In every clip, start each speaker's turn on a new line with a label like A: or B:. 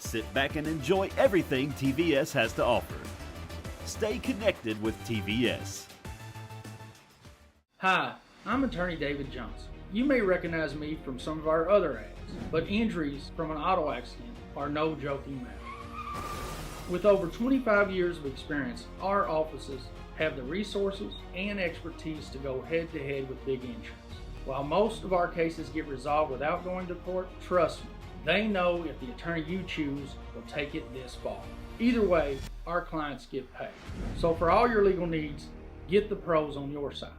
A: Sit back and enjoy everything TVS has to offer. Stay connected with TVS.
B: Hi, I'm attorney David Johnson. You may recognize me from some of our other ads, but injuries from an auto accident are no joking matter. With over 25 years of experience, our offices have the resources and expertise to go head-to-head with big insurance. While most of our cases get resolved without going to court, trust me, they know if the attorney you choose will take it this far. Either way, our clients get paid. So for all your legal needs, get the pros on your side.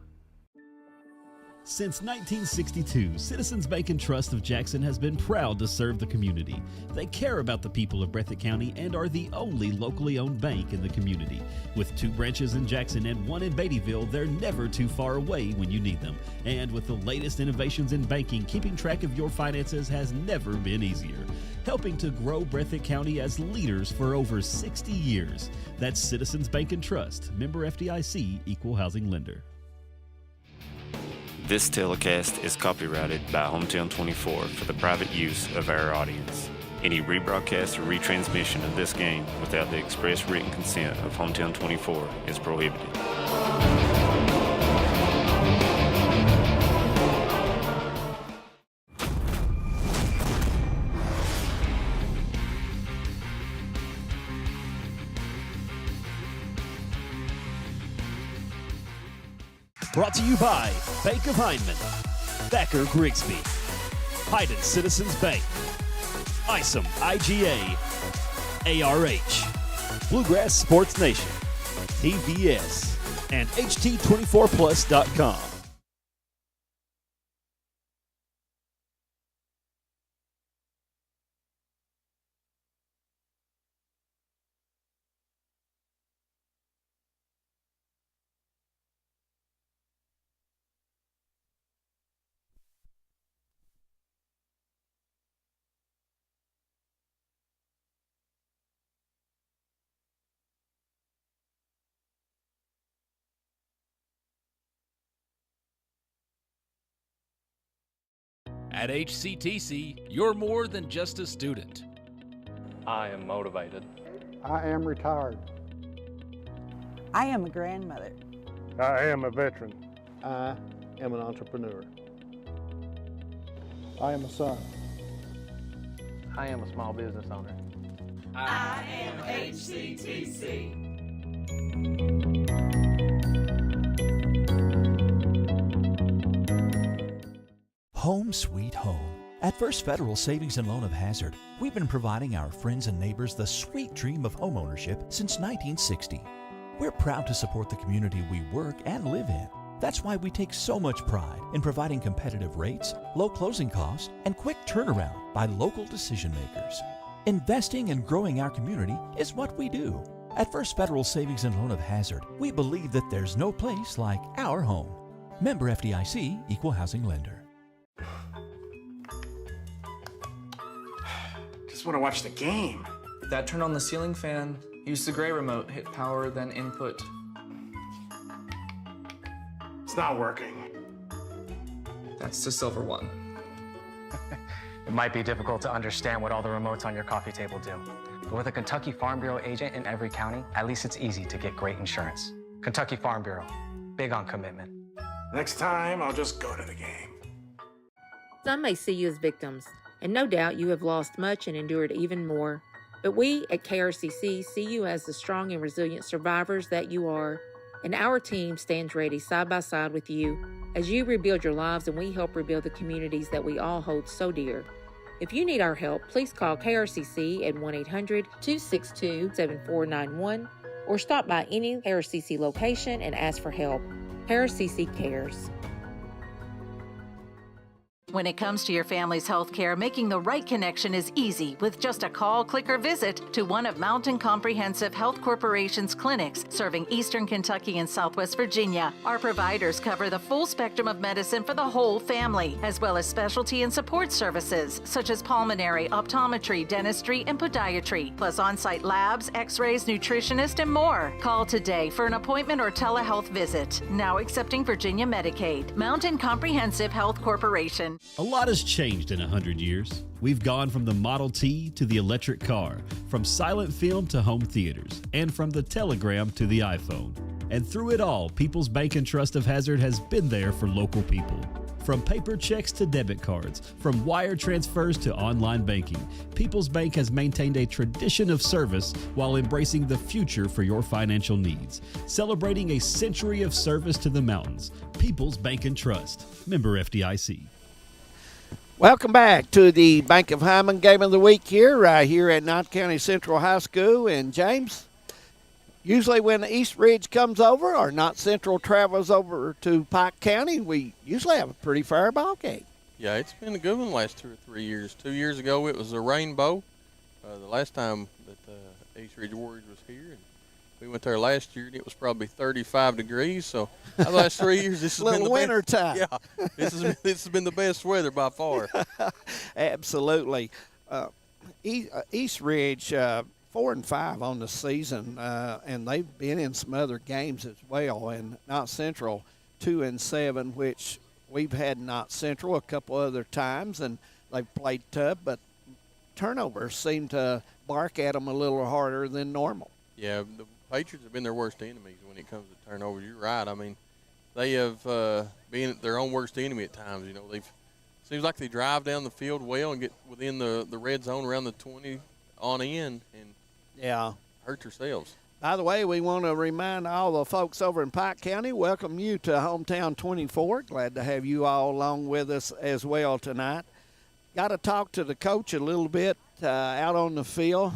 A: Since 1962, Citizens Bank and Trust of Jackson has been proud to serve the community. They care about the people of Breathitt County and are the only locally owned bank in the community. With 2 branches in Jackson and 1 in Beattyville, they're never too far away when you need them. And with the latest innovations in banking, keeping track of your finances has never been easier. Helping to grow Breathitt County as leaders for over 60 years. That's Citizens Bank and Trust, member FDIC, equal housing lender.
C: This telecast is copyrighted by Hometown 24 for the private use of our audience. Any rebroadcast or retransmission of this game without the express written consent of Hometown 24 is prohibited.
A: Brought to you by Bank of Hindman, Thacker Grigsby, Hayden Citizens Bank, ISOM IGA, ARH, Bluegrass Sports Nation, TVS, and HT24plus.com.
D: At HCTC, you're more than just a student.
E: I am motivated.
F: I am retired.
G: I am a grandmother.
F: I am a veteran.
H: I am an entrepreneur.
F: I am a son.
E: I am a small business owner.
I: I am HCTC.
J: Home sweet home. At First Federal Savings and Loan of Hazard, we've been providing our friends and neighbors the sweet dream of homeownership since 1960. We're proud to support the community we work and live in. That's why we take so much pride in providing competitive rates, low closing costs, and quick turnaround by local decision makers. Investing and growing our community is what we do. At First Federal Savings and Loan of Hazard, we believe that there's no place like our home. Member FDIC, equal housing lender.
K: Just want to watch the game.
L: Dad, turn on the ceiling fan. Use the gray remote. Hit power, then input.
K: It's not working.
L: That's the silver one.
M: It might be difficult to understand what all the remotes on your coffee table do. But with a Kentucky Farm Bureau agent in every county, at least it's easy to get great insurance. Kentucky Farm Bureau, big on commitment.
K: Next time, I'll just go to the game.
N: Some may see you as victims, and no doubt you have lost much and endured even more. But we at KRCC see you as the strong and resilient survivors that you are, and our team stands ready side by side with you as you rebuild your lives and we help rebuild the communities that we all hold so dear. If you need our help, please call KRCC at 1-800-262-7491 or stop by any KRCC location and ask for help. KRCC cares.
O: When it comes to your family's health care, making the right connection is easy with just a call, click, or visit to one of Mountain Comprehensive Health Corporation's clinics serving Eastern Kentucky and Southwest Virginia. Our providers cover the full spectrum of medicine for the whole family, as well as specialty and support services such as pulmonary, optometry, dentistry, and podiatry, plus on-site labs, x-rays, nutritionist, and more. Call today for an appointment or telehealth visit. Now accepting Virginia Medicaid. Mountain Comprehensive Health Corporation.
A: A lot has changed in 100 years. We've gone from the Model T to the electric car, from silent film to home theaters, and from the telegram to the iPhone. And through it all, People's Bank and Trust of Hazard has been there for local people. From paper checks to debit cards, from wire transfers to online banking, People's Bank has maintained a tradition of service while embracing the future for your financial needs. Celebrating a century of service to the mountains. People's Bank and Trust. Member FDIC.
P: Welcome back to the Bank of Hyman Game of the Week here at Knott County Central High School. And James, usually when East Ridge comes over or Knott Central travels over to Pike County, we usually have a pretty fair ball game.
Q: Yeah, it's been a good one the last 2 or 3 years. 2 years ago it was a rainbow. The last time that East Ridge Warriors was here, and we went there last year, and it was probably 35 degrees. So the last 3 years, this has been the
P: winter
Q: best.
P: time.
Q: Yeah, this has been the best weather by far.
P: Absolutely. East Ridge 4-5 on the season, and they've been in some other games as well. And Knott Central 2-7, which we've had Knott Central a couple other times, and they've played tough, but turnovers seem to bark at them a little harder than normal.
Q: Yeah, the Patriots have been their worst enemies when it comes to turnovers. You're right. I mean, they have been their own worst enemy at times. You know, seems like they drive down the field well and get within the red zone around the 20 on in and hurt themselves.
P: By the way, we want to remind all the folks over in Pike County, welcome you to Hometown 24. Glad to have you all along with us as well tonight. Got to talk to the coach a little bit out on the field.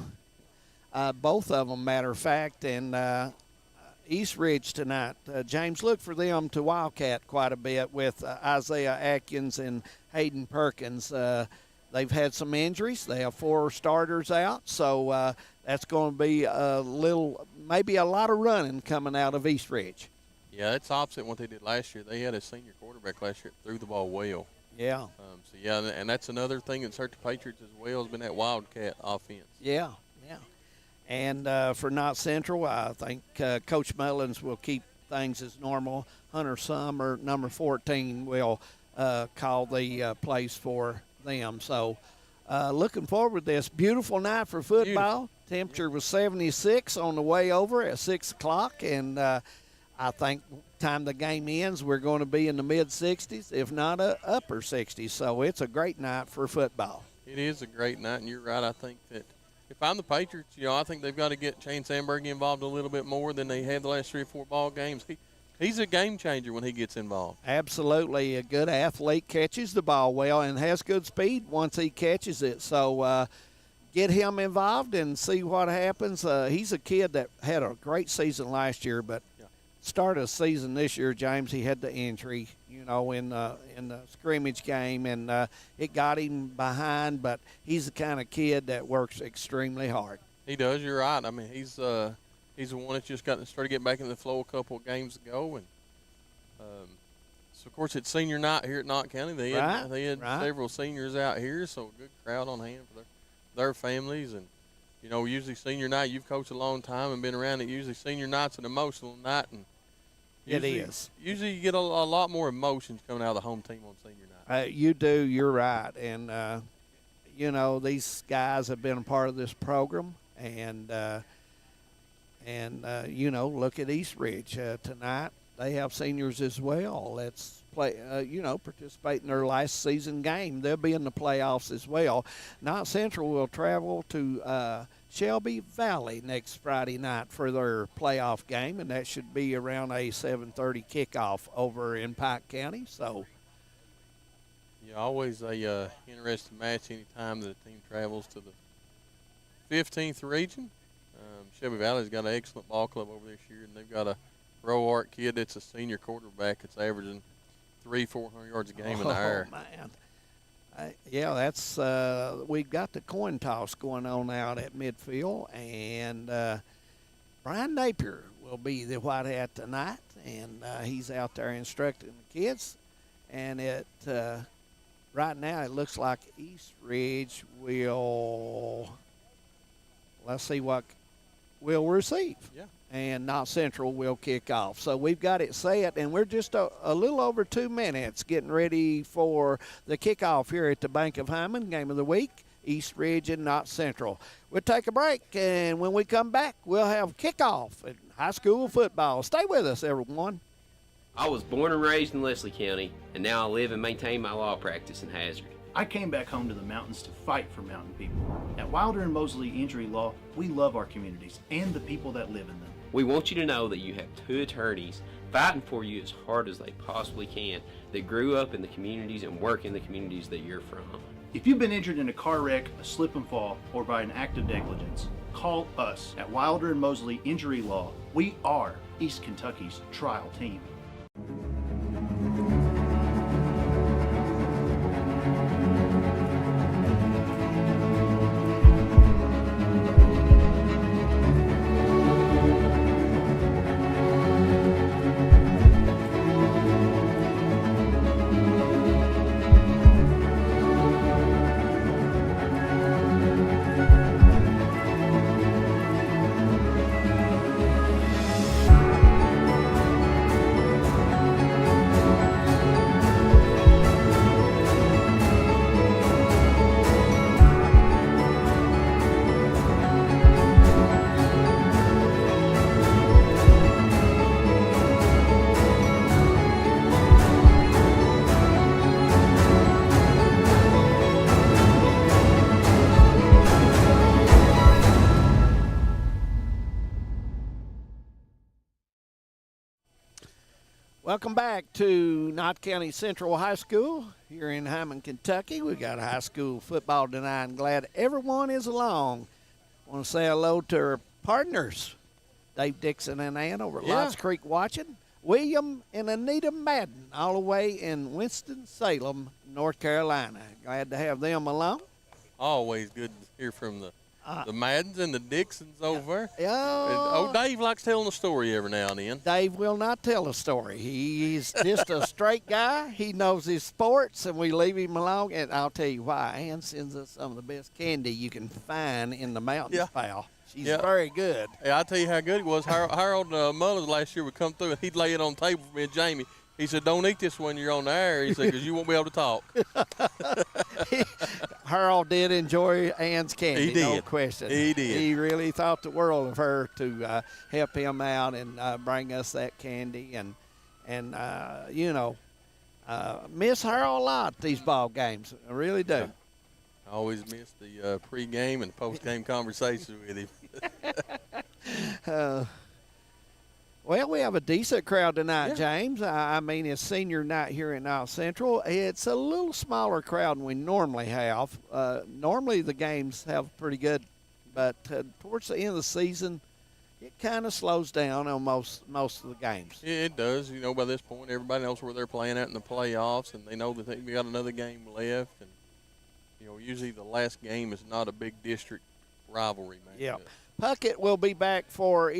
P: Both of them, matter of fact, and East Ridge tonight. James, look for them to wildcat quite a bit with Isaiah Atkins and Hayden Perkins. They've had some injuries. They have 4 starters out, so that's going to be maybe a lot of running coming out of East Ridge.
Q: Yeah, it's opposite what they did last year. They had a senior quarterback last year that threw the ball well.
P: Yeah.
Q: And that's another thing that's hurt the Patriots as well, has been that wildcat offense.
P: Yeah. And for Knott Central, I think Coach Mullins will keep things as normal. Hunter Summer, number 14, will call the plays for them. So looking forward to this. Beautiful night for football. Beautiful. Temperature was 76 on the way over at 6 o'clock, and I think time the game ends, we're going to be in the mid-60s, if not upper 60s. So it's a great night for football.
Q: It is a great night, and you're right. I think that if I'm the Patriots, I think they've got to get Shane Sandberg involved a little bit more than they had the last 3 or 4 ball games. He's a game changer when he gets involved.
P: Absolutely. A good athlete, catches the ball well, and has good speed once he catches it. So get him involved and see what happens. He's a kid that had a great season last year, but start of the season this year, James, he had the injury, in the scrimmage game, and it got him behind. But he's the kind of kid that works extremely hard.
Q: He does. You're right. I mean, he's the one that's just started getting back in the flow a couple of games ago, and so of course it's senior night here at Knott County. They had several seniors out here, so a good crowd on hand for their families. And usually senior night, you've coached a long time and been around it. Usually senior night's an emotional night, and usually you get a lot more emotions coming out of the home team on senior night.
P: You do. You're right. And these guys have been a part of this program, and look at East Ridge tonight. They have seniors as well. Let's play, participate in their last season game. They'll be in the playoffs as well. Knott Central will travel to Shelby Valley next Friday night for their playoff game, and that should be around a 7:30 kickoff over in Pike County. So,
Q: always a interesting match anytime the team travels to the 15th region. Shelby Valley's got an excellent ball club over this year, and they've got a Roark kid that's a senior quarterback that's averaging 300-400 yards a game in the air.
P: Oh, man. That's we've got the coin toss going on out at midfield, and Brian Napier will be the white hat tonight, and he's out there instructing the kids. And right now it looks like East Ridge will. Let's see what will receive.
Q: Yeah.
P: And Knott Central will kick off. So we've got it set, and we're just a little over 2 minutes getting ready for the kickoff here at the Bank of Hyman. Game of the week, East Ridge and Knott Central. We'll take a break, and when we come back, we'll have kickoff in high school football. Stay with us, everyone.
R: I was born and raised in Leslie County, and now I live and maintain my law practice in Hazard.
S: I came back home to the mountains to fight for mountain people. At Wilder and Mosley Injury Law, we love our communities and the people that live in them.
R: We want you to know that you have 2 attorneys fighting for you as hard as they possibly can that grew up in the communities and work in the communities that you're from.
S: If you've been injured in a car wreck, a slip and fall, or by an act of negligence, call us at Wilder and Mosley Injury Law. We are East Kentucky's trial team. Welcome back to Knott County Central High School here in Hyman, Kentucky. We got high school football tonight. I'm glad everyone is along. I want to say hello to our partners, Dave Dixon and Ann over at Lodge Creek watching. William and Anita Madden all the way in Winston-Salem, North Carolina. Glad to have them along.
Q: Always good to hear from the Maddens and the Dixons over.
P: Yeah.
Q: Dave likes telling a story every now and then.
P: Dave will not tell a story. He's just a straight guy. He knows his sports, and we leave him alone. And I'll tell you why. Ann sends us some of the best candy you can find in the mountains, pal. She's very good.
Q: Yeah, I'll tell you how good it was. Harold Mullins last year would come through, and he'd lay it on the table for me and Jamie. He said, "Don't eat this when you're on the air." He said, "Because you won't be able to talk."
P: Harold did enjoy Ann's candy,
Q: he did.
P: No question.
Q: He did.
P: He really thought the world of her to help him out and bring us that candy. And miss Harold a lot these ball games. I really do.
Q: Yeah. I always miss the pre-game and post-game conversations with him.
P: Well, we have a decent crowd tonight, James. I mean, it's senior night here in Knott Central. It's a little smaller crowd than we normally have. Normally the games have pretty good, but towards the end of the season, it kind of slows down on most of the games.
Q: Yeah, it does. You know, by this point, everybody knows where they're playing at in the playoffs, and they know that we got another game left. And, you know, usually the last game is not a big district rivalry match.
P: Yeah. Puckett will be back for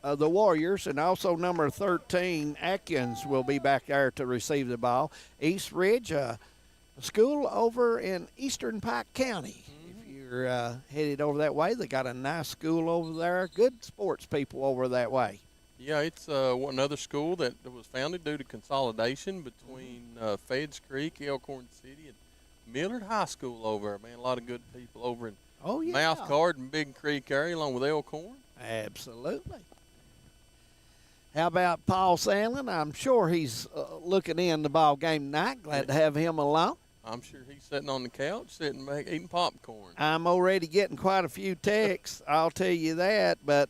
P: the Warriors, and also number 13, Atkins, will be back there to receive the ball. East Ridge, a school over in eastern Pike County. If you're headed over that way, they got a nice school over there. Good sports people over that way.
Q: Yeah, it's another school that was founded due to consolidation between Feds Creek, Elkhorn City, and Millard High School over there. Man, a lot of good people over in Mouthcard and Big Creek area, along with Elkhorn.
P: Absolutely. How about Paul Sandlin? I'm sure he's looking in the ball game tonight. Glad to have him along.
Q: I'm sure he's sitting on the couch, sitting back eating popcorn.
P: I'm already getting quite a few texts, I'll tell you that. But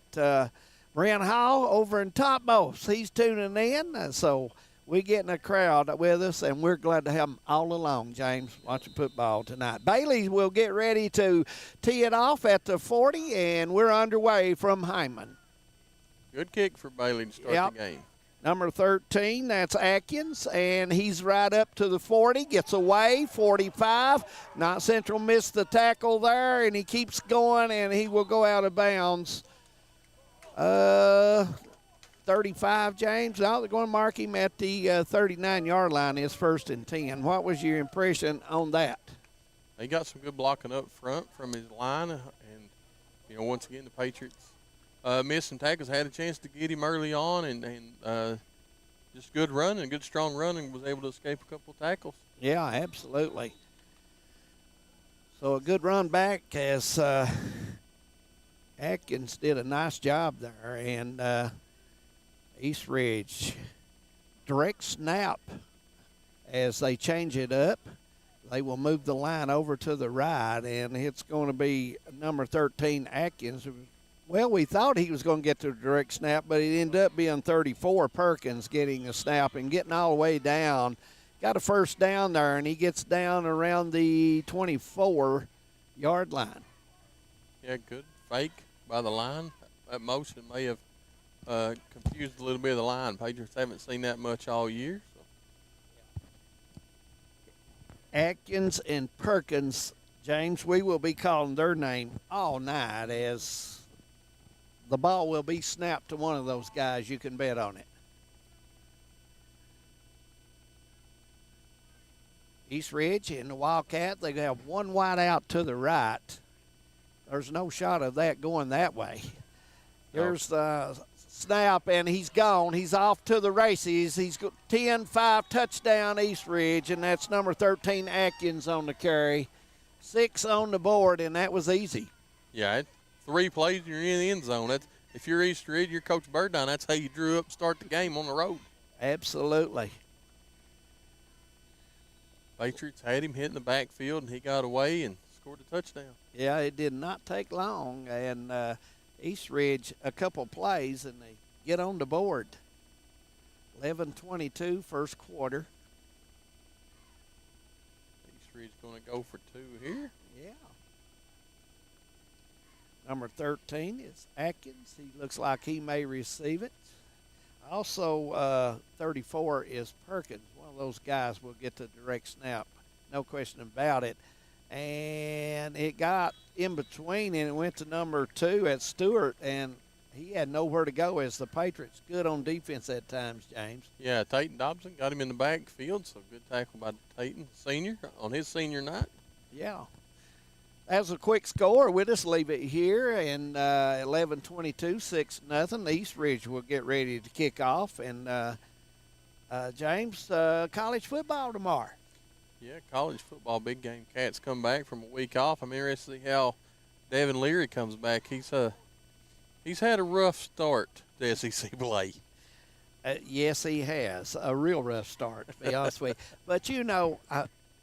P: Brent Hall over in Topmost, he's tuning in. So we're getting a crowd with us, and we're glad to have them all along, James, watching football tonight. Bailey will get ready to tee it off at the 40, and we're underway from Hyman.
Q: Good kick for Bailey to start the game.
P: Number 13, that's Atkins, and he's right up to the 40, gets away, 45. Knott Central missed the tackle there, and he keeps going, and he will go out of bounds. 35, James. Now they're going to mark him at the 39-yard line. His 1st and 10. What was your impression on that?
Q: He got some good blocking up front from his line, and once again the Patriots missed some tackles, had a chance to get him early on, and just good running, good strong running, was able to escape a couple of tackles.
S: Yeah, absolutely. So a good run back as Atkins did a nice job there, and East Ridge direct snap as they change it up. They will move the line over to the right, and it's going to be number 13, Atkins. Well, we thought he was going to get the direct snap, but it ended up being 34, Perkins, getting a snap and getting all the way down. Got a first down there, and he gets down around the 24-yard line.
Q: Yeah, good fake by the line. That motion may have confused a little bit of the line. Patriots haven't seen that much all year. So.
S: Atkins and Perkins, James, we will be calling their name all night as the ball will be snapped to one of those guys. You can bet on it. East Ridge and the Wildcat, they have one wide out to the right. There's no shot of that going that way. Here's the snap, and he's gone. He's off to the races. He's got 10-5 touchdown East Ridge, and that's number 13 Atkins on the carry. 6 on the board, and that was easy.
Q: Yeah, 3 plays, you're in the end zone. If you're East Ridge, you're Coach Birdine, that's how you drew up and start the game on the road.
S: Absolutely.
Q: Patriots had him hit in the backfield, and he got away and scored a touchdown.
S: Yeah, it did not take long, and East Ridge a couple plays, and they get on the board. 11:22 first quarter.
Q: East Ridge going to go for 2 here.
S: Yeah. Number 13 is Atkins. He looks like he may receive it. Also, 34 is Perkins. One of those guys will get the direct snap, no question about it. And it got in between, and it went to number 2 at Stewart, and he had nowhere to go as the Patriots good on defense at times, James.
Q: Yeah, Tayton Dobson got him in the backfield, so good tackle by Tayton, senior, on his senior night.
S: Yeah. That was a quick score. We'll just leave it here, and 11:22, 6-0. East Ridge will get ready to kick off, and James, college football tomorrow.
Q: Yeah, college football, big game. Cats come back from a week off. I'm interested to see how Devin Leary comes back. He's had a rough start to SEC play.
S: Yes, he has. A real rough start, to be honest with you. But,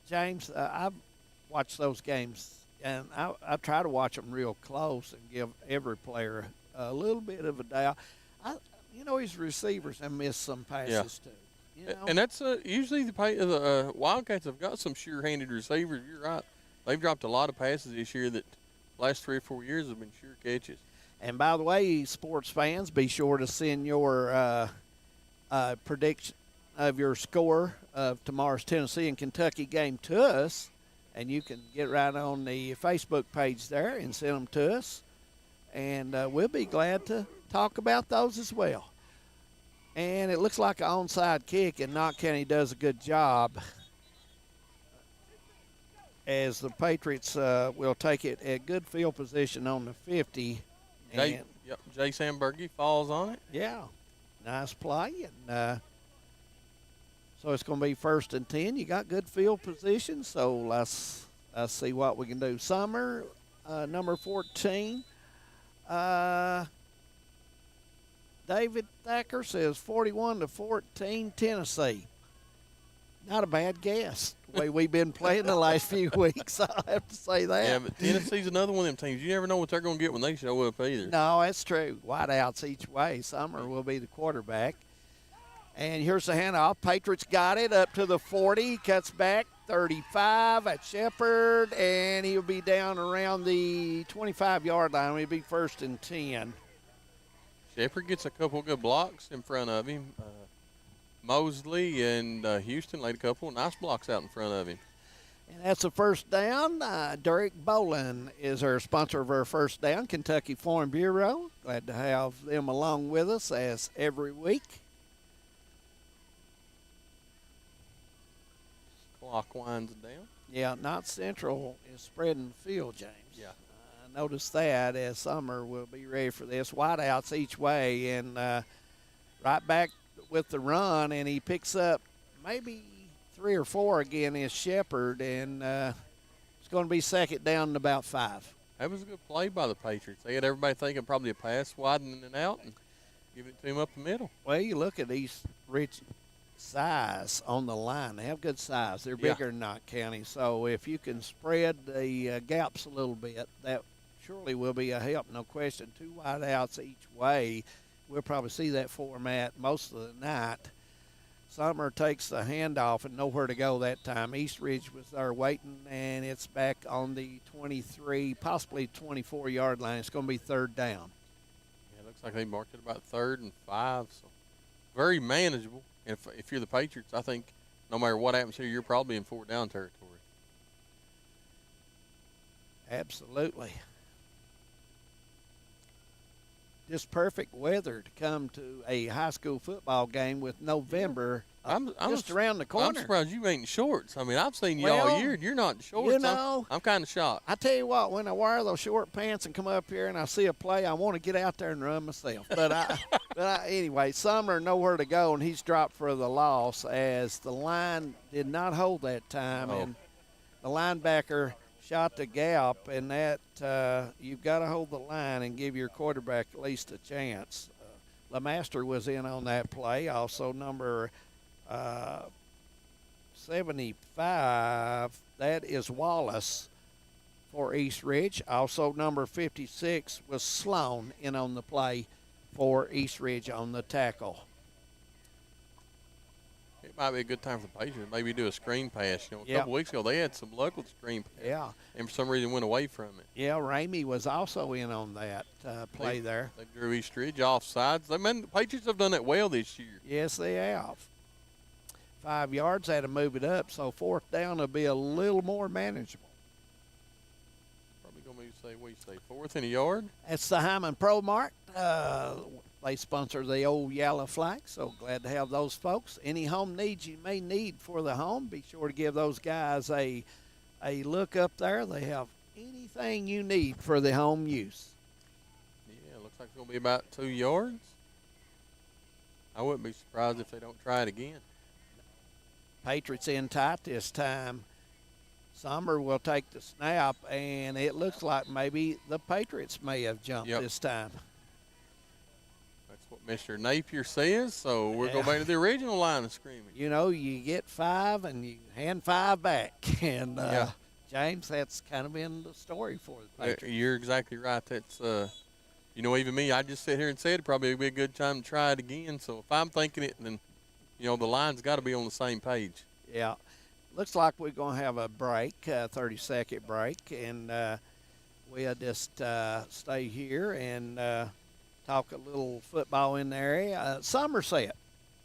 S: James, I've watched those games, and I try to watch them real close and give every player a little bit of a doubt. His receivers have missed some passes, too.
Q: And that's usually the Wildcats have got some sure-handed receivers. You're right. They've dropped a lot of passes this year that last 3 or 4 years have been sure catches.
S: And by the way, sports fans, be sure to send your prediction of your score of tomorrow's Tennessee and Kentucky game to us, and you can get right on the Facebook page there and send them to us, and we'll be glad to talk about those as well. And it looks like an onside kick, and Knott County does a good job as the Patriots will take it at good field position on the 50.
Q: Jay Sandbergy falls on it.
S: Yeah, nice play. And so it's going to be 1st and 10. You got good field position, so let's see what we can do. Summer, number 14. David Thacker says 41-14 Tennessee. Not a bad guess, the way we've been playing the last few weeks. I have to say that.
Q: Yeah, but Tennessee's another one of them teams. You never know what they're going to get when they show up either.
S: No, that's true. Wideouts each way. Summer will be the quarterback. And here's the handoff. Patriots got it up to the 40. Cuts back 35 at Shepherd, and he'll be down around the 25-yard line. He'll be 1st and 10.
Q: Shepherd gets a couple good blocks in front of him. Mosley and Houston laid a couple of nice blocks out in front of him.
S: And that's a first down. Derek Bolin is our sponsor of our first down, Kentucky Farm Bureau. Glad to have them along with us as every week.
Q: Clock winds down.
S: Yeah, Knott Central is spreading the field, James.
Q: Yeah.
S: I noticed that as Summer will be ready for this. Wideouts each way, and right back with the run, and he picks up maybe 3 or 4 again is Shepard, and it's going to be second down and about 5.
Q: That was a good play by the Patriots. They had everybody thinking probably a pass widening and out and giving it to him up the middle.
S: Well, you look at East Ridge size on the line. They have good size. They're bigger than Knott County. So if you can spread the gaps a little bit, that surely will be a help, no question. 2 wideouts each way. We'll probably see that format most of the night. Summer takes the handoff and nowhere to go that time. East Ridge was there waiting, and it's back on the 23, possibly 24-yard line. It's going to be third down.
Q: Yeah, it looks like they marked it about 3rd and 5, so very manageable. And if you're the Patriots, I think no matter what happens here, you're probably in 4th down territory.
S: Absolutely. Just perfect weather to come to a high school football game with November just around the corner.
Q: I'm surprised you ain't in shorts. I mean, I've seen you all year, and you're not in shorts.
S: You know,
Q: I'm kind of shocked.
S: I tell you what, when I wear those short pants and come up here and I see a play, I want to get out there and run myself. But anyway, Sumner nowhere to go, and he's dropped for the loss as the line did not hold that time, and the linebacker shot the gap, and that you've got to hold the line and give your quarterback at least a chance. LeMaster was in on that play. Also, number 75, that is Wallace for East Ridge. Also, number 56 was Sloan in on the play for East Ridge on the tackle.
Q: It might be a good time for the Patriots. Maybe do a screen pass. You know, a couple weeks ago they had some luck with screen pass.
S: Yeah.
Q: And for some reason went away from it.
S: Yeah, Ramey was also in on that play there.
Q: They drew East Ridge off sides. I mean, the Patriots have done that well this year.
S: Yes, they have. 5 yards, had to move it up, so 4th down will be a little more manageable.
Q: Probably going to say, what do you say, 4th and a yard?
S: That's the Hyman Pro Mart. They sponsor the old yellow flag, so glad to have those folks. Any home needs you may need for the home, be sure to give those guys a look up there. They have anything you need for the home use.
Q: Yeah, looks like it's going to be about 2 yards. I wouldn't be surprised if they don't try it again.
S: Patriots in tight this time. Summer will take the snap, and it looks like maybe the Patriots may have jumped this time.
Q: That's what Mr. Napier says, so we're going back to the original line of scrimmage.
S: You know, you get 5 and you hand 5 back. And, James, that's kind of been the story for the Patriots.
Q: You're exactly right. That's, you know, even me, I just sit here and said it probably would be a good time to try it again. So if I'm thinking it, then, you know, the line's got to be on the same page.
S: Yeah. Looks like we're going to have a break, 30-second break, and we'll just stay here and talk a little football in the area. Somerset,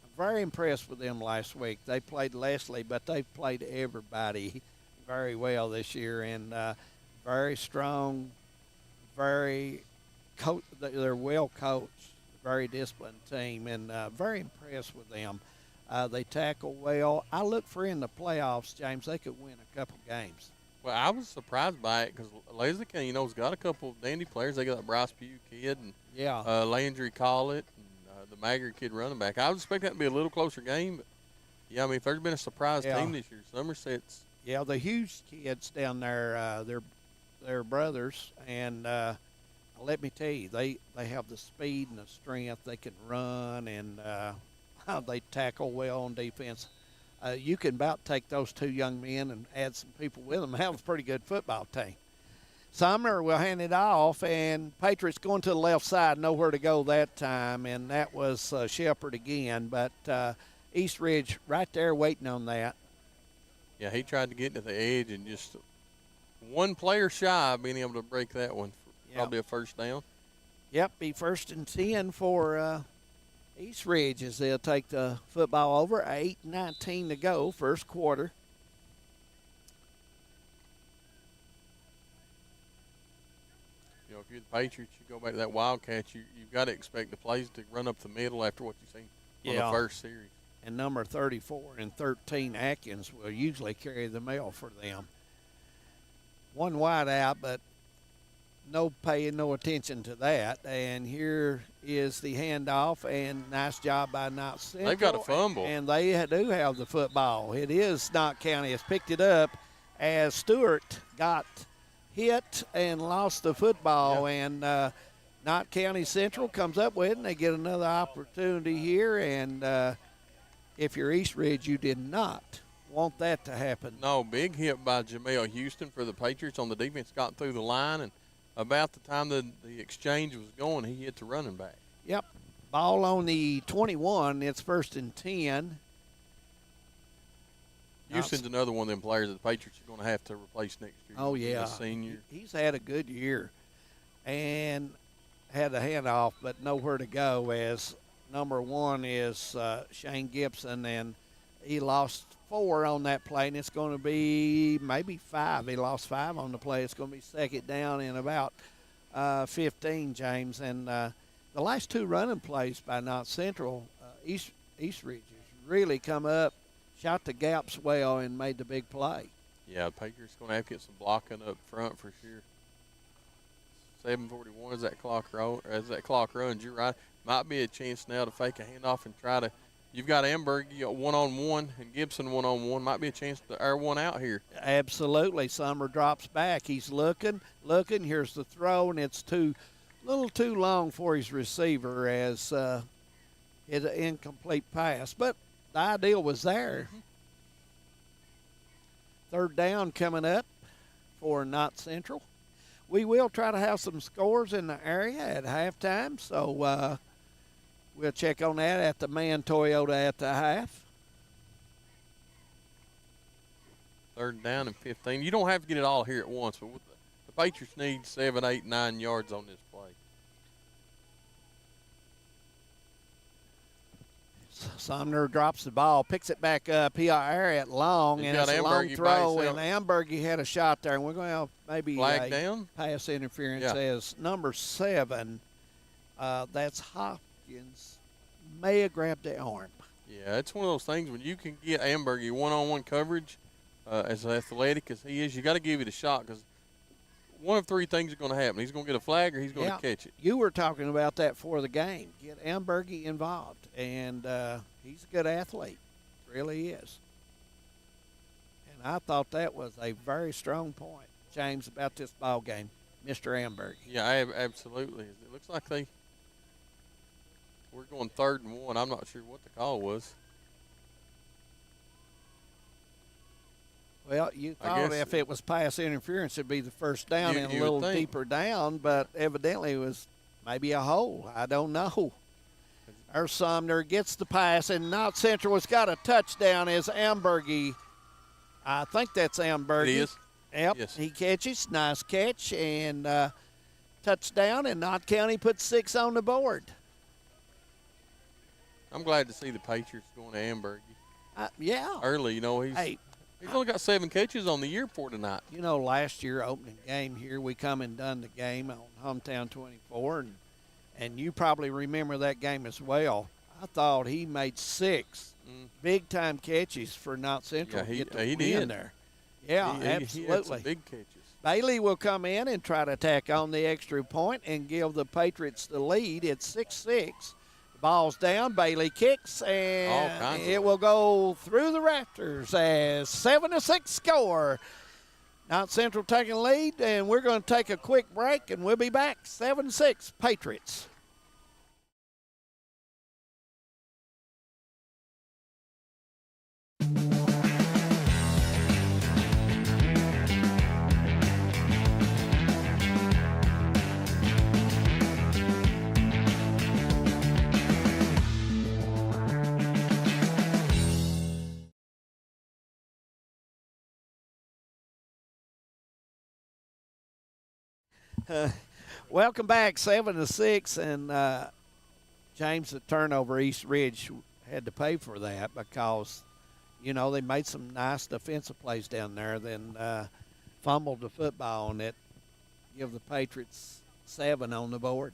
S: I'm very impressed with them last week. They played Leslie, but they played everybody very well this year, and very strong, they're well coached, very disciplined team, and very impressed with them. They tackle well. I look for in the playoffs, James, they could win a couple games.
Q: Well, I was surprised by it because Leslie County, you know, has got a couple of dandy players. They got that Bryce Pugh kid and Landry Collett and the Maggard kid running back. I would expect that to be a little closer game. But, yeah, I mean, if there's been a surprise team this year, Somerset's.
S: Yeah, the Hughes kids down there, they're brothers. And let me tell you, they have the speed and the strength. They can run and they tackle well on defense. You can about take those 2 young men and add some people with them and have a pretty good football team. Sumner will hand it off, and Patriots going to the left side, nowhere to go that time, and that was Shepard again. But East Ridge right there waiting on that.
Q: Yeah, he tried to get to the edge and just one player shy of being able to break that one for probably a first down.
S: Yep, be 1st and 10 for East Ridge as they'll take the football over. 8:19 to go, first quarter.
Q: You know, if you're the Patriots, you go back to that Wildcats, you've got to expect the plays to run up the middle after what you've seen on the first series.
S: And number 34 and 13, Atkins, will usually carry the mail for them. one wide out, but no paying no attention to that. And here is the handoff, and nice job by Knott Central.
Q: They've got a fumble.
S: And they do have the football. It is Knott County has picked it up as Stewart got hit and lost the football. Yeah. And Knott County Central comes up with it, and they get another opportunity here. And if you're East Ridge, you did not want that to happen.
Q: No, big hit by Jamel Houston for the Patriots on the defense. Got through the line, and about the time the exchange was going, he hit the running back.
S: Yep. Ball on the 21. It's 1st and 10.
Q: Houston's another one of them players that the Patriots are going to have to replace next year.
S: Oh, yeah.
Q: Senior.
S: He's had a good year and had a handoff, but nowhere to go, as number 1 is Shane Gibson, and he lost 4 on that play, and it's going to be maybe 5. He lost 5 on the play. It's going to be 2nd down in about 15, James. And the last 2 running plays by Knott Central, East Ridge has really come up, shot the gaps well, and made the big play.
Q: Yeah, the Patriots going to have to get some blocking up front for sure. 7:41 as that clock runs. You're right. Might be a chance now to fake a handoff and try to. You've got Amberg, you got one-on-one, and Gibson one-on-one. Might be a chance to air one out here.
S: Absolutely. Summer drops back. He's looking. Here's the throw, and it's a little too long for his receiver, as it's an incomplete pass. But the ideal was there. 3rd down coming up for Knott Central. We will try to have some scores in the area at halftime, so we'll check on that at the Man Toyota at the half.
Q: 3rd down and 15. You don't have to get it all here at once, but the Patriots need 7, 8, 9 yards on this play.
S: Sumner drops the ball, picks it back up. He air it long, and it's a long throw. And Amberg had a shot there, and we're going to have maybe
Q: flag down,
S: pass interference as number 7. That's Hopkins. May have grabbed the arm.
Q: Yeah, it's one of those things when you can get Amberg one-on-one coverage, as athletic as he is, you got to give it a shot, because one of 3 things are going to happen. He's going to get a flag or he's going to catch it.
S: You were talking about that for the game. Get Amberg involved, and he's a good athlete. Really is. And I thought that was a very strong point, James, about this ball game, Mr. Amberg.
Q: Yeah, absolutely. It looks like we're going 3rd and 1. I'm not sure what the call was.
S: Well, you thought if it was pass interference, it'd be the 1st down and a little deeper down, but evidently it was maybe a hole. I don't know. Our Sumner gets the pass, and Knott Central has got a touchdown as Ambergy. I think that's Ambergy.
Q: It is.
S: Yep,
Q: yes.
S: He catches. Nice catch, and touchdown, and Knott County puts 6 on the board.
Q: I'm glad to see the Patriots going to Ambergy.
S: Yeah.
Q: Early, he's only got 7 catches on the year for tonight.
S: Last year, opening game here, we come and done the game on Hometown 24, and you probably remember that game as well. I thought he made 6 big-time catches for Knott Central to get the win
Q: did.
S: there. Yeah, absolutely.
Q: He had some big catches.
S: Bailey will come in and try to tack on the extra point and give the Patriots the lead. It's 6-6. Ball's down. Bailey kicks, and it will go through the rafters as 7-6 score. Knott Central taking lead, and we're going to take a quick break, and we'll be back. 7-6 Patriots. Welcome back, 7-6, and James, the turnover, East Ridge had to pay for that because, they made some nice defensive plays down there, then fumbled the football, and it give the Patriots 7 on the board.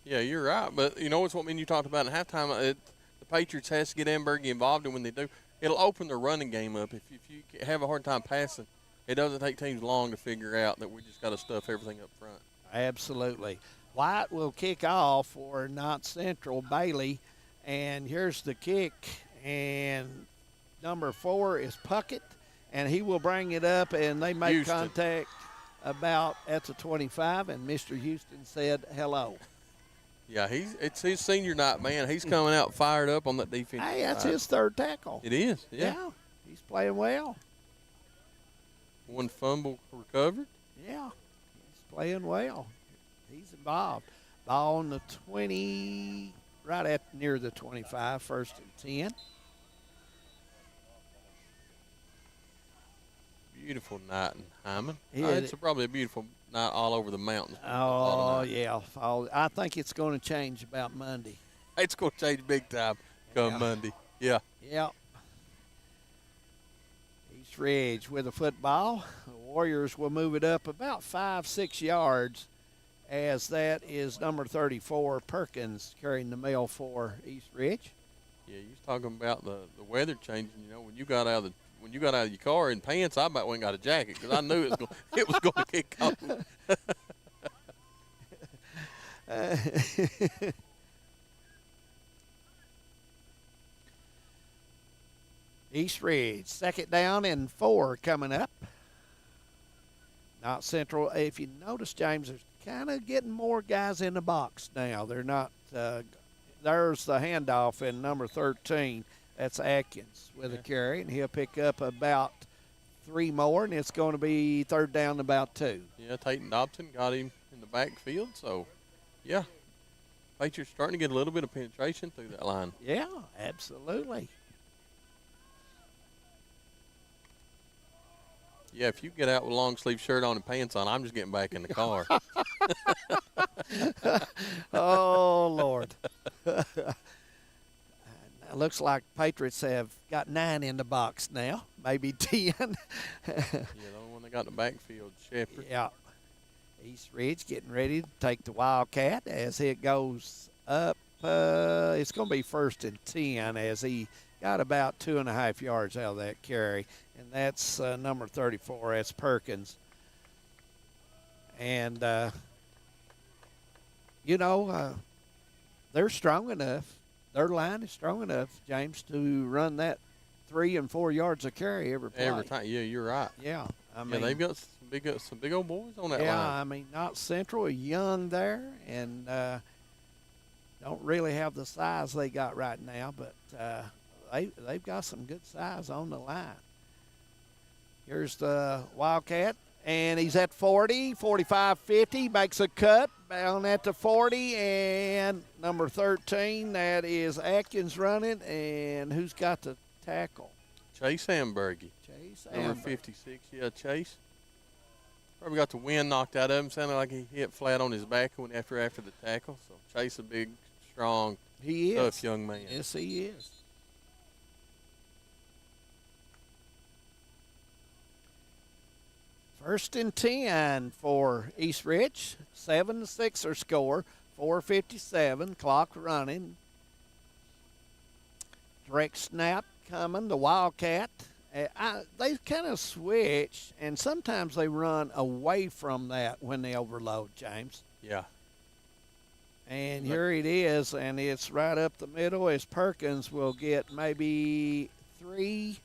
Q: Yeah, you're right, but it's what you talked about in halftime. The Patriots has to get Amberg involved, and when they do, it'll open their running game up. If you have a hard time passing, It doesn't take teams long to figure out that we just got to stuff everything up front.
S: Absolutely. White will kick off for Knott Central. Bailey, and here's the kick, and number 4 is Puckett, and he will bring it up, and they make
Q: Houston.
S: contact about at the 25, and Mr. Houston said hello.
Q: Yeah, it's his senior night, man. He's coming out fired up on that defense.
S: Hey, that's his third tackle.
Q: It is, yeah.
S: He's playing well.
Q: One fumble recovered.
S: Yeah, he's playing well. He's involved. Ball on the 20, right at near the 25, 1st and 10.
Q: Beautiful night in Hyman.
S: Yeah,
Q: It's probably a beautiful night all over the mountains.
S: Oh, yeah. I think it's going to change about Monday.
Q: It's going to change big time come Monday. Yeah.
S: Yep. East Ridge with a football. The Warriors will move it up about 5-6 yards, as that is number 34, Perkins, carrying the mail for East Ridge.
Q: Yeah, you was talking about the weather changing. You know, when you got out of your car in pants, I about went and got a jacket because I knew it was going to kick off.
S: East Ridge, 2nd down and 4 coming up. Knott Central, if you notice, James, there's kind of getting more guys in the box now. They're not, there's the handoff in number 13. That's Atkins with a carry, and he'll pick up about 3 more, and it's going to be 3rd down about 2.
Q: Yeah, Tayton Dobson got him in the backfield, so, yeah. Patriots starting to get a little bit of penetration through that line.
S: Yeah, absolutely.
Q: Yeah, if you get out with a long sleeve shirt on and pants on, I'm just getting back in the car.
S: Oh, Lord. Looks like Patriots have got 9 in the box now, maybe 10.
Q: Yeah, the only one they got in the backfield, Shepherd.
S: Yeah. East Ridge getting ready to take the Wildcat as it goes up. It's going to be 1st and 10 as he got about 2.5 yards out of that carry. And that's number 34. That's Perkins. And, they're strong enough. Their line is strong enough, James, to run that 3 and 4 yards of carry every play.
Q: Every time. Yeah, you're right.
S: Yeah. I mean,
Q: they've got some big old boys on that line.
S: Yeah, I mean, Knott Central, young there, and don't really have the size they got right now, but they've got some good size on the line. Here's the Wildcat, and he's at 40, 45, 50, makes a cut down at the 40, and number 13, that is Atkins running, and who's got the tackle?
Q: Chase Ambergy. Number 56, yeah, Chase. Probably got the wind knocked out of him. Sounded like he hit flat on his back when after the tackle. So Chase, a big, strong, tough young man.
S: Yes, he is. First and 10 for East Ridge. 7-6 or score. 4:57. Clock running. Direct snap coming. The Wildcat. They kind of switch, and sometimes they run away from that when they overload, James.
Q: Yeah.
S: And here it is, and it's right up the middle as Perkins will get maybe 3,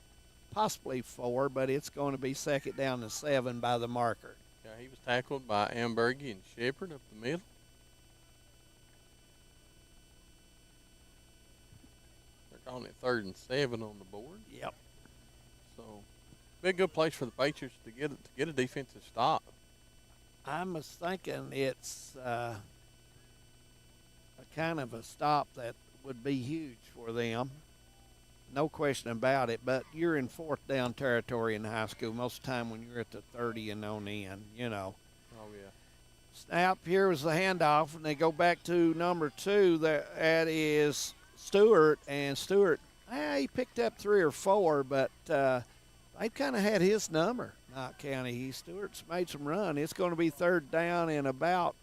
S: possibly 4, but it's going to be 2nd down to 7 by the marker.
Q: Yeah, he was tackled by Ambergy and Shepherd up the middle. They're calling it 3rd and 7 on the board.
S: Yep.
Q: So, be a good place for the Patriots to get a defensive stop.
S: I was thinking it's a kind of a stop that would be huge for them. No question about it, but you're in 4th down territory in high school most of the time when you're at the 30 and on in, you know.
Q: Oh, yeah.
S: Snap, here was the handoff, and they go back to number 2. That is Stewart, and Stewart, he picked up 3 or 4, but they've kind of had his number, Knott County. Stewart's made some run. It's going to be 3rd down and about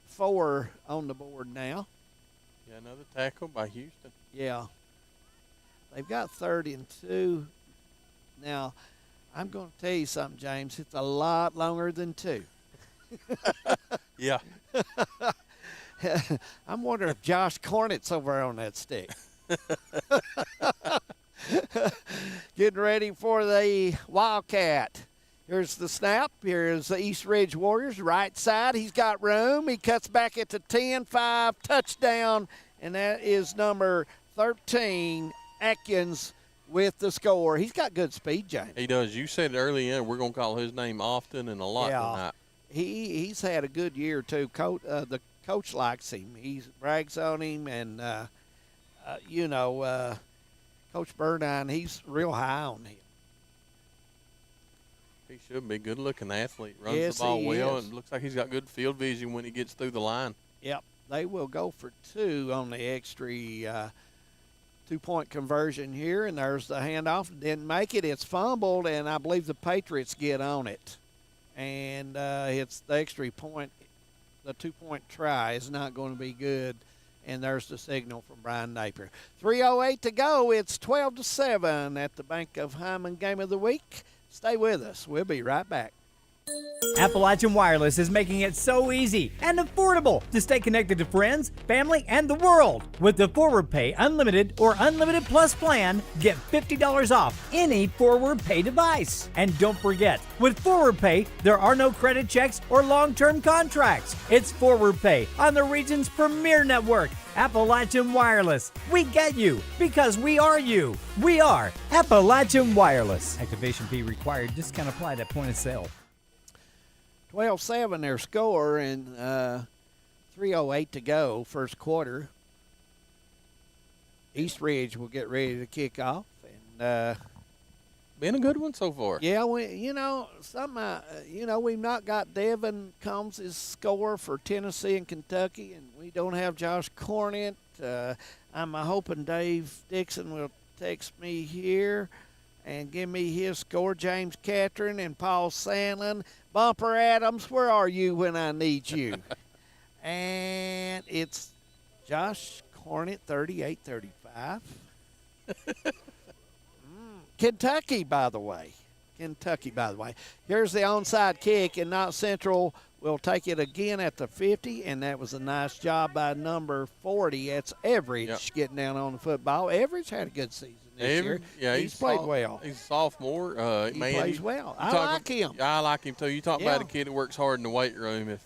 S: 4 on the board now.
Q: Yeah, another tackle by Houston.
S: Yeah. They've got 3rd and 2. Now, I'm going to tell you something, James. It's a lot longer than 2.
Q: Yeah.
S: I'm wondering if Josh Cornett's over on that stick. Getting ready for the Wildcat. Here's the snap. Here's the East Ridge Warriors. Right side. He's got room. He cuts back at the 10-5 touchdown, and that is number 13, Atkins, with the score. He's got good speed, James.
Q: He does. You said early in, we're going to call his name often and a lot tonight.
S: He's had a good year, too. The coach likes him. He brags on him, and, Coach Burdine, he's real high on him.
Q: He should be a good-looking athlete. Runs
S: Yes,
Q: the ball
S: he
Q: well,
S: is.
Q: and looks like he's got good field vision when he gets through the line.
S: Yep. They will go for 2 on the extra 2-point conversion here, and there's the handoff. Didn't make it. It's fumbled, and I believe the Patriots get on it. And it's the extra point. The 2-point try is not going to be good. And there's the signal from Brian Napier. 3:08 to go. It's 12-7 at the Bank of Hyman Game of the Week. Stay with us. We'll be right back.
T: Appalachian Wireless is making it so easy and affordable to stay connected to friends, family, and the world. With the Forward Pay Unlimited or Unlimited Plus plan, get $50 off any Forward Pay device. And don't forget, with Forward Pay, there are no credit checks or long-term contracts. It's Forward Pay on the region's premier network, Appalachian Wireless. We get you because we are you. We are Appalachian Wireless. Activation fee required. Discount applied at point of sale.
S: 12-7 their score, and 3:08 to go, first quarter. East Ridge will get ready to kick off. And
Q: been a good one so far.
S: Yeah, we've not got Devin Combs' score for Tennessee and Kentucky, and we don't have Josh Cornett. I'm hoping Dave Dixon will text me here and give me his score. James Catron and Paul Sandlin. Bumper Adams, where are you when I need you? And it's Josh Cornett, 38-35. Kentucky, by the way. Here's the onside kick, and Knott Central will take it again at the 50, and that was a nice job by number 40. That's Everidge getting down on the football. Everidge had a good season this year.
Q: Yeah,
S: he's played well.
Q: He's a sophomore.
S: He plays well. I like him.
Q: I like him, too. You talk about a kid that works hard in the weight room. If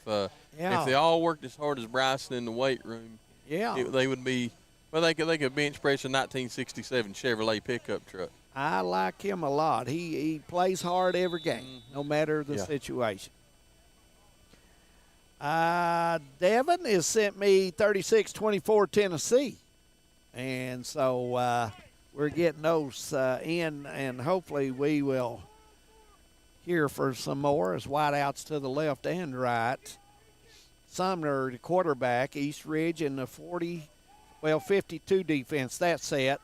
Q: they all worked as hard as Bryson in the weight room, they would be – well, they could bench press a 1967 Chevrolet pickup truck.
S: I like him a lot. He plays hard every game, no matter the situation. Devin has sent me 36-24 Tennessee. And so we're getting those in, and hopefully we will hear for some more as wideouts to the left and right. Sumner, the quarterback, East Ridge in the 52 defense. That's it.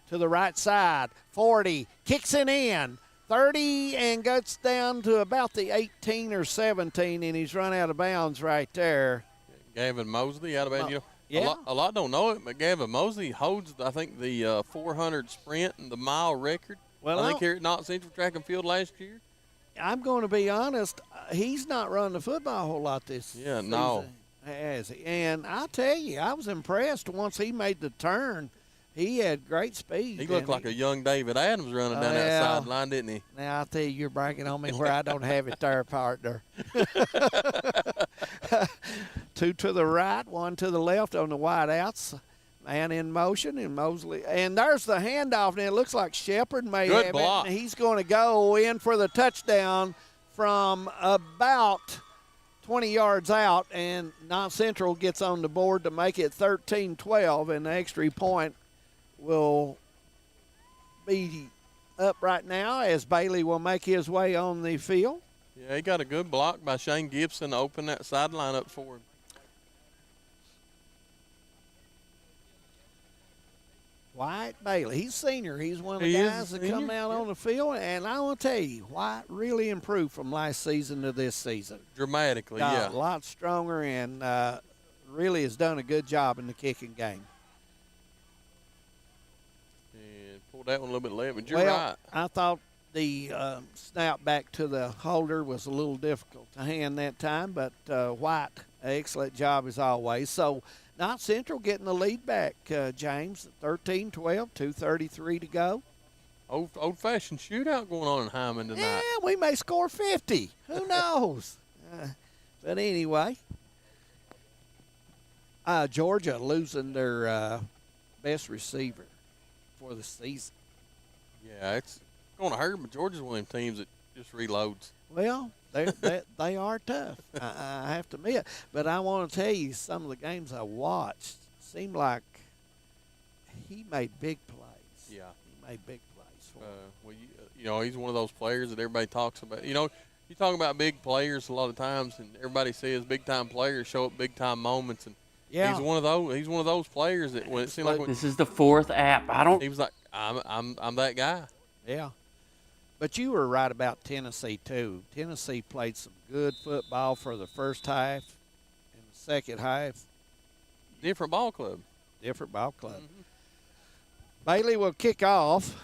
S: To the right side, 40, kicks it in, 30, and gets down to about the 18 or 17, and he's run out of bounds right there.
Q: Gavin Mosley out of bounds. A lot don't know it, but Gavin Mosley holds, I think, the 400 sprint and the mile record.
S: Well,
Q: I think here at Knott Central Track and Field last year.
S: I'm going to be honest, he's not run the football a whole lot this season.
Q: No.
S: Has he? And I tell you, I was impressed once he made the turn. He had great speed.
Q: He looked like a young David Adams running down that sideline, didn't he?
S: Now, I tell you, you're bragging on me where I don't have it there, partner. 2 to the right, 1 to the left on the wideouts. Man in motion, and Mosley. And there's the handoff, and it looks like Shepard may have
Q: block.
S: it. He's going to go in for the touchdown from about 20 yards out, and Knott Central gets on the board to make it 13-12, and the extra point will be up right now as Bailey will make his way on the field.
Q: Yeah, he got a good block by Shane Gibson to open that sideline up for him.
S: Wyatt Bailey, he's senior. He's one of the guys that come out on the field, and I want to tell you, Wyatt really improved from last season to this season.
Q: Dramatically,
S: A lot stronger, and really has done a good job in the kicking game.
Q: And pulled that one a little bit late, but you're right.
S: I thought The snap back to the holder was a little difficult to hand that time, but White, excellent job as always. So Knott Central getting the lead back, James, 13-12, 2:33 to go.
Q: Old-fashioned shootout going on in Hyman tonight.
S: Yeah, we may score 50. Who knows? But anyway, Georgia losing their best receiver for the season.
Q: Yeah, it's going to hurt, but Georgia's one of them teams that just reloads.
S: Well, they are tough, I have to admit. But I want to tell you, some of the games I watched seemed like he made big plays.
Q: Yeah.
S: He made big plays for
Q: well, you know, he's one of those players that everybody talks about. You know, you talk about big players a lot of times, and everybody says big-time players show up big-time moments, and
S: yeah.
Q: He's one of those players that when it seemed like
R: this is the fourth app.
Q: He was like, I'm that guy.
S: Yeah. But you were right about Tennessee, too. Tennessee played some good football for the first half and the second half.
Q: Different ball club.
S: Different ball club. Mm-hmm. Bailey will kick off.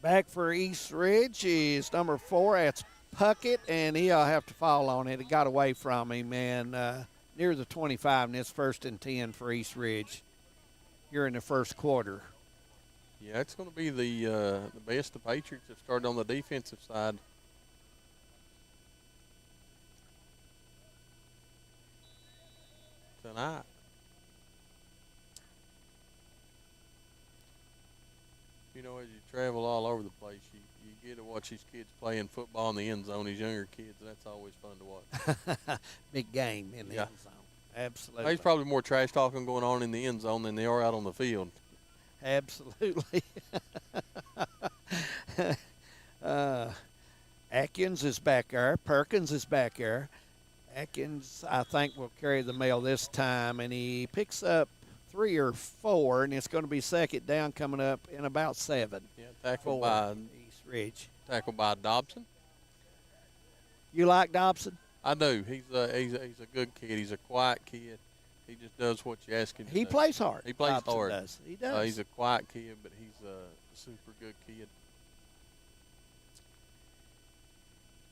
S: Back for East Ridge is number 4. That's Puckett, and he'll have to fall on it. It got away from him, and near the 25, and it's 1st and 10 for East Ridge here in the first quarter.
Q: Yeah, it's going to be the best the Patriots have started on the defensive side. Tonight. You know, as you travel all over the place, you get to watch these kids playing football in the end zone, these younger kids. That's always fun to watch.
S: Big game in the end zone. Absolutely.
Q: There's probably more trash talking going on in the end zone than they are out on the field.
S: Absolutely. Atkins is back there. Perkins is back there. Atkins, I think, will carry the mail this time, and he picks up 3 or 4, and it's going to be second down coming up in about 7.
Q: Yeah, tackled by
S: East Ridge.
Q: Tackled by Dobson.
S: You like Dobson?
Q: I do. He's a good kid. He's a quiet kid. He just does what you ask him to do.
S: He plays hard.
Q: He plays
S: Dobson
Q: hard.
S: Does. He does.
Q: He's a quiet kid, but he's a super good kid.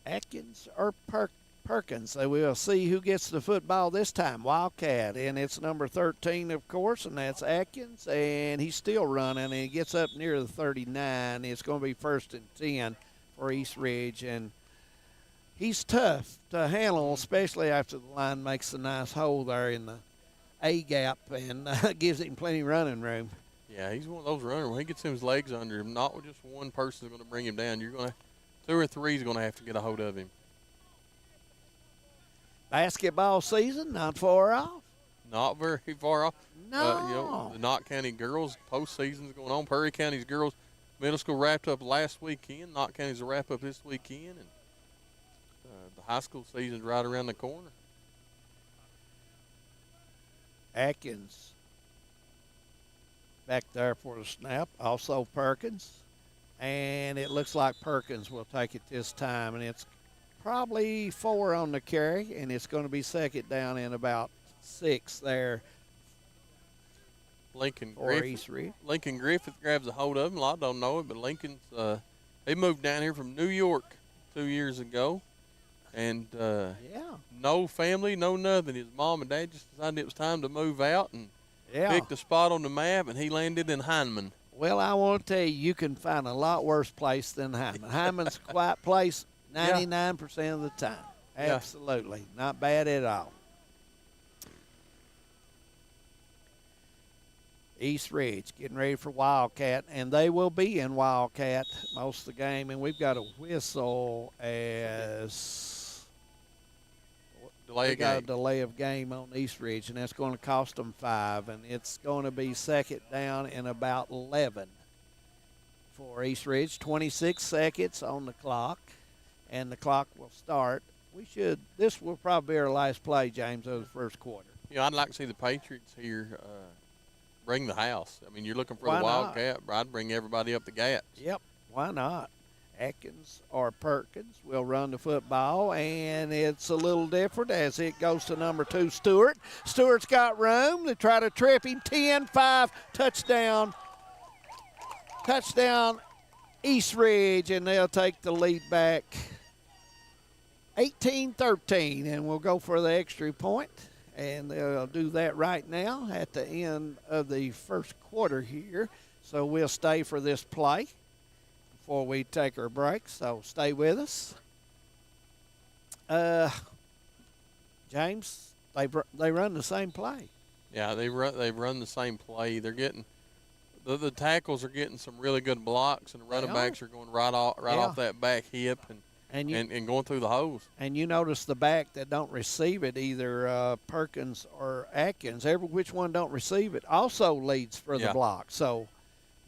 S: Atkins or Perkins. So we'll see who gets the football this time. Wildcat, and it's number 13, of course, and that's Atkins, and he's still running, and he gets up near the 39. It's going to be 1st and 10 for East Ridge, and he's tough to handle, especially after the line makes a nice hole there in the A gap and gives him plenty of running room.
Q: Yeah, he's one of those runners. When he gets his legs under him, not just one person is going to bring him down. You're going to 2 or 3 is going to have to get a hold of him.
S: Basketball season, not far off.
Q: Not very far off.
S: No.
Q: You know, the Knott County girls postseason is going on. Perry County's girls middle school wrapped up last weekend. Knott County's a wrap up this weekend, and the high school season's right around the corner.
S: Atkins back there for the snap. Also Perkins. And it looks like Perkins will take it this time. And it's probably 4 on the carry. And it's going to be second down in about 6 there.
Q: Lincoln
S: Griffith
Q: grabs a hold of him. A lot don't know it, but Lincoln's they moved down here from New York 2 years ago. And no family, no nothing. His mom and dad just decided it was time to move out and picked a spot on the map, and he landed in Heineman.
S: Well, I want to tell you can find a lot worse place than Heineman. Heineman's a quiet place 99% of the time. Absolutely. Not bad at all. East Ridge getting ready for Wildcat, and they will be in Wildcat most of the game, and we've got a whistle as a delay of game on East Ridge, and that's going to cost them 5, and it's going to be second down in about 11 for East Ridge. 26 seconds on the clock, and the clock will start. This will probably be our last play, James, of the first quarter.
Q: Yeah, I'd like to see the Patriots here bring the house. I mean, you're looking for
S: Why
Q: the Wildcat. I'd bring everybody up the gap.
S: Yep, why not? Atkins or Perkins will run the football, and it's a little different as it goes to number 2, Stewart. Stewart's got room to try to trip him. 10-5, touchdown. Touchdown, East Ridge, and they'll take the lead back 18-13, and we'll go for the extra point, and they'll do that right now at the end of the first quarter here. So we'll stay for this play before we take our break, so stay with us. James, they run the same play.
Q: Yeah, they run the same play. They're getting the tackles are getting some really good blocks, and the running backs are going right off that back hip and going through the holes.
S: And you notice the back that don't receive it, either Perkins or Atkins, which one don't receive it, also leads for the block. So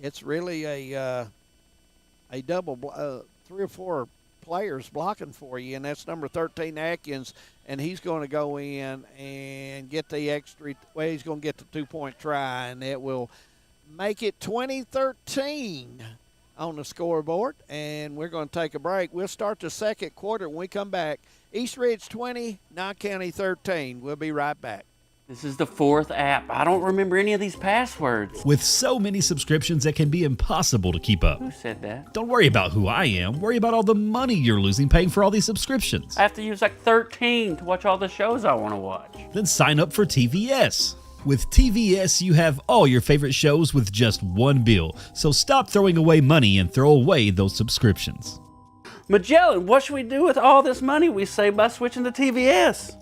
S: it's really a double, 3 or 4 players blocking for you, and that's number 13 Atkins, and he's going to go in and get the extra. Well, he's going to get the 2-point try, and it will make it 20-13 on the scoreboard. And we're going to take a break. We'll start the second quarter when we come back. East Ridge 20, Knott County 13. We'll be right back.
U: This is the 4th app. I don't remember any of these passwords.
A: With so many subscriptions, it can be impossible to keep up.
U: Who said that?
A: Don't worry about who I am. Worry about all the money you're losing paying for all these subscriptions.
U: I have to use like 13 to watch all the shows I want to watch.
A: Then sign up for TVS. With TVS, you have all your favorite shows with just one bill. So stop throwing away money and throw away those subscriptions.
U: Magellan, what should we do with all this money we save by switching to TVS?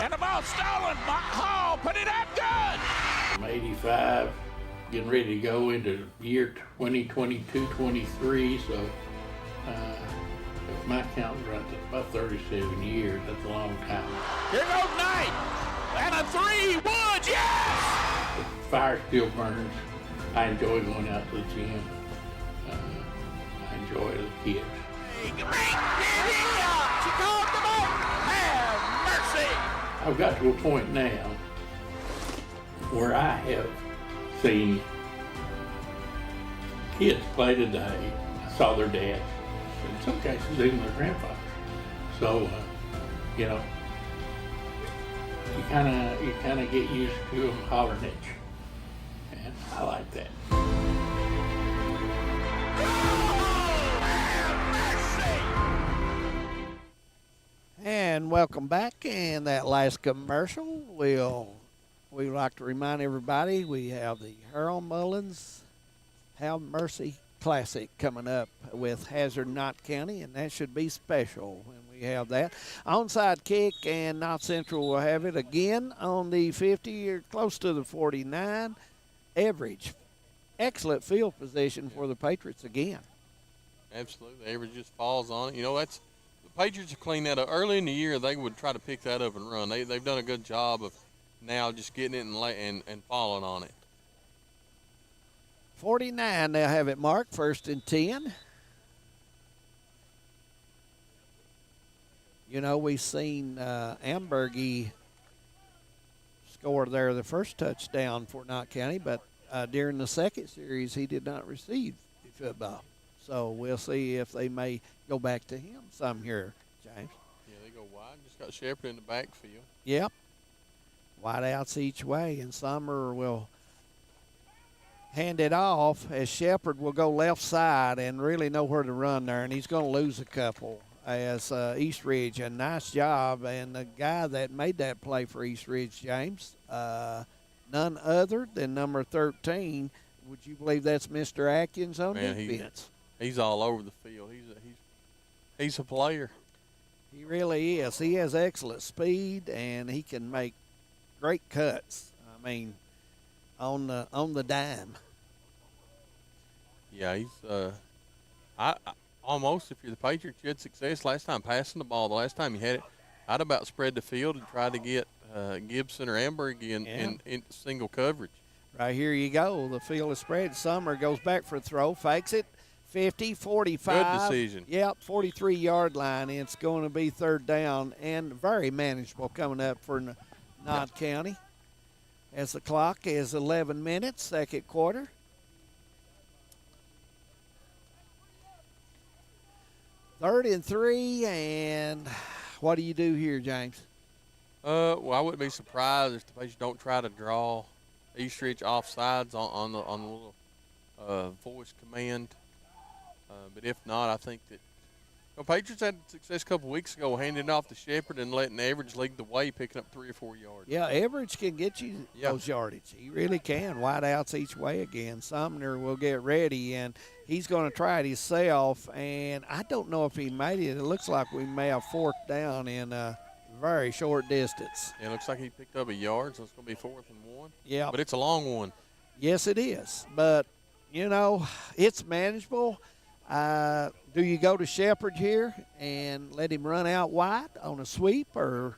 V: And the ball stolen by Hall. Put it up good.
W: I'm 85, getting ready to go into year 2022-23. So if my count right, that's about 37 years. That's a long time.
V: Here goes Knight. And a 3. Woods, yes!
W: The fire still burns. I enjoy going out to the gym. I enjoy it as a kid.
V: She called them up. Have mercy.
W: I've got to a point now where I have seen kids play today. I saw their dads, in some cases even their grandfathers. So, you kind of get used to them hollering at you, and I like that.
S: And welcome back. And that last commercial, we'd like to remind everybody we have the Harold Mullins Have Mercy Classic coming up with Hazard Knott County, and that should be special when we have that. Onside kick, and Knott Central will have it again on the 50 or close to the 49. Average. Excellent field position for the Patriots again.
Q: Absolutely. Average just falls on it. That's the Patriots have cleaned that up. Early in the year, they would try to pick that up and run. They've done a good job of now just getting it and falling on it.
S: 49, they'll have it marked, 1st and 10. We've seen Ambergy score there the first touchdown for Knott County, but during the second series, he did not receive the football. So we'll see if they may go back to him some here, James.
Q: Yeah, they go wide. Just got Shepard in the backfield.
S: Yep. Wide outs each way, and Summer will hand it off as Shepard will go left side and really know where to run there, and he's going to lose a couple as East Ridge. A nice job, and the guy that made that play for East Ridge, James, none other than number 13. Would you believe that's Mr. Atkins on defense?
Q: He's all over the field. He's a player.
S: He really is. He has excellent speed, and he can make great cuts. I mean, on the dime.
Q: Yeah, he's I almost, if you're the Patriots, you had success last time passing the ball. The last time you had it, I'd about spread the field and try to get Gibson or Amberg in single coverage.
S: Right here you go. The field is spread. Summer goes back for a throw, fakes it. 50, 45.
Q: Good decision.
S: Yep, 43-yard line. It's going to be 3rd down and very manageable coming up for Knott County. As the clock is 11 minutes, second quarter. Third and 3, and what do you do here, James?
Q: Well, I wouldn't be surprised if the Patriots don't try to draw East Ridge offsides on the little voice command. But if not, I think that Patriots had success a couple weeks ago handing off to Shepard and letting Average lead the way, picking up 3 or 4 yards.
S: Yeah, Average can get you those yardage. He really can. Wide outs each way again. Sumner will get ready, and he's going to try it himself. And I don't know if he made it. It looks like we may have fourth down in a very short distance.
Q: Yeah, it looks like he picked up a yard, so it's going to be 4th and 1.
S: Yeah.
Q: But it's a long one.
S: Yes, it is. But, it's manageable. Do you go to Shepard here and let him run out wide on a sweep, or?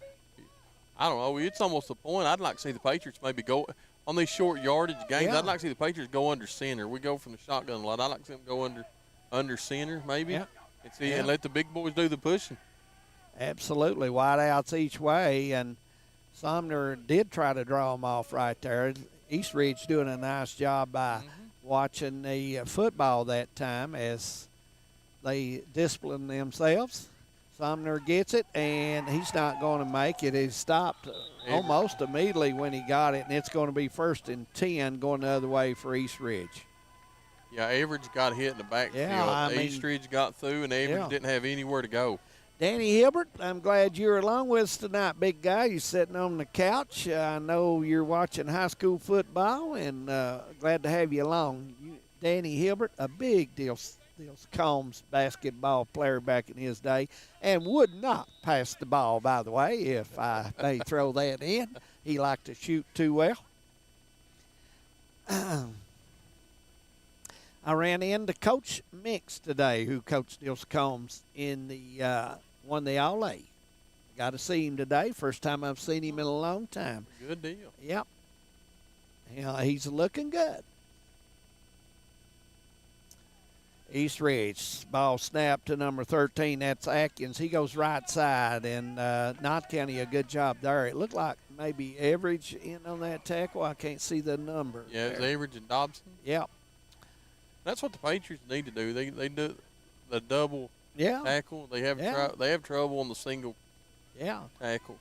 Q: I don't know. It's almost the point. I'd like to see the Patriots maybe go on these short yardage games.
S: Yeah.
Q: I'd like to see the Patriots go under center. We go from the shotgun a lot. I'd like to see them go under center maybe, and let the big boys do the pushing.
S: Absolutely. Wide outs each way, and Sumner did try to draw them off right there. Eastridge doing a nice job by watching the football that time as they discipline themselves. Sumner gets it, and he's not going to make it. He stopped almost immediately when he got it, and it's going to be 1st and 10 going the other way for Eastridge.
Q: Yeah, Average got hit in the backfield.
S: Yeah,
Q: Eastridge got through, and Average didn't have anywhere to go.
S: Danny Hilbert, I'm glad you're along with us tonight, big guy. You're sitting on the couch. I know you're watching high school football, and glad to have you along. Danny Hilbert, a big deal Combs basketball player back in his day, and would not pass the ball, by the way, if I may throw that in. He liked to shoot too well. I ran into Coach Mix today, who coached Dilson Combs in the won the All-A. Got to see him today. First time I've seen him in a long time.
Q: Good deal.
S: Yep. He's looking good. Eastridge, ball snap to number 13. That's Atkins. He goes right side, and Knott County a good job there. It looked like maybe Average in on that tackle. I can't see the number.
Q: Yeah, it was Average and Dobson.
S: Yep.
Q: That's what the Patriots need to do. They do the double tackle. They have they have trouble on the single tackles.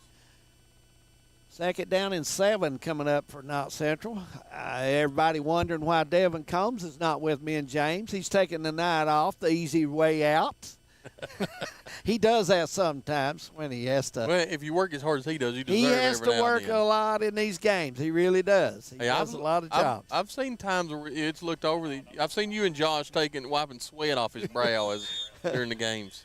S: 2nd down and 7 coming up for Knott Central. Everybody wondering why Devin Combs is not with me and James. He's taking the night off, the easy way out. He does that sometimes when he has to.
Q: Well, if you work as hard as he does, you deserve it.
S: He has to work a lot in these games. He really does. He does a lot of jobs.
Q: I've seen times where it's looked over. I've seen you and Josh wiping sweat off his brow during the games.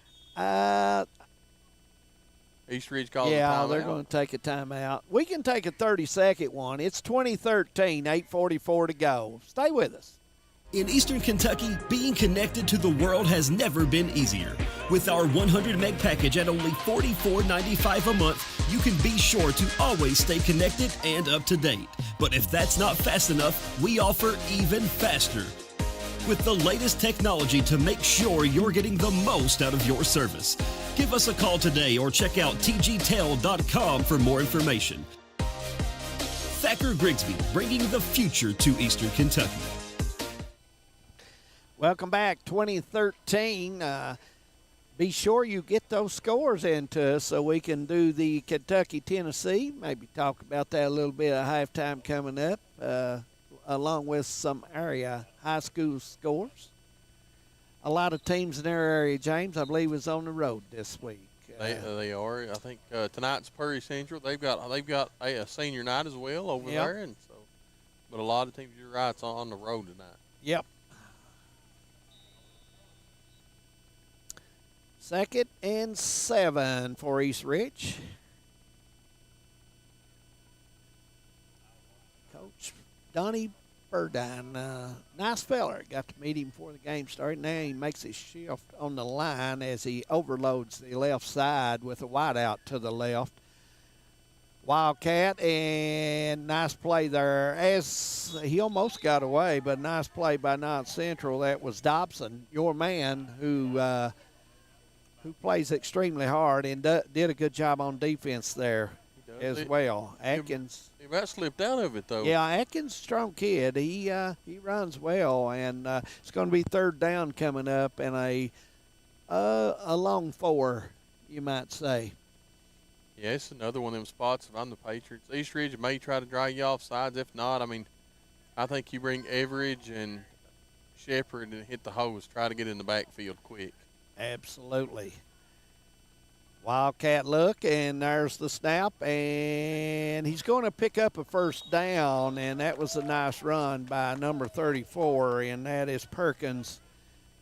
Q: Eastridge calls a timeout.
S: They're going to take a timeout. We can take a 30-second one. It's 2013, 8:44 to go. Stay with us.
A: In Eastern Kentucky, being connected to the world has never been easier. With our 100 meg package at only $44.95 a month, you can be sure to always stay connected and up to date. But if that's not fast enough, we offer even faster, with the lamest technology to make sure you're getting the most out of your service. Give us a call today or check out tgtel.com for more information. Thacker Grigsby, bringing the future to Eastern Kentucky.
S: Welcome back, 2013. Be sure you get those scores into us so we can do the Kentucky-Tennessee. Maybe talk about that a little bit at halftime coming up, along with some area high school scores. A lot of teams in our area, James, I believe, is on the road this week.
Q: They are. I think tonight's Prairie Central. They've got a senior night as well over there, and so. But a lot of teams, you're right, it's on the road tonight.
S: Yep. 2nd and 7 for Eastridge. Coach Donnie Burdine, nice feller. Got to meet him before the game started. Now he makes his shift on the line as he overloads the left side with a wide out to the left. Wildcat, and nice play there. As he almost got away, but nice play by Knott Central. That was Dobson, your man, who plays extremely hard and did a good job on defense there as well. Atkins.
Q: He about slipped out of it, though.
S: Yeah, Atkins, strong kid. He runs well, and it's going to be 3rd down coming up and a long 4, you might say.
Q: Yeah, it's another one of them spots. If I'm the Patriots, Eastridge may try to drag you off sides. If not, I mean, I think you bring Average and shepherd and hit the hose. Try to get in the backfield quick.
S: Absolutely. Wildcat look, and there's the snap, and he's going to pick up a first down, and that was a nice run by number 34, and that is Perkins.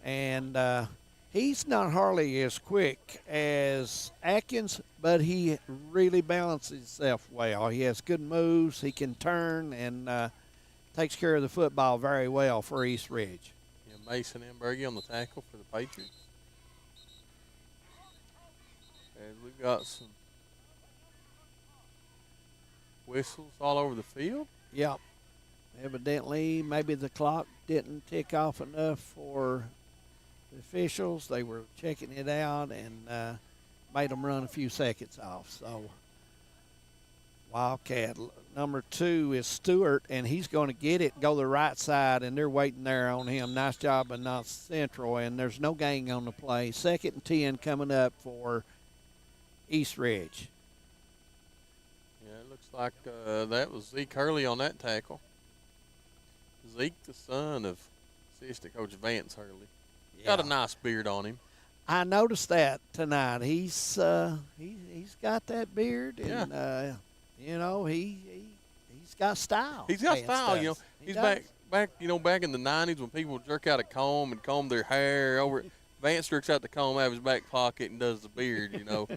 S: And he's not hardly as quick as Atkins, but he really balances himself well. He has good moves. He can turn and takes care of the football very well for East Ridge.
Q: Yeah, Mason Embergy on the tackle for the Patriots. And we've got some whistles all over the field.
S: Yep. Evidently, maybe the clock didn't tick off enough for the officials. They were checking it out and made them run a few seconds off. So, Wildcat number 2 is Stewart, and he's going to get it, go the right side, and they're waiting there on him. Nice job by North Central, and there's no gang on the play. 2nd and 10 coming up for East Ridge.
Q: Yeah, it looks like that was Zeke Hurley on that tackle. Zeke, the son of assistant coach Vance Hurley. Got a nice beard on him.
S: I noticed that tonight. He's got that beard, and you know he's got style.
Q: He's got style.
S: Does.
Q: You know,
S: He
Q: he's
S: does.
Q: back in the '90s when people jerk out a comb and comb their hair over. Vance jerks out the comb out of his back pocket and does the beard. You know.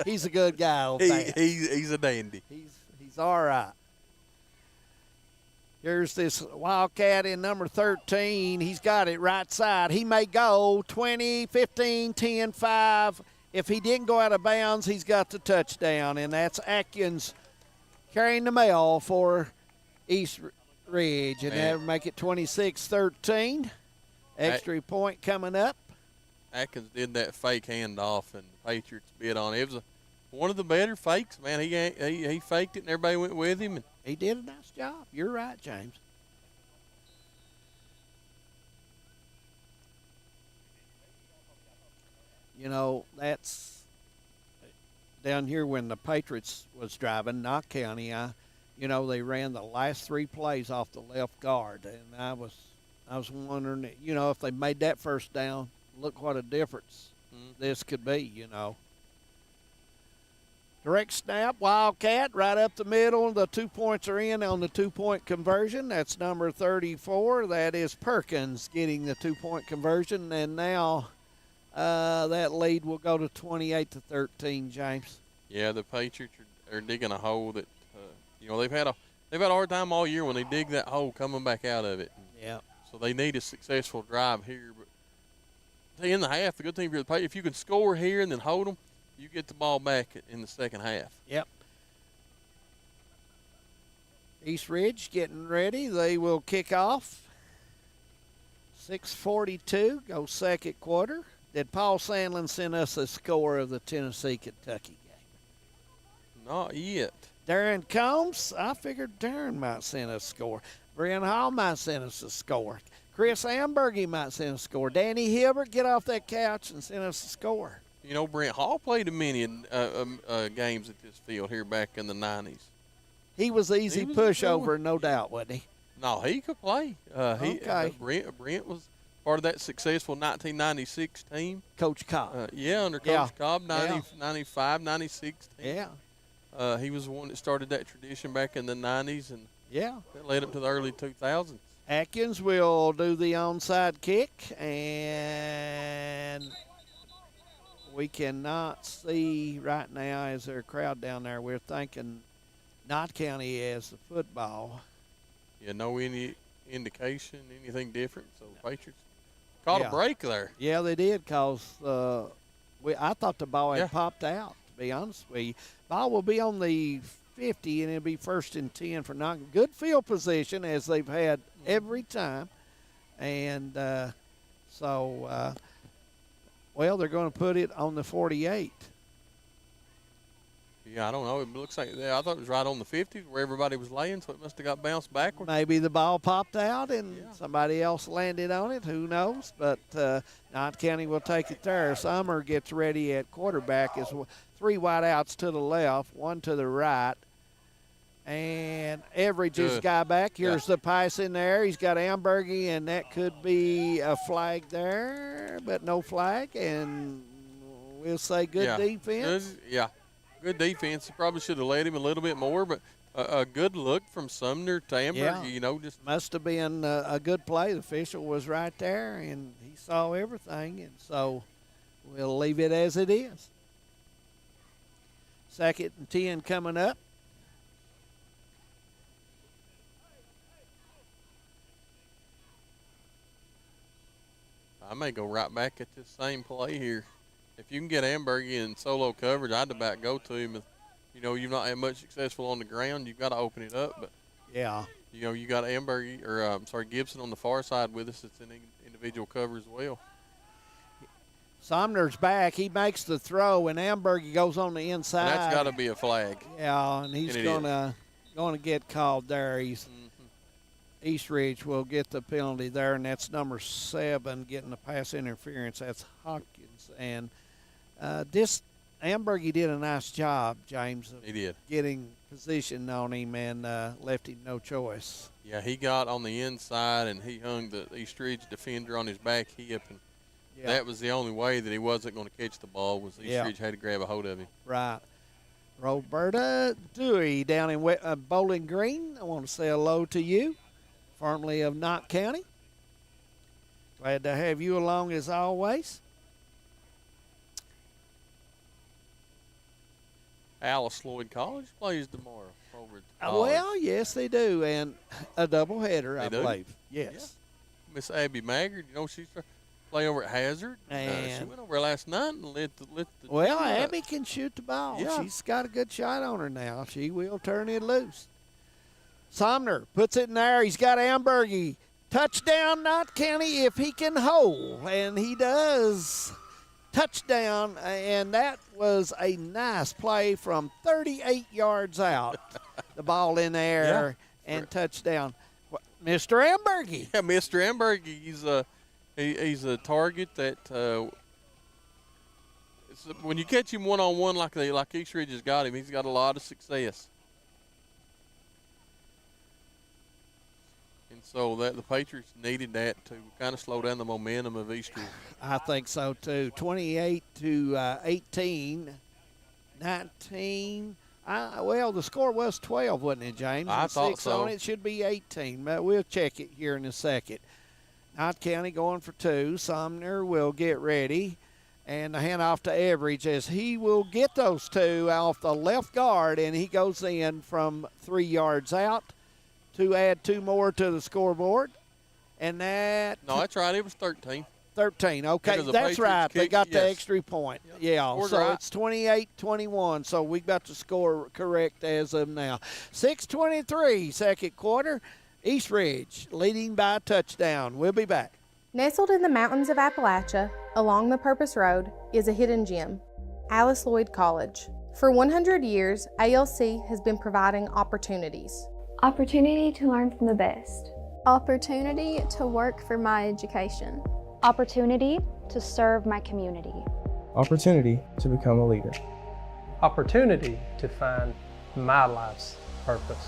S: He's a good guy, old Vance.
Q: He's a dandy.
S: He's all right. Here's this Wildcat in number 13. He's got it right side. He may go 20, 15, 10, 5. If he didn't go out of bounds, he's got the touchdown, and that's Atkins carrying the mail for East Ridge, and that would make it 26-13. Extra point coming up.
Q: Atkins did that fake handoff, and the Patriots bid on it. It was one of the better fakes, man. He faked it, and everybody went with him. And
S: he did a nice job. You're right, James. You know, that's down here when the Patriots was driving, Knott County. They ran the last 3 plays off the left guard, and I was wondering, if they made that first down, look what a difference this could be, Direct snap, Wildcat, right up the middle. The 2 points are in on the 2-point conversion. That's number 34. That is Perkins getting the 2-point conversion. And now that lead will go to 28-13, James.
Q: Yeah, the Patriots are digging a hole that, they've had a hard time all year when they dig that hole coming back out of it.
S: Yeah.
Q: So they need a successful drive here. But in the half, the good thing for the Patriots, if you can score here and then hold them, you get the ball back in the second half.
S: Yep. East Ridge getting ready. They will kick off. 6:42, go second quarter. Did Paul Sandlin send us a score of the Tennessee-Kentucky game?
Q: Not yet.
S: Darren Combs, I figured Darren might send us a score. Brian Hall might send us a score. Chris Ambergy might send us a score. Danny Hilbert, get off that couch and send us a score.
Q: Brent Hall played a many games at this field here back in the 90s.
S: He was easy pushover, no doubt, wasn't he?
Q: No, he could play.
S: Okay.
Q: Brent was part of that successful 1996 team.
S: Coach Cobb.
Q: Under Coach Cobb, 95, 96 team.
S: Yeah.
Q: He was the one that started that tradition back in the 90s, and that led up to the early 2000s.
S: Atkins will do the onside kick, and we cannot see right now. Is there a crowd down there? We're thinking Knott County has the football.
Q: Yeah, no any indication, anything different. So Patriots caught a break there.
S: Yeah, they did, because I thought the ball had popped out, to be honest with you. Ball will be on the 50, and it'll be 1st and 10 for Knott. Good field position, as they've had every time. And they're going to put it on the 48.
Q: Yeah, I don't know. It looks like I thought it was right on the 50 where everybody was laying, so it must have got bounced backwards.
S: Maybe the ball popped out and somebody else landed on it. Who knows? But Knott County will take it there. Summer gets ready at quarterback. Is 3 wideouts to the left, 1 to the right.
P: And Everidge his guy back. Here's the pass in there. He's got Ambergy, and that could be a flag there, but no flag. And we'll say good defense.
Q: Good defense. He probably should have let him a little bit more, but a good look from Sumner to Ambergy. You know, just
P: must have been a good play. The official was right there, and he saw everything. And so we'll leave it as it is. 2nd and 10 coming up.
Q: I may go right back at this same play here. If you can get Ambergy in solo coverage, I'd about go to him. If, you know, you've not had much successful on the ground, you've got to open it up. But you know, you got Ambergy or Gibson on the far side with us. It's an individual cover as well.
P: Sumner's back. He makes the throw, and Ambergy goes on the inside.
Q: And that's got to be a flag.
P: Yeah, and he's gonna get called there. Eastridge will get the penalty there, and that's number 7 getting the pass interference. That's Hopkins. And Ambergy did a nice job, James, of getting position on him and left him no choice.
Q: Yeah, he got on the inside, and he hung the Eastridge defender on his back hip, and that was the only way that he wasn't going to catch the ball was Eastridge had to grab a hold of him.
P: Right. Roberta Dewey down in Bowling Green, I want to say hello to you. Formerly of Knott County. Glad to have you along as always.
Q: Alice Lloyd College plays tomorrow over at the college.
P: Well, yes, they do, and a doubleheader, I believe. Yes.
Q: Yeah. Miss Abby Maggard, you know, she's playing over at Hazard.
P: And
Q: she went over last night and lit the
P: well, Abby can shoot the ball.
Q: Yeah.
P: She's got a good shot on her now. She will turn it loose. Sumner puts it in there. He's got Ambergy. Touchdown, Knott County, if he can hold. And he does. Touchdown, and that was a nice play from 38 yards out. The ball in there and touchdown. Mr. Ambergy.
Q: Yeah, Mr. Ambergy. He's a target that when you catch him one-on-one like Eastridge has got him, he's got a lot of success. And so the Patriots needed that to kind of slow down the momentum of Eastridge.
P: I think so too. 28-18, 19. Well, the score was 12, wasn't it, James?
Q: I thought
P: 6
Q: so.
P: On it should be 18, but we'll check it here in a second. Knott County going for 2. Sumner will get ready. And the handoff to Everidge as he will get those 2 off the left guard, and he goes in from 3 yards out to add 2 more to the scoreboard. And that.
Q: No, that's right. It was 13.
P: 13. Okay, that's right. They got the extra point. Yeah, so it's 28-21. So we got the score correct as of now. 6:23, second quarter. Eastridge leading by a touchdown. We'll be back.
B: Nestled in the mountains of Appalachia, along the Purpose Road, is a hidden gem, Alice Lloyd College. For 100 years, ALC has been providing opportunities.
C: Opportunity to learn from the best.
D: Opportunity to work for my education.
C: Opportunity to serve my community.
X: Opportunity to become a leader.
Y: Opportunity to find my life's purpose.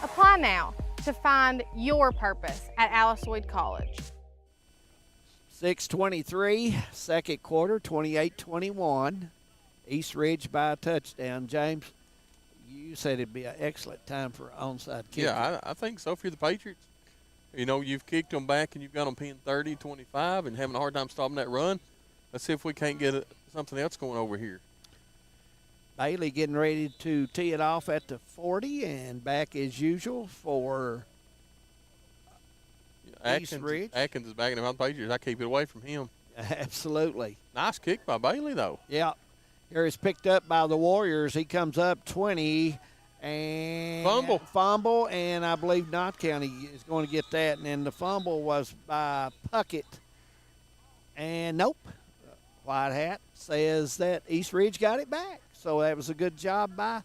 B: Apply now to find your purpose at Alice Lloyd College.
P: 6:23, second quarter, 28-21. Eastridge by a touchdown. James, you said it'd be an excellent time for onside kick.
Q: Yeah, I think so for the Patriots. You know, you've kicked them back and you've got them pinned 30-25 and having a hard time stopping that run. Let's see if we can't get something else going over here.
P: Bailey getting ready to tee it off at the 40 and back as usual for Eastridge.
Q: Atkins is backing him out the Patriots. I keep it away from him.
P: Absolutely.
Q: Nice kick by Bailey, though.
P: Yeah. Here is picked up by the Warriors. He comes up 20 and fumble, and I believe Knott County is going to get that. And then the fumble was by Puckett. And nope. White Hat says that Eastridge got it back. So that was a good job by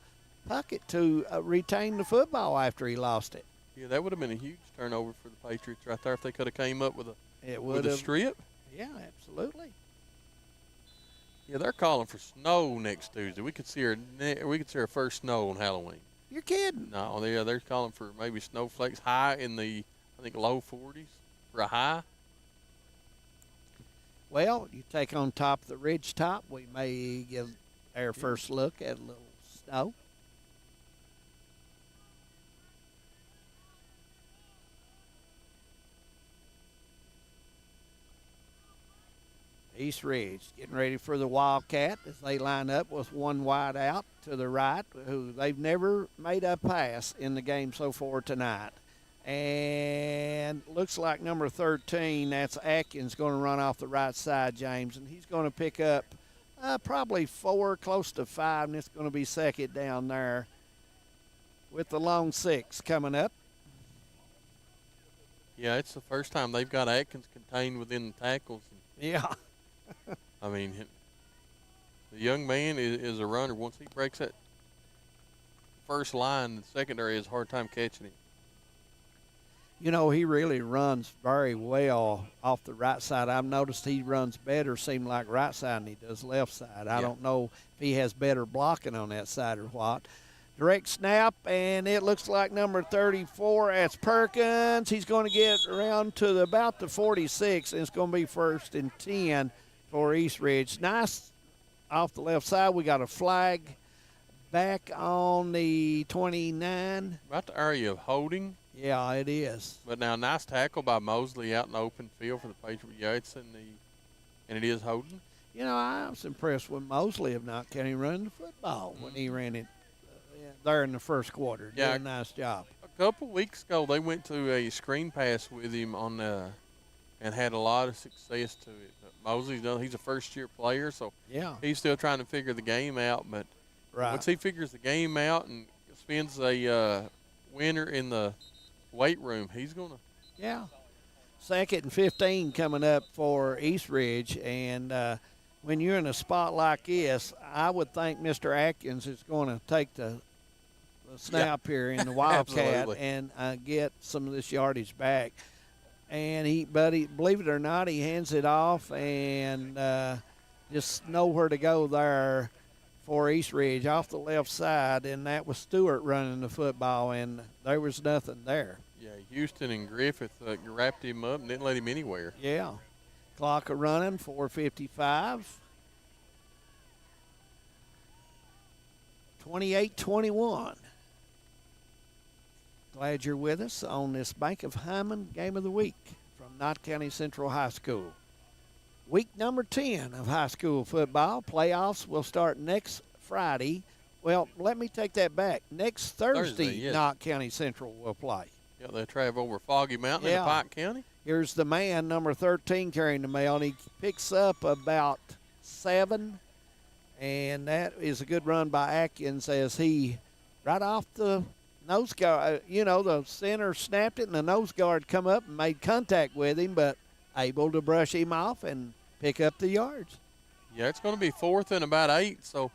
P: Puckett to retain the football after he lost it.
Q: Yeah, that would have been a huge turnover for the Patriots right there if they could have came up with a strip.
P: Yeah, absolutely.
Q: Yeah, they're calling for snow next Tuesday. We could see our first snow on Halloween.
P: You're kidding.
Q: No, they're calling for maybe snowflakes high in the, I think, low 40s for a high.
P: Well, you take on top of the ridge top, we may get our first look at a little snow. East Ridge getting ready for the Wildcat as they line up with one wide out to the right, who they've never made a pass in the game so far tonight. And looks like number 13, that's Atkins, going to run off the right side, James, and he's going to pick up probably 4, close to 5, and it's going to be second down there with the long 6 coming up.
Q: Yeah, it's the first time they've got Atkins contained within the tackles.
P: Yeah.
Q: I mean, the young man is a runner. Once he breaks that first line, the secondary has a hard time catching him.
P: You know, he really runs very well off the right side. I've noticed he runs better, seem like right side, than he does left side. I don't know if he has better blocking on that side or what. Direct snap, and it looks like number 34, that's Perkins. He's going to get around to about the 46, and it's going to be 1st and 10 for East Ridge. Nice off the left side. We got a flag back on the 29.
Q: About the area of holding.
P: Yeah, it is.
Q: But now, nice tackle by Mosley out in the open field for the Patriots. Yeah, and it is holding.
P: You know, I was impressed with Mosley of Knott County running the football when he ran it there in the first quarter.
Q: Yeah,
P: did a nice job.
Q: A couple weeks ago, they went to a screen pass with him on and had a lot of success to it. But Mosley's done. He's a first-year player, so he's still trying to figure the game out. But once he figures the game out and spends a winter in the weight room, he's going to.
P: Yeah. 2nd and 15 coming up for East Ridge. And when you're in a spot like this, I would think Mr. Atkins is going to take the snap here in the Wildcat and get some of this yardage back. And believe it or not, he hands it off and just nowhere to go there for East Ridge off the left side, and that was Stewart running the football, and there was nothing there.
Q: Yeah, Houston and Griffith wrapped him up and didn't let him anywhere.
P: Yeah. Clock running, 4:55. 28-21. Glad you're with us on this Bank of Hyman Game of the Week from Knott County Central High School. Week number 10 of high school football. Playoffs will start next Friday. Well, let me take that back. Next Thursday Knott County Central will play.
Q: Yeah, they'll travel over Foggy Mountain in Pike County.
P: Here's the man, number 13, carrying the mail, and he picks up about 7, and that is a good run by Atkins as he, right off the nose guard, the center snapped it, and the nose guard come up and made contact with him, but able to brush him off and pick up the yards.
Q: Yeah, it's going to be 4th and about 8, so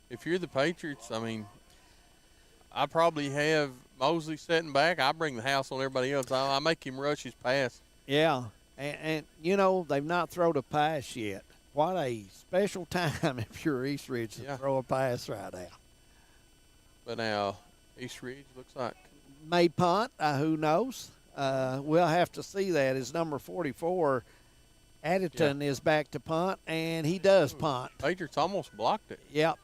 Q: if you're the Patriots, I mean, I probably have Mosley setting back. I bring the house on everybody else. I make him rush his pass.
P: Yeah, and they've not thrown a pass yet. What a special time if you're East Ridge to throw a pass right now.
Q: But now East Ridge looks like
P: may punt. Who knows? We'll have to see that. As number 44, Additon is back to punt, and he does punt.
Q: Patriots almost blocked it.
P: Yep.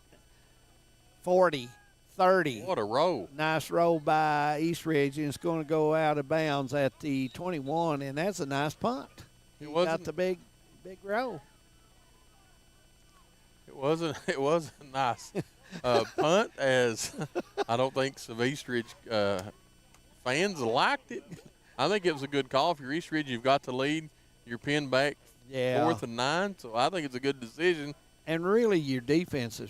P: 40, 30.
Q: What a roll.
P: Nice roll by East Ridge, and it's going to go out of bounds at the 21, and that's a nice punt. He got the big roll.
Q: It wasn't nice punt, as I don't think some East Ridge fans liked it. I think it was a good call. If you're East Ridge, you've got the lead. You're pinned back 4th and 9, so I think it's a good decision.
P: And really, your defense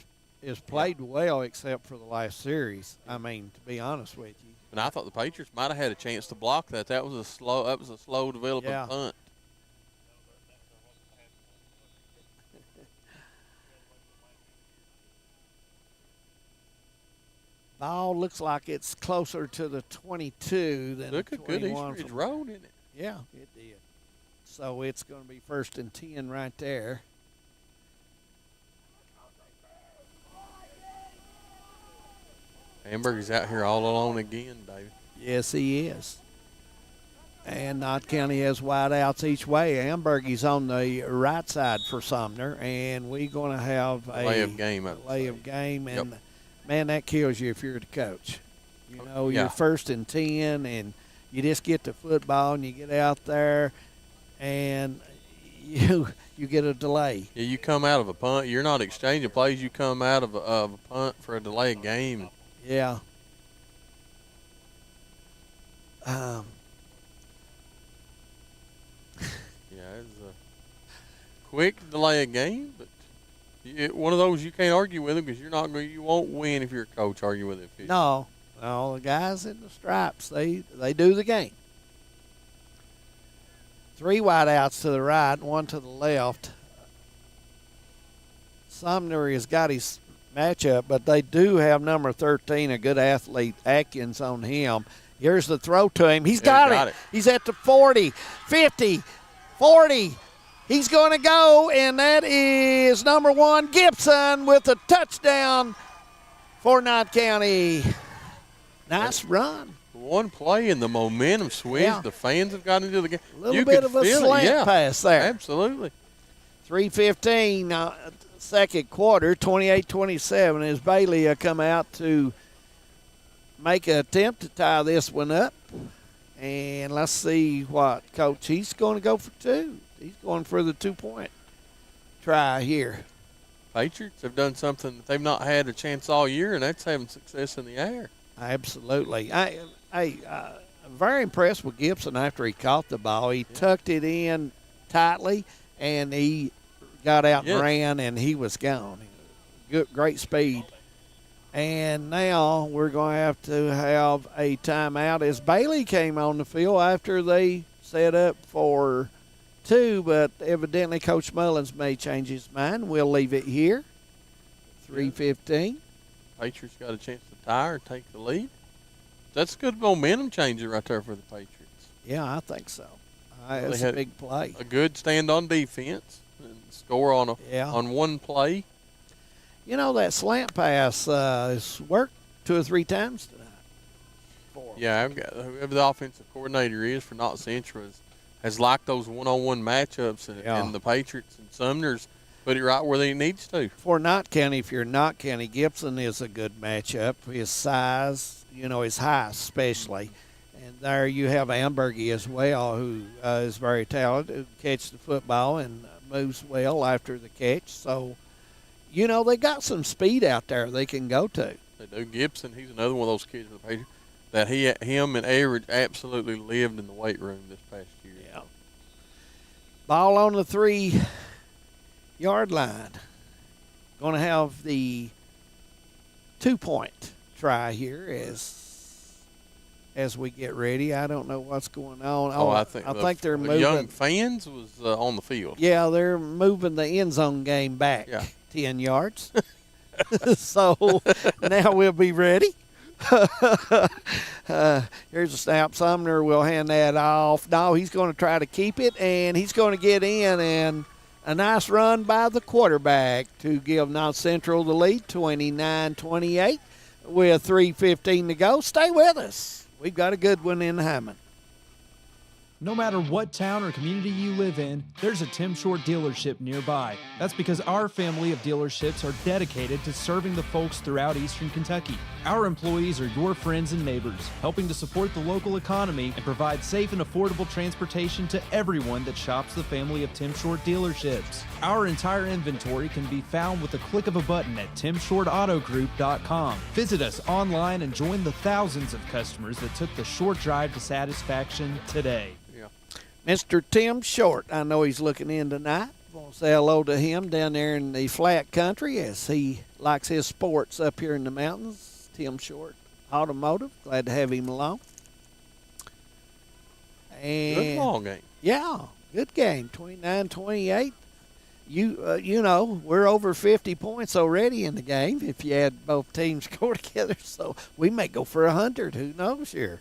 P: is played well except for the last series. I mean, to be honest with you.
Q: And I thought the Patriots might have had a chance to block that. That was a slow developing punt.
P: Ball looks like it's closer to the 22 than the 21.
Q: Look a good East Ridge road, didn't it?
P: Yeah, it did. So it's going to be 1st and 10 right there.
Q: Amberg's out here all alone again, David.
P: Yes, he is. And Knott County has wideouts each way. Amberg's on the right side for Sumner, and we're going to have a
Q: delay of game.
P: And man, that kills you if you're the coach. You know, you're 1st and 10, and you just get the football and you get out there, and you get a delay.
Q: Yeah, you come out of a punt. You're not exchanging plays. You come out of a punt for a delay of game.
P: Yeah.
Q: It's a quick delay of game, but one of those you can't argue with them because you won't win if you're a coach. Argue with it.
P: No, the guys in the stripes, they do the game. 3 wideouts to the right, and 1 to the left. Sumner has got his matchup, but they do have number 13, a good athlete, Atkins, on him. Here's the throw to him. He's got it. He's at the 40, 50, 40. He's going to go, and that is number 1, Gibson, with a touchdown for Knott County. Nice run.
Q: One play and the momentum switch. Yeah. The fans have got into the game.
P: A little bit of a slant pass there.
Q: Absolutely.
P: 3:15, second quarter, 28-27, as Bailey come out to make an attempt to tie this one up. And let's see what Coach, he's going to go for 2. He's going for the 2-point try here.
Q: Patriots have done something that they've not had a chance all year, and that's having success in the air.
P: Absolutely. I'm very impressed with Gibson after he caught the ball. He tucked it in tightly, and he got out and ran, and he was gone. Great speed. And now we're going to have a timeout as Bailey came on the field after they set up for 2, but evidently Coach Mullins may change his mind. We'll leave it here. 3:15.
Q: Patriots got a chance to tie or take the lead. That's a good momentum changer right there for the Patriots.
P: Yeah, I think so. That's a big play.
Q: A good stand on defense and score on one play.
P: You know, that slant pass has worked 2 or 3 times tonight.
Q: Yeah, whoever the offensive coordinator is for Knott Central has liked those one-on-one matchups, and the Patriots and Sumner's put it right where they needs to.
P: For Knott County, if you're Knott County, Gibson is a good matchup. His size, his height especially. And there you have Ambergy as well, who is very talented, who catches the football and moves well after the catch. So, they got some speed out there they can go to.
Q: They do. Gibson, he's another one of those kids with the Patriots that him and Average absolutely lived in the weight room this past year.
P: Yeah. Ball on the 3-yard line. Going to have the 2-point try here as we get ready. I don't know what's going on.
Q: I think they're moving. Young Fans was on the field.
P: Yeah, they're moving the end zone game back 10 yards. So now we'll be ready. Here's a snap. Sumner will hand that off. No, he's going to try to keep it, and he's going to get in, and a nice run by the quarterback to give Knott Central the lead, 29-28, with 3:15 to go. Stay with us. We've got a good one in Hammond.
E: No matter what town or community you live in, there's a Tim Short dealership nearby. That's because our family of dealerships are dedicated to serving the folks throughout Eastern Kentucky. Our employees are your friends and neighbors, helping to support the local economy and provide safe and affordable transportation to everyone that shops the family of Tim Short dealerships. Our entire inventory can be found with the click of a button at timshortautogroup.com. Visit us online and join the thousands of customers that took the short drive to satisfaction today.
P: Mr. Tim Short, I know he's looking in tonight. Want to say hello to him down there in the flat country as he likes his sports up here in the mountains. Tim Short Automotive, glad to have him along. And
Q: good ball game.
P: Yeah, good game, 29-28. You know, we're over 50 points already in the game if you add both teams score together, so we may go for 100. Who knows here?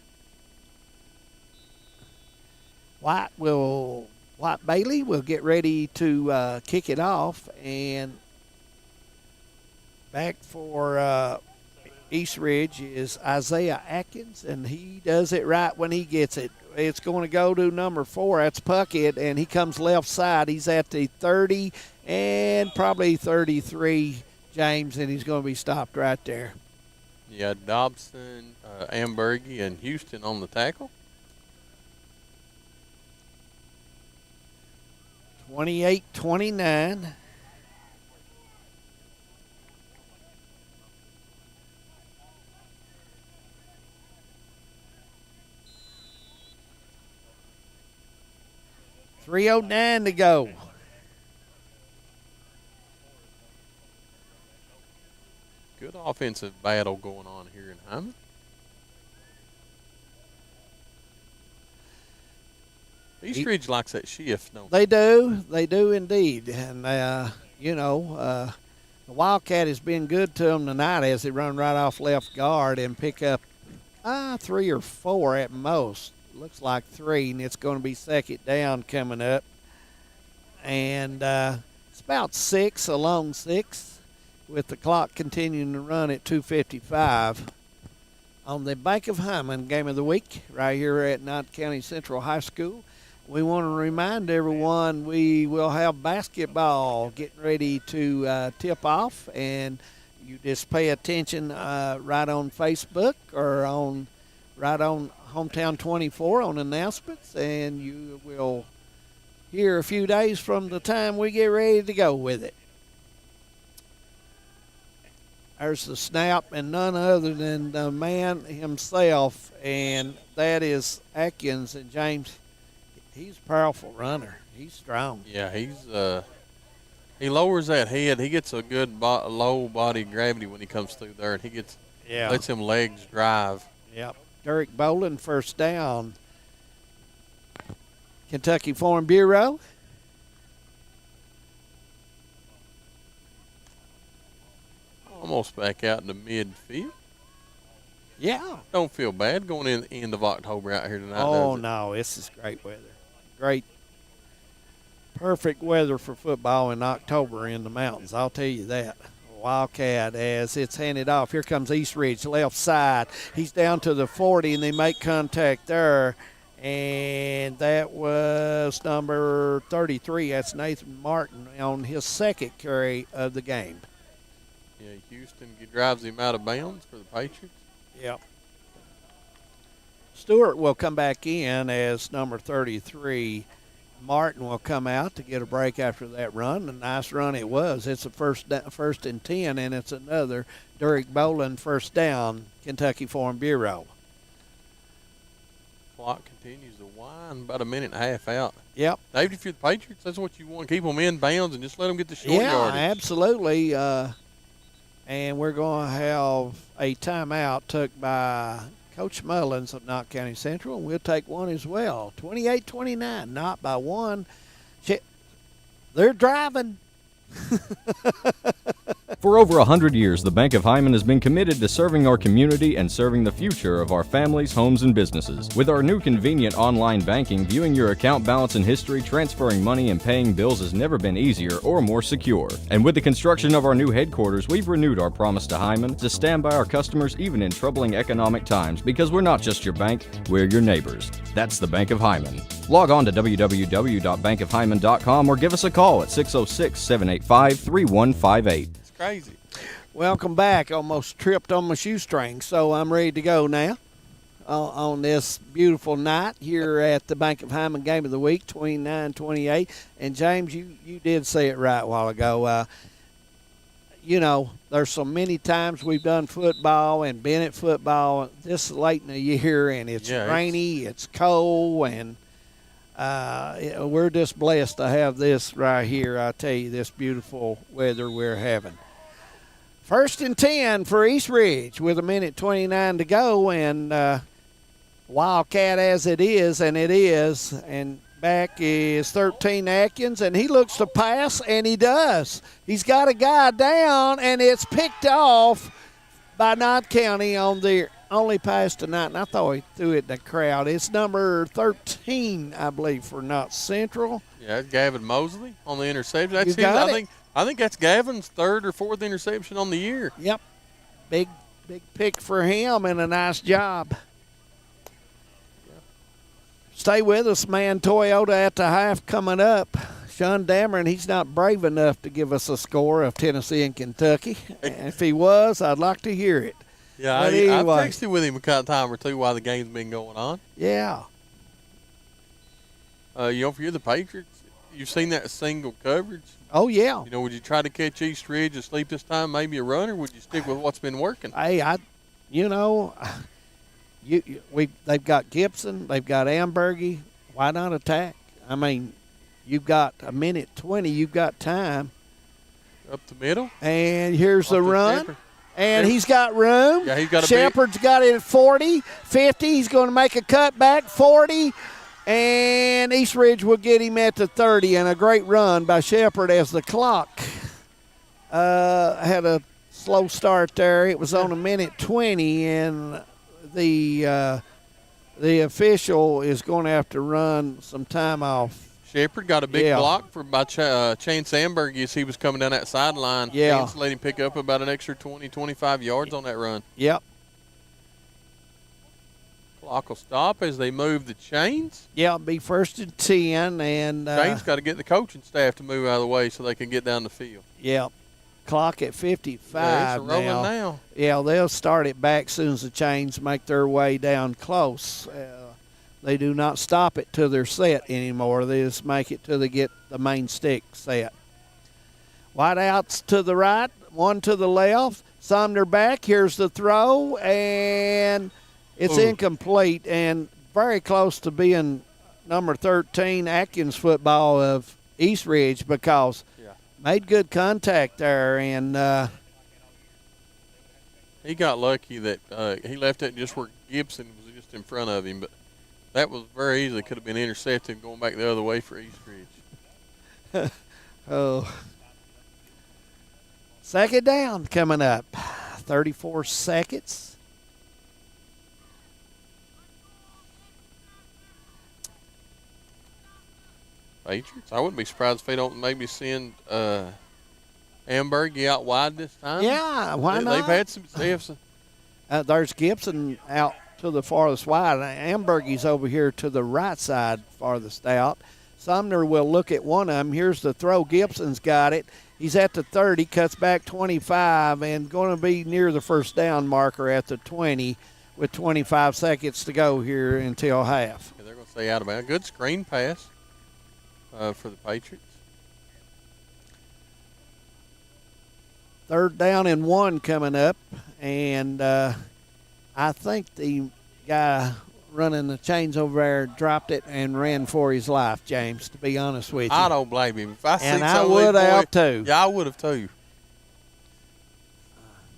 P: White Bailey will get ready to kick it off, and back for East Ridge is Isaiah Atkins, and he does it right when he gets it. It's going to go to number 4. That's Puckett, and he comes left side. He's at the 30 and probably 33, James, and he's going to be stopped right there.
Q: Yeah, Dobson, Ambergy, and Houston on the tackle.
P: 28-29. .309 to go.
Q: Good offensive battle going on here in Hyman. East Ridge likes that shift, don't
P: they? They do indeed. And, the Wildcat has been good to them tonight as they run right off left guard and pick up 3 or 4 at most. Looks like 3, and it's going to be second down coming up. And it's about 6 along 6 with the clock continuing to run at 2:55 on the Bank of Hyman Game of the Week right here at Knott County Central High School. We want to remind everyone we will have basketball getting ready to tip off, and you just pay attention right on Facebook or right on Hometown 24 on announcements, and you will hear a few days from the time we get ready to go with it. There's the snap, and none other than the man himself, and that is Atkins. And James, he's a powerful runner. He's strong.
Q: Yeah, he lowers that head. He gets a good low body gravity when he comes through there, and he lets him legs drive.
P: Yep. Derek Boland, first down. Kentucky Farm Bureau.
Q: Almost back out in the midfield.
P: Yeah.
Q: Don't feel bad going in the end of October out here tonight.
P: Oh, no, this is great weather. Great, perfect weather for football in October in the mountains, I'll tell you that. Wildcat as it's handed off. Here comes East Ridge, left side. He's down to the 40, and they make contact there. And that was number 33. That's Nathan Martin on his second carry of the game.
Q: Yeah, Houston drives him out of bounds for the Patriots.
P: Yep. Stewart will come back in as number 33. Martin will come out to get a break after that run. A nice run it was. It's a first and 10, and it's another Derek Boland first down, Kentucky Farm Bureau.
Q: Clock continues to wind, about a minute and a half out.
P: Yep.
Q: David, if you're the Patriots, that's what you want. Keep them in bounds and just let them get the short yardage.
P: Yeah, absolutely. And we're going to have a timeout took by Coach Mullins of Knott County Central, and we'll take one as well. 28-29, not by one. They're driving.
F: For over 100 years, the Bank of Hyman has been committed to serving our community and serving the future of our families, homes, and businesses. With our new convenient online banking, viewing your account balance and history, transferring money, and paying bills has never been easier or more secure. And with the construction of our new headquarters, we've renewed our promise to Hyman to stand by our customers even in troubling economic times, because we're not just your bank, we're your neighbors. That's the Bank of Hyman. Log on to www.bankofhyman.com or give us a call at 606-785-3158.
Q: Crazy.
P: Welcome back. Almost tripped on my shoestring, so I'm ready to go now on this beautiful night here at the Bank of Hyman Game of the Week, 29-28. And James, you did say it right a while ago. There's so many times we've done football and been at football this late in the year, and it's rainy, it's cold, and we're just blessed to have this right here. I tell you, this beautiful weather we're having. First and 10 for East Ridge with 1:29 to go, and Wildcat as it is, and back is 13 Atkins, and he looks to pass, and he does. He's got a guy down, and it's picked off by Knott County on the only pass tonight, and I thought he threw it in the crowd. It's number 13, I believe, for Knott Central.
Q: Yeah, that's Gavin Mosley on the interception. That's I think that's Gavin's third or fourth interception on the year.
P: Yep. Big Big pick for him and a nice job. Stay with us, man. Toyota at the half coming up. Sean Dameron, he's not brave enough to give us a score of Tennessee and Kentucky. And if he was, I'd like to hear it.
Q: Yeah, I've texted with him a time or two while the game's been going on.
P: Yeah.
Q: You don't forget the Patriots. You've seen that single coverage.
P: Oh, yeah.
Q: You know, would you try to catch East Ridge asleep this time, maybe a run, or would you stick with what's been working?
P: Hey, they've got Gibson, they've got Ambergy. Why not attack? I mean, you've got a minute 20. You've got time.
Q: Up the middle.
P: And here's the run. And he's got room.
Q: Yeah, he's got a
P: Shepard's got it at 40, 50. He's going to make a cutback, 40. And East Ridge will get him at the 30. And a great run by Shepard as the clock had a slow start there. It was on a minute 20. And the official is going to have to run some time off.
Q: Shepard got a big block by Chance Amberg as he was coming down that sideline.
P: Yeah.
Q: Chance let him pick up about an extra 20, 25 yards on that run.
P: Yep.
Q: Clock will stop as they move the chains.
P: Yeah, it'll be 1st and 10. And
Q: Chains got to get the coaching staff to move out of the way so they can get down the field.
P: Yep. Clock at 55
Q: yeah, it's rolling now.
P: Yeah, they'll start it back as soon as the chains make their way down close. They do not stop it till they're set anymore. They just make it till they get the main stick set. Wideouts to the right, one to the left. Sumner back. Here's the throw, and it's incomplete and very close to being number 13 Atkins football of East Ridge because made good contact there. And
Q: he got lucky that he left it just where Gibson was just in front of him, but that was very easily could have been intercepted going back the other way for East Ridge.
P: Second down coming up. 34 seconds.
Q: Patriots. I wouldn't be surprised if they don't maybe send Ambergy out wide this time.
P: Yeah, why not?
Q: They've had some. They have some.
P: There's Gibson out to the farthest wide. Ambergy's over here to the right side farthest out. Sumner will look at one of them. Here's the throw. Gibson's got it. He's at the 30, cuts back 25, and going to be near the first down marker at the 20 with 25 seconds to go here until half.
Q: Yeah, they're going to stay out of bounds. Good screen pass for the Patriots.
P: Third down and 1 coming up, and I think the guy running the chains over there dropped it and ran for his life, James, to be honest with you.
Q: I don't blame him. If I seen
P: I would have too.
Q: Yeah, I would have too.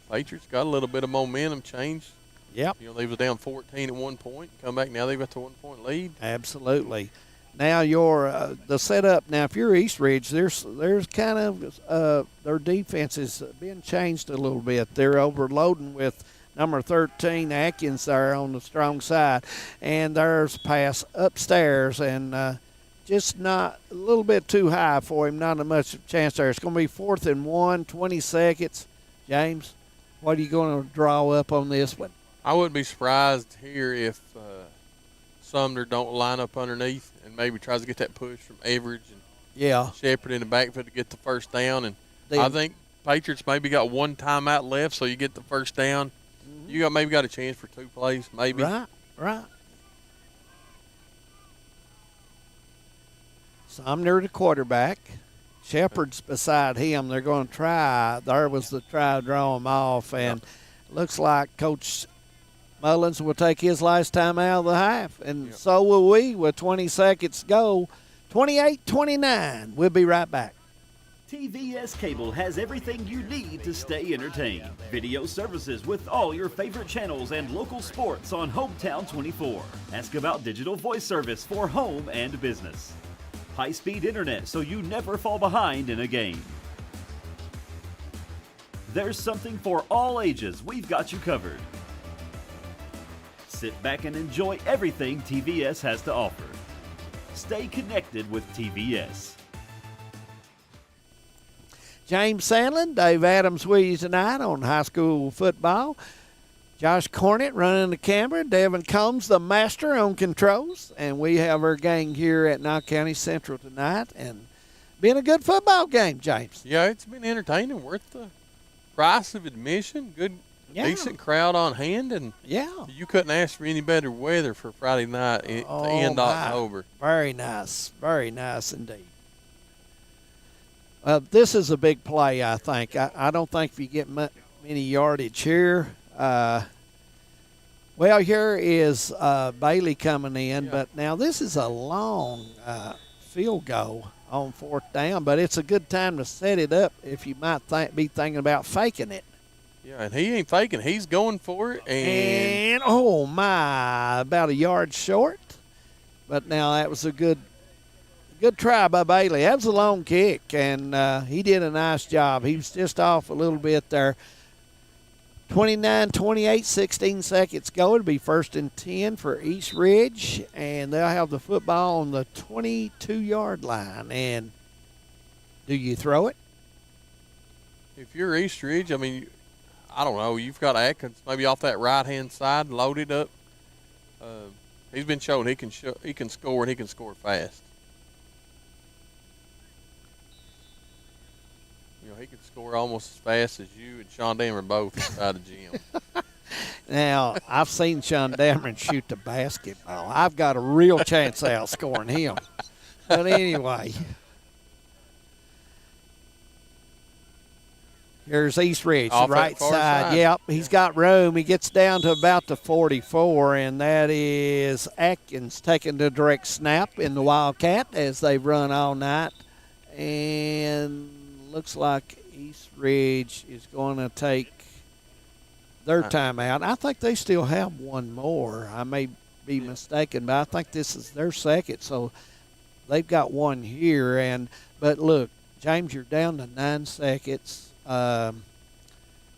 Q: Patriots got a little bit of momentum change.
P: Yep.
Q: You know, they was down 14 at one point. Come back now, they've got the 1 point lead.
P: Absolutely. Now the setup. Now, if you're East Ridge, there's kind of their defense is being changed a little bit. They're overloading with number 13 Atkins there on the strong side, and there's pass upstairs and just not a little bit too high for him. Not a much chance there. It's going to be 4th and 1, 20 seconds. James, what are you going to draw up on this one?
Q: I wouldn't be surprised here if Sumner don't line up underneath and maybe tries to get that push from Average and Shepard in the backfield to get the first down. And I think Patriots maybe got one timeout left, so you get the first down. Mm-hmm. You maybe got a chance for 2 plays, maybe.
P: Right. Sumner, the quarterback. Shepard's beside him. They're going to try. There was the try to draw him off, and looks like Coach Mullins will take his last time out of the half, and so will we with 20 seconds to go. 28-29. We'll be right back.
A: TVS Cable has everything you need to stay entertained. Video services with all your favorite channels and local sports on Hometown 24. Ask about digital voice service for home and business. High-speed internet so you never fall behind in a game. There's something for all ages. We've got you covered. Sit back and enjoy everything TVS has to offer. Stay connected with TVS.
P: James Sandlin, Dave Adams with you tonight on high school football. Josh Cornett running the camera. Devin Combs, the master on controls. And we have our gang here at Knott County Central tonight. And been a good football game, James.
Q: Yeah, it's been entertaining, worth the price of admission. Good, decent crowd on hand. And you couldn't ask for any better weather for Friday night to end October.
P: Very nice. Very nice indeed. This is a big play, I think. I don't think if you get many yardage here. Well, here is Bailey coming in, but now this is a long field goal on 4th down, but it's a good time to set it up if you might be thinking about faking it.
Q: Yeah, and he ain't faking. He's going for it.
P: And oh, my, about a yard short. But now that was a good try by Bailey. That was a long kick, and he did a nice job. He was just off a little bit there. 29-28, 16 seconds go. It'll be 1st and 10 for East Ridge, and they'll have the football on the 22-yard line. And do you throw it?
Q: If you're East Ridge, I mean, I don't know. You've got Atkins maybe off that right-hand side loaded up. He's been shown he can score, and he can score fast. You know, he could score almost as fast as you and Sean Dameron both inside the gym.
P: Now, I've seen Sean Dameron shoot the basketball. I've got a real chance of outscoring him. But anyway, here's East Ridge, the right side. Yep, he's got room. He gets down to about the 44, and that is Atkins taking the direct snap in the Wildcat as they've run all night. And looks like East Ridge is going to take their timeout. I think they still have one more. I may be mistaken, but I think this is their second. So they've got one here. But look, James, you're down to 9 seconds.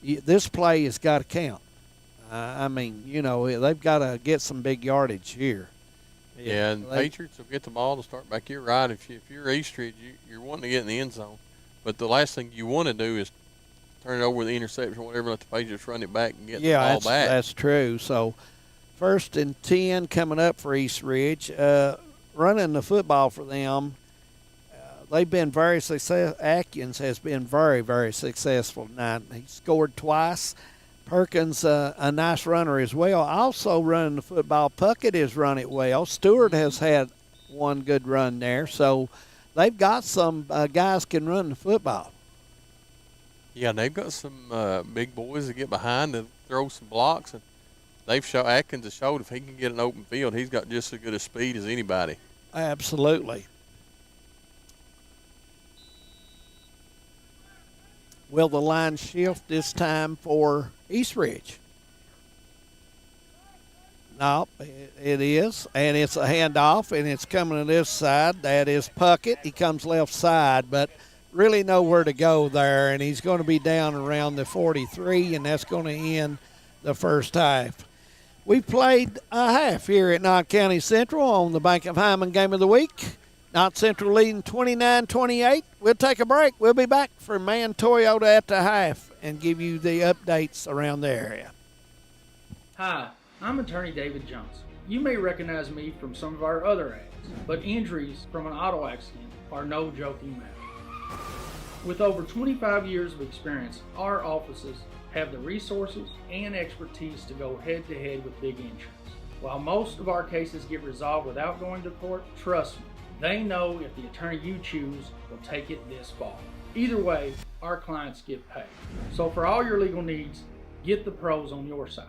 P: This play has got to count. I mean, you know, they've got to get some big yardage here.
Q: Yeah, and Patriots will get the ball to start back here right. If you're East Ridge, you're wanting to get in the end zone. But the last thing you want to do is turn it over with the interception or whatever, let the Patriots run it back and get the ball back.
P: Yeah, that's true. So 1st and 10 coming up for East Ridge. Running the football for them, they've been very successful. Atkins has been very, very successful tonight. He scored twice. Perkins, a nice runner as well. Also running the football, Puckett has run it well. Stewart has had one good run there. So they've got some guys can run the football.
Q: Yeah, they've got some big boys that get behind and throw some blocks. And Atkins has showed if he can get an open field, he's got just as good a speed as anybody.
P: Absolutely. Will the line shift this time for East Ridge? No, it is, and it's a handoff, and it's coming to this side. That is Puckett. He comes left side, but really nowhere to go there, and he's going to be down around the 43, and that's going to end the first half. We played a half here at Knott County Central on the Bank of Hyman Game of the Week. Knott Central leading 29-28. We'll take a break. We'll be back for Man Toyota at the half and give you the updates around the area.
G: Hi, I'm attorney David Johnson. You may recognize me from some of our other ads, but injuries from an auto accident are no joking matter. With over 25 years of experience, our offices have the resources and expertise to go head-to-head with big insurance. While most of our cases get resolved without going to court, trust me, they know if the attorney you choose will take it this far. Either way, our clients get paid. So for all your legal needs, get the pros on your side.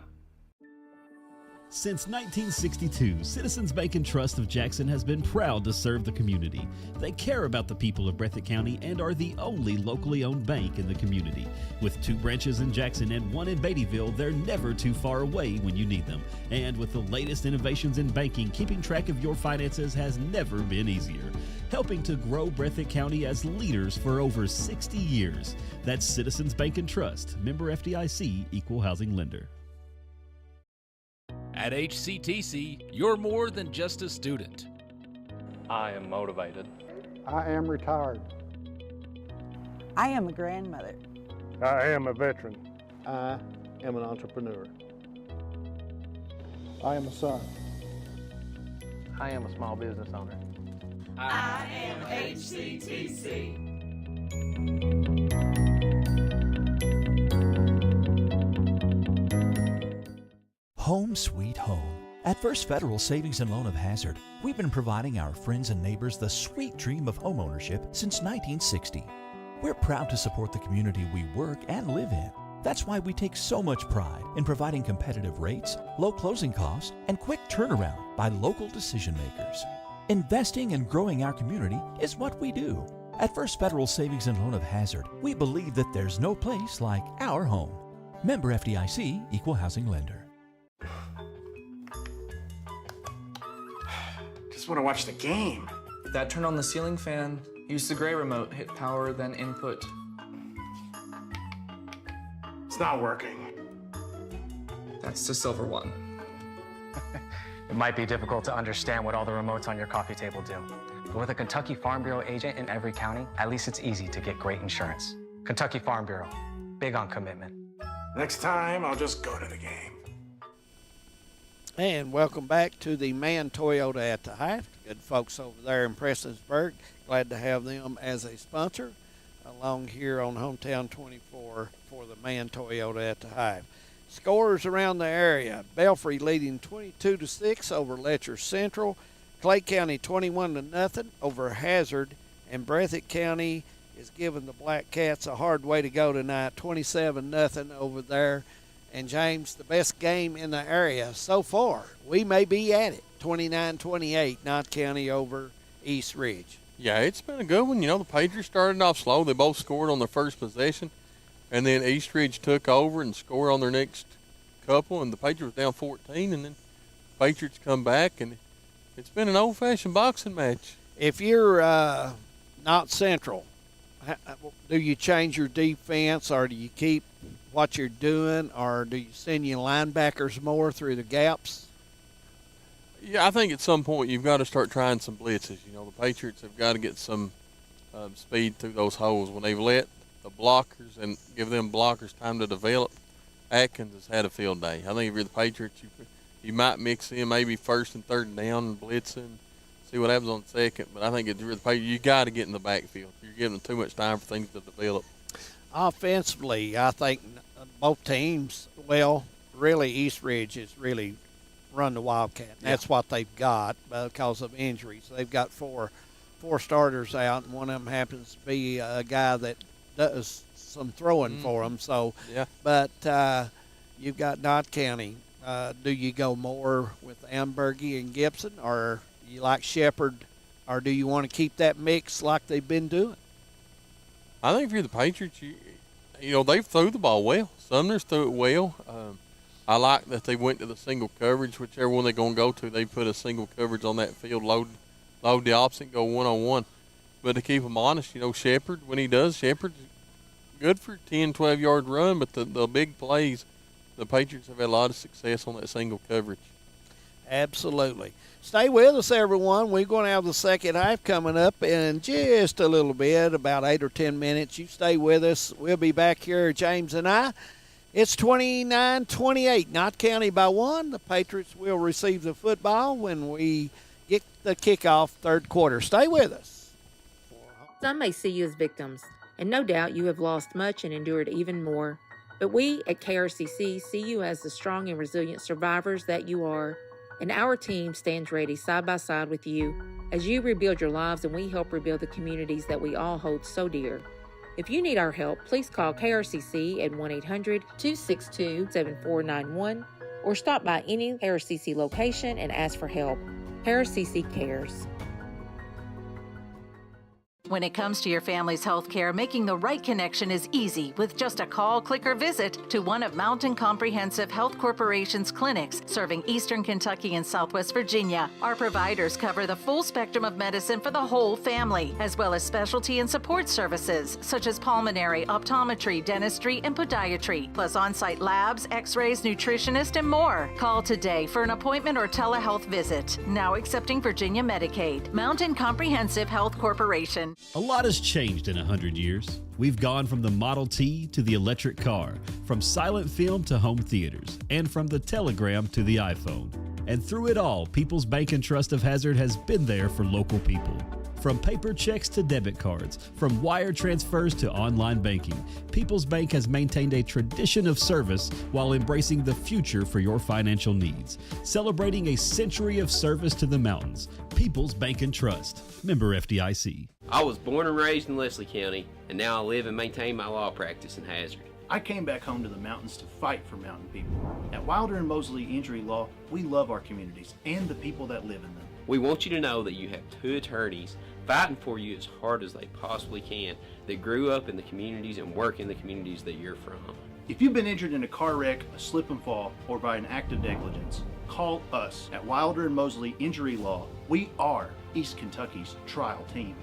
A: Since 1962, Citizens Bank and Trust of Jackson has been proud to serve the community. They care about the people of Breathitt County and are the only locally owned bank in the community. With 2 branches in Jackson and 1 in Beattyville, they're never too far away when you need them. And with the latest innovations in banking, keeping track of your finances has never been easier. Helping to grow Breathitt County as leaders for over 60 years. That's Citizens Bank and Trust, member FDIC, equal housing lender.
V: At HCTC, you're more than just a student.
H: I am motivated.
I: I am retired.
J: I am a grandmother.
I: I am a veteran. I am an entrepreneur. I am a son.
U: I am a small business owner.
V: I am HCTC.
K: Home sweet home. At First Federal Savings and Loan of Hazard, we've been providing our friends and neighbors the sweet dream of homeownership since 1960. We're proud to support the community we work and live in. That's why we take so much pride in providing competitive rates, low closing costs, and quick turnaround by local decision makers. Investing and growing our community is what we do. At First Federal Savings and Loan of Hazard, we believe that there's no place like our home. Member FDIC, Equal Housing Lender.
L: Just want to watch the game.
M: Dad, turn on the ceiling fan. Use the gray remote. Hit power, then input.
L: It's not working.
M: That's the silver one.
N: It might be difficult to understand what all the remotes on your coffee table do. But with a Kentucky Farm Bureau agent in every county, at least it's easy to get great insurance. Kentucky Farm Bureau, big on commitment.
L: Next time, I'll just go to the game.
P: And welcome back to the Man Toyota at the Height. Good folks over there in Prestonsburg. Glad to have them as a sponsor along here on Hometown 24 for the Man Toyota at the Height. Scores around the area. Belfry leading 22-6 over Letcher Central. Clay County 21-0 over Hazard. And Breathitt County is giving the Black Cats a hard way to go tonight, 27-0 over there. And James, the best game in the area so far. We may be at it, 29-28, Knott County over East Ridge.
Q: Yeah, it's been a good one. You know, the Patriots started off slow. They both scored on their first possession. And then East Ridge took over and scored on their next couple. And the Patriots were down 14. And then the Patriots come back. And it's been an old-fashioned boxing match.
P: If you're not Central, do you change your defense or do you keep what you're doing, or do you send your linebackers more through the gaps?
Q: Yeah, I think at some point you've got to start trying some blitzes. You know, the Patriots have got to get some speed through those holes. When they've let the blockers and give them blockers time to develop, Atkins has had a field day. I think if you're the Patriots, you might mix in maybe first and third down and blitzing, see what happens on second. But I think if you're the Patriots, you got to get in the backfield. You're giving them too much time for things to develop.
P: Offensively, I think both teams, well, really East Ridge has really run the Wildcat. That's what they've got because of injuries. They've got four starters out, and one of them happens to be a guy that does some throwing for them. So, but you've got Knott County. Do you go more with Ambergy and Gibson, or you like Shepherd, or do you want to keep that mix like they've been doing?
Q: I think if you're the Patriots, you know, they've threw the ball well. Sumner's threw it well. I like that they went to the single coverage. Whichever one they're going to go to, they put a single coverage on that field, load the opposite, go one-on-one. But to keep them honest, you know, Shepherd, when he does, Shepherd's good for 10, 12-yard run, but the big plays, the Patriots have had a lot of success on that single coverage.
P: Absolutely. Stay with us, everyone. We're going to have the second half coming up in just a little bit, about 8 or 10 minutes. You stay with us. We'll be back here, James and I. It's 29-28, Knott County by 1. The Patriots will receive the football when we get the kickoff third quarter. Stay with us.
O: Some may see you as victims, and no doubt you have lost much and endured even more. But we at KRCC see you as the strong and resilient survivors that you are. And our team stands ready side by side with you as you rebuild your lives and we help rebuild the communities that we all hold so dear. If you need our help, please call KRCC at 1-800-262-7491 or stop by any KRCC location and ask for help. KRCC cares.
Z: When it comes to your family's health care, making the right connection is easy with just a call, click, or visit to one of Mountain Comprehensive Health Corporation's clinics serving Eastern Kentucky and Southwest Virginia. Our providers cover the full spectrum of medicine for the whole family, as well as specialty and support services such as pulmonary, optometry, dentistry, and podiatry, plus on-site labs, x-rays, nutritionist, and more. Call today for an appointment or telehealth visit. Now accepting Virginia Medicaid. Mountain Comprehensive Health Corporation.
A: A lot has changed in 100 years. We've gone from the Model T to the electric car, from silent film to home theaters, and from the telegram to the iPhone. And through it all, People's Bank and Trust of Hazard has been there for local people. From paper checks to debit cards, from wire transfers to online banking, People's Bank has maintained a tradition of service while embracing the future for your financial needs. Celebrating a century of service to the mountains. People's Bank and Trust. Member FDIC.
C: I was born and raised in Leslie County, and now I live and maintain my law practice in Hazard.
D: I came back home to the mountains to fight for mountain people. At Wilder and Mosley Injury Law, we love our communities and the people that live in them.
C: We want you to know that you have two attorneys fighting for you as hard as they possibly can that grew up in the communities and work in the communities that you're from.
D: If you've been injured in a car wreck, a slip and fall, or by an act of negligence, call us at Wilder and Mosley Injury Law. We are East Kentucky's trial team.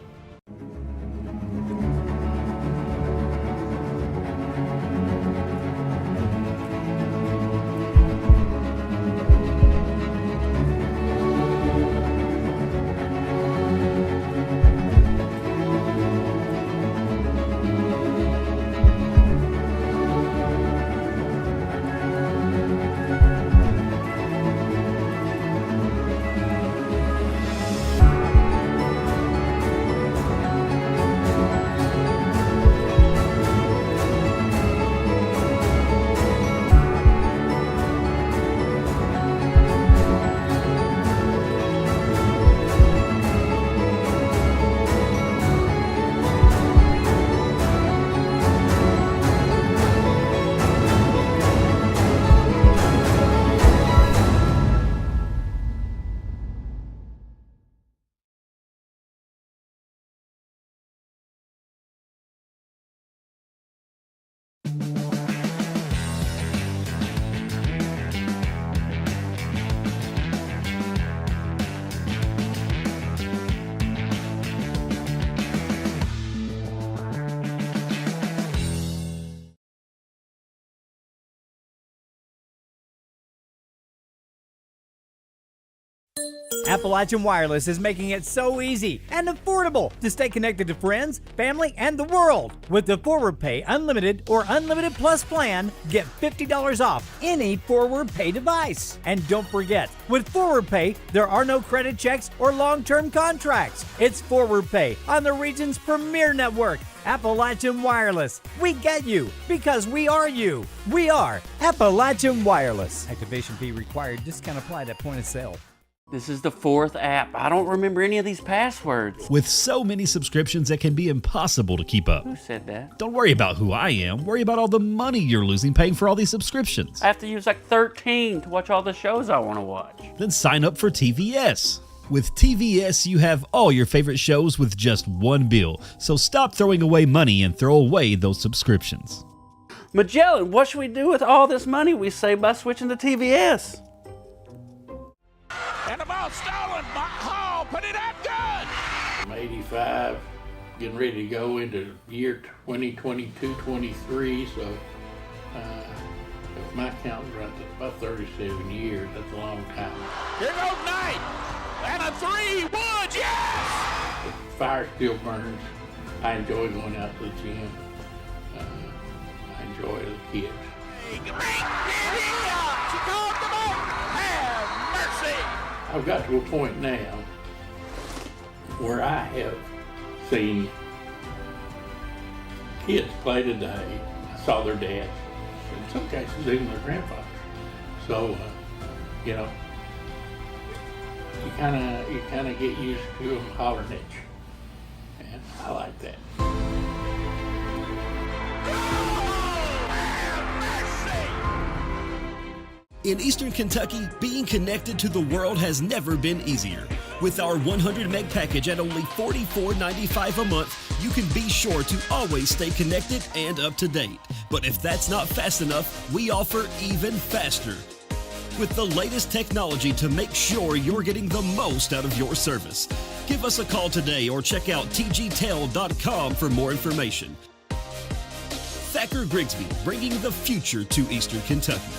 R: Appalachian Wireless is making it so easy and affordable to stay connected to friends, family, and the world. With the Forward Pay Unlimited or Unlimited Plus plan, get $50 off any Forward Pay device. And don't forget, with Forward Pay, there are no credit checks or long-term contracts. It's Forward Pay on the region's premier network, Appalachian Wireless. We get you because we are you. We are Appalachian Wireless. Activation fee required. Discount applied at point of sale.
U: This is the fourth app. I don't remember any of these passwords.
A: With so many subscriptions, it can be impossible to keep up.
U: Who said that?
A: Don't worry about who I am. Worry about all the money you're losing paying for all these subscriptions.
U: I have to use like 13 to watch all the shows I want to watch.
A: Then sign up for TVS. With TVS, you have all your favorite shows with just one bill. So stop throwing away money and throw away those subscriptions.
U: Magellan, what should we do with all this money we save by switching to TVS?
V: And the ball stolen. Hall put it up good.
S: I'm 85, getting ready to go into year 2022-23. So if my count runs, it's about 37 years. That's a long time.
V: Here goes Knight. And a 3 wood, yes!
S: The fire still burns. I enjoy going out to the gym. I enjoy the kids.
V: She called the ball. Have mercy.
S: I've got to a point now where I have seen kids play today. I saw their dads, in some cases even their grandfathers. So, you kind of get used to them hollering at you, and I like that.
T: In Eastern Kentucky, being connected to the world has never been easier. With our 100 meg package at only $44.95 a month, you can be sure to always stay connected and up to date. But if that's not fast enough, we offer even faster. With the layest technology to make sure you're getting the most out of your service. Give us a call today or check out tgtel.com for more information. Thacker Grigsby, bringing the future to Eastern Kentucky.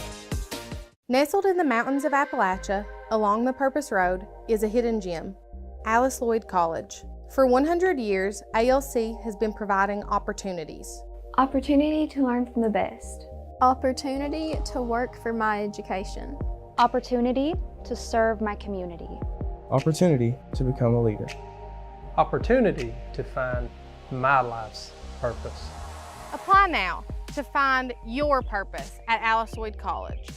B: Nestled in the mountains of Appalachia, along the Purpose Road, is a hidden gem, Alice Lloyd College. For 100 years, ALC has been providing opportunities.
W: Opportunity to learn from the best. Opportunity to work for my education.
E: Opportunity to serve my community.
F: Opportunity to become a leader.
G: Opportunity to find my life's purpose.
B: Apply now to find your purpose at Alice Lloyd College.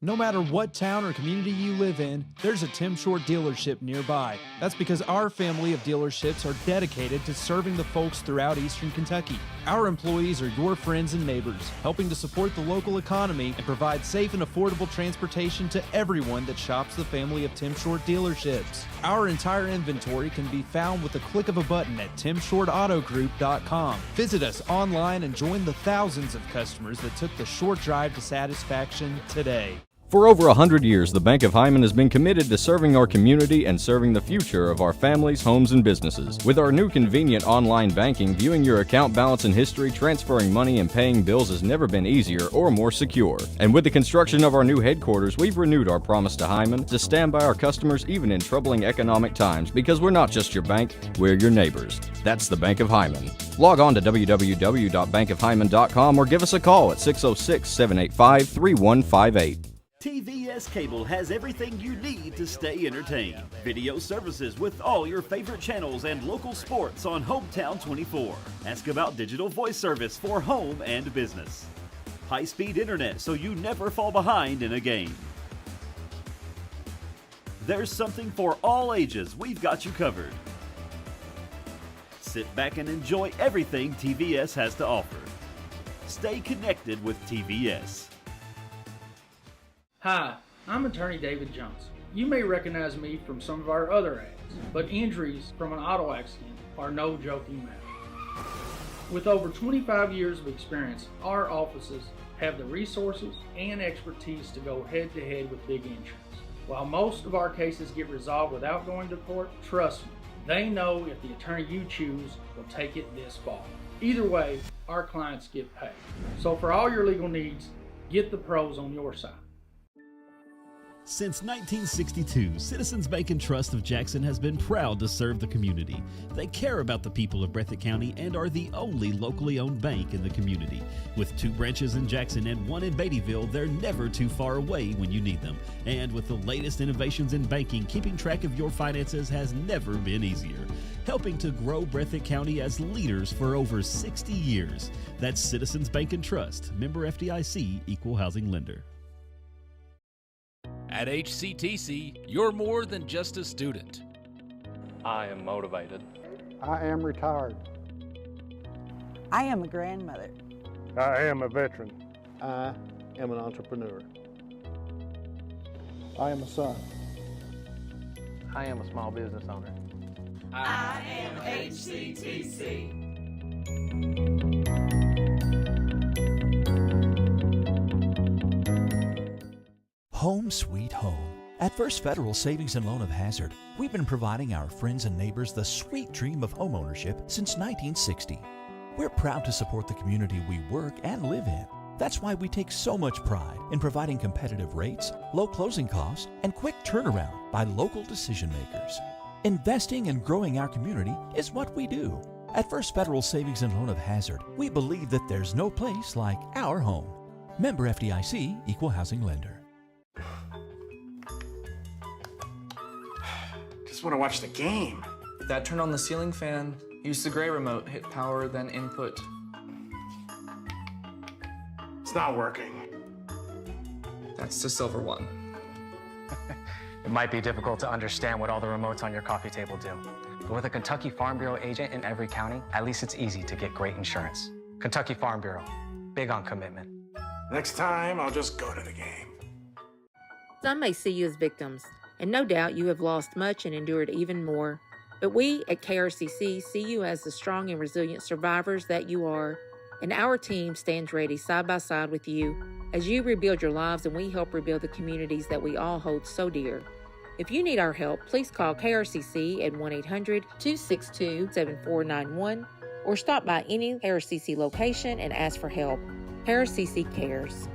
W: No matter what town or community you live in, there's a Tim Short dealership nearby. That's because our family of dealerships are dedicated to serving the folks throughout Eastern Kentucky. Our employees are your friends and neighbors, helping to support the local economy and provide safe and affordable transportation to everyone that shops the family of Tim Short dealerships. Our entire inventory can be found with the click of a button at timshortautogroup.com. Visit us online and join the thousands of customers that took the short drive to satisfaction today.
X: For over 100 years, the Bank of Hyman has been committed to serving our community and serving the future of our families, homes, and businesses. With our new convenient online banking, viewing your account balance and history, transferring money, and paying bills has never been easier or more secure. And with the construction of our new headquarters, we've renewed our promise to Hyman to stand by our customers even in troubling economic times, because we're not just your bank, we're your neighbors. That's the Bank of Hyman. Log on to www.bankofhyman.com or give us a call at 606-785-3158.
A: TVS Cable has everything you need to stay entertained. Video services with all your favorite channels and local sports on Hometown 24. Ask about digital voice service for home and business. High-speed internet so you never fall behind in a game. There's something for all ages. We've got you covered. Sit back and enjoy everything TVS has to offer. Stay connected with TVS.
Y: Hi, I'm attorney David Johnson. You may recognize me from some of our other ads, but injuries from an auto accident are no joking matter. With over 25 years of experience, our offices have the resources and expertise to go head to head with big insurance. While most of our cases get resolved without going to court, trust me, they know if the attorney you choose will take it this far. Either way, our clients get paid. So for all your legal needs, get the pros on your side.
A: Since 1962, Citizens Bank and Trust of Jackson has been proud to serve the community. They care about the people of Breathitt County and are the only locally owned bank in the community. With 2 branches in Jackson and 1 in Beattyville, they're never too far away when you need them. And with the latest innovations in banking, keeping track of your finances has never been easier. Helping to grow Breathitt County as leaders for over 60 years. That's Citizens Bank and Trust, member FDIC, equal housing lender.
V: At HCTC, you're more than just a student.
H: I am motivated.
I: I am retired.
J: I am a grandmother.
I: I am a veteran. I am an entrepreneur. I am a son.
H: I am a small business owner.
V: I am HCTC.
K: Home sweet home. At First Federal Savings and Loan of Hazard, we've been providing our friends and neighbors the sweet dream of homeownership since 1960. We're proud to support the community we work and live in. That's why we take so much pride in providing competitive rates, low closing costs, and quick turnaround by local decision makers. Investing and growing our community is what we do. At First Federal Savings and Loan of Hazard, we believe that there's no place like our home. Member FDIC, equal housing lender.
L: Just want to watch the game.
M: That turn on the ceiling fan, use the gray remote, hit power, then input.
L: It's not working.
M: That's the silver one.
N: It might be difficult to understand what all the remotes on your coffee table do. But with a Kentucky Farm Bureau agent in every county, at least it's easy to get great insurance. Kentucky Farm Bureau, big on commitment.
L: Next time, I'll just go to the game.
O: Some may see you as victims, and no doubt you have lost much and endured even more. But we at KRCC see you as the strong and resilient survivors that you are, and our team stands ready side by side with you as you rebuild your lives and we help rebuild the communities that we all hold so dear. If you need our help, please call KRCC at 1-800-262-7491 or stop by any KRCC location and ask for help. KRCC cares.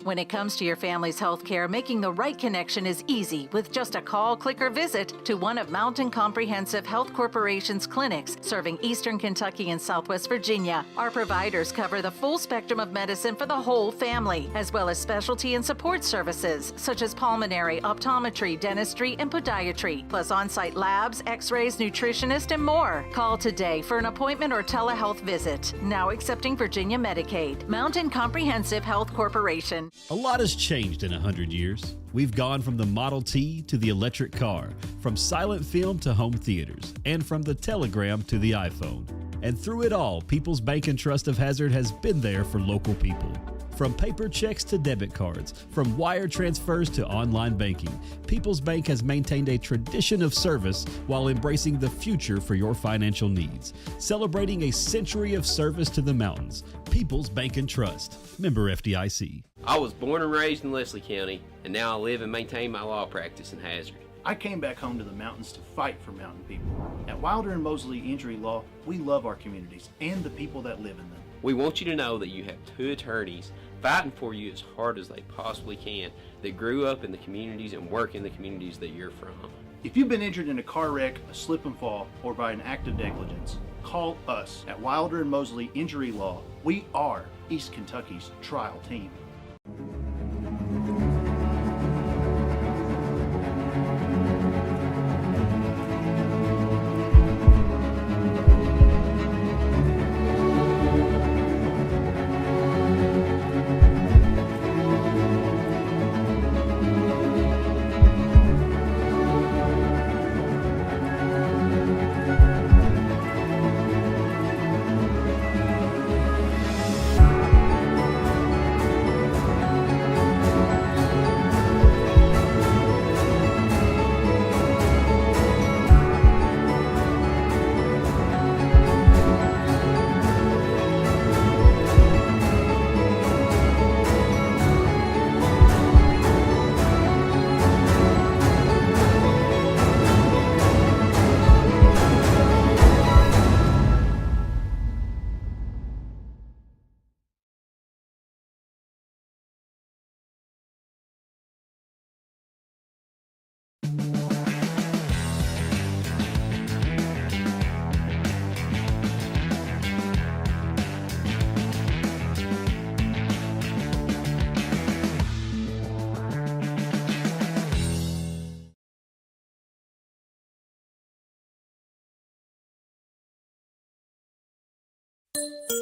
C: When it comes to your family's health care, making the right connection is easy with just a call, click, or visit to one of Mountain Comprehensive Health Corporation's clinics serving Eastern Kentucky and Southwest Virginia. Our providers cover the full spectrum of medicine for the whole family, as well as specialty and support services such as pulmonary, optometry, dentistry, and podiatry, plus on-site labs, x-rays, nutritionist, and more. Call today for an appointment or telehealth visit. Now accepting Virginia Medicaid. Mountain Comprehensive Health Corporation.
A: A lot has changed in 100 years. We've gone from the Model T to the electric car, from silent film to home theaters, and from the telegram to the iPhone. And through it all, People's Bank and Trust of Hazard has been there for local people. From paper checks to debit cards, from wire transfers to online banking, People's Bank has maintained a tradition of service while embracing the future for your financial needs. Celebrating a century of service to the mountains. People's Bank and Trust. Member FDIC.
D: I was born and raised in Leslie County, and now I live and maintain my law practice in Hazard.
P: I came back home to the mountains to fight for mountain people. At Wilder and Mosley Injury Law, we love our communities and the people that live in them.
D: We want you to know that you have two attorneys fighting for you as hard as they possibly can that grew up in the communities and work in the communities that you're from.
P: If you've been injured in a car wreck, a slip and fall, or by an act of negligence, call us at Wilder and Mosley Injury Law. We are East Kentucky's trial team.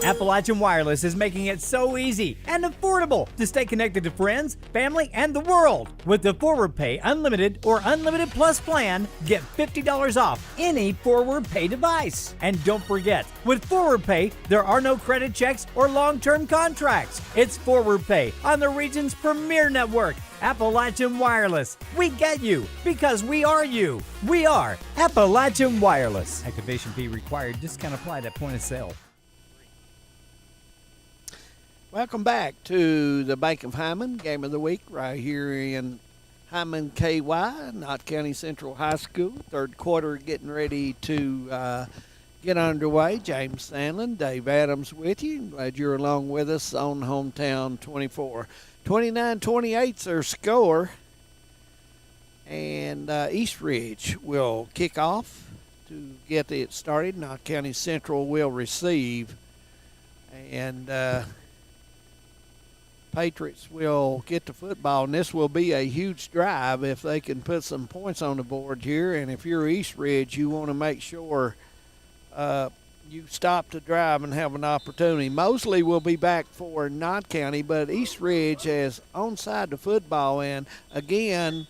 Q: Appalachian Wireless is making it so easy and affordable to stay connected to friends, family, and the world. With the Forward Pay Unlimited or Unlimited Plus plan, get $50 off any Forward Pay device. And don't forget, with Forward Pay, there are no credit checks or long-term contracts. It's Forward Pay on the region's premier network, Appalachian Wireless. We get you because we are you. We are Appalachian Wireless. Activation fee required. Discount applied at point of sale.
R: Welcome back to the Bank of Hyman Game of the Week right here in Hyman, KY, Knott County Central High School. Third quarter getting ready to get underway. James Sandlin, Dave Adams with you. Glad you're along with us on Hometown 24. 29-28's their score. And East Ridge will kick off to get it started. Knott County Central will receive. And Patriots will get the football, and this will be a huge drive if they can put some points on the board here. And if you're East Ridge, you want to make sure you stop the drive and have an opportunity. Mosley will be back for Knott County, but East Ridge has onside the football, and again,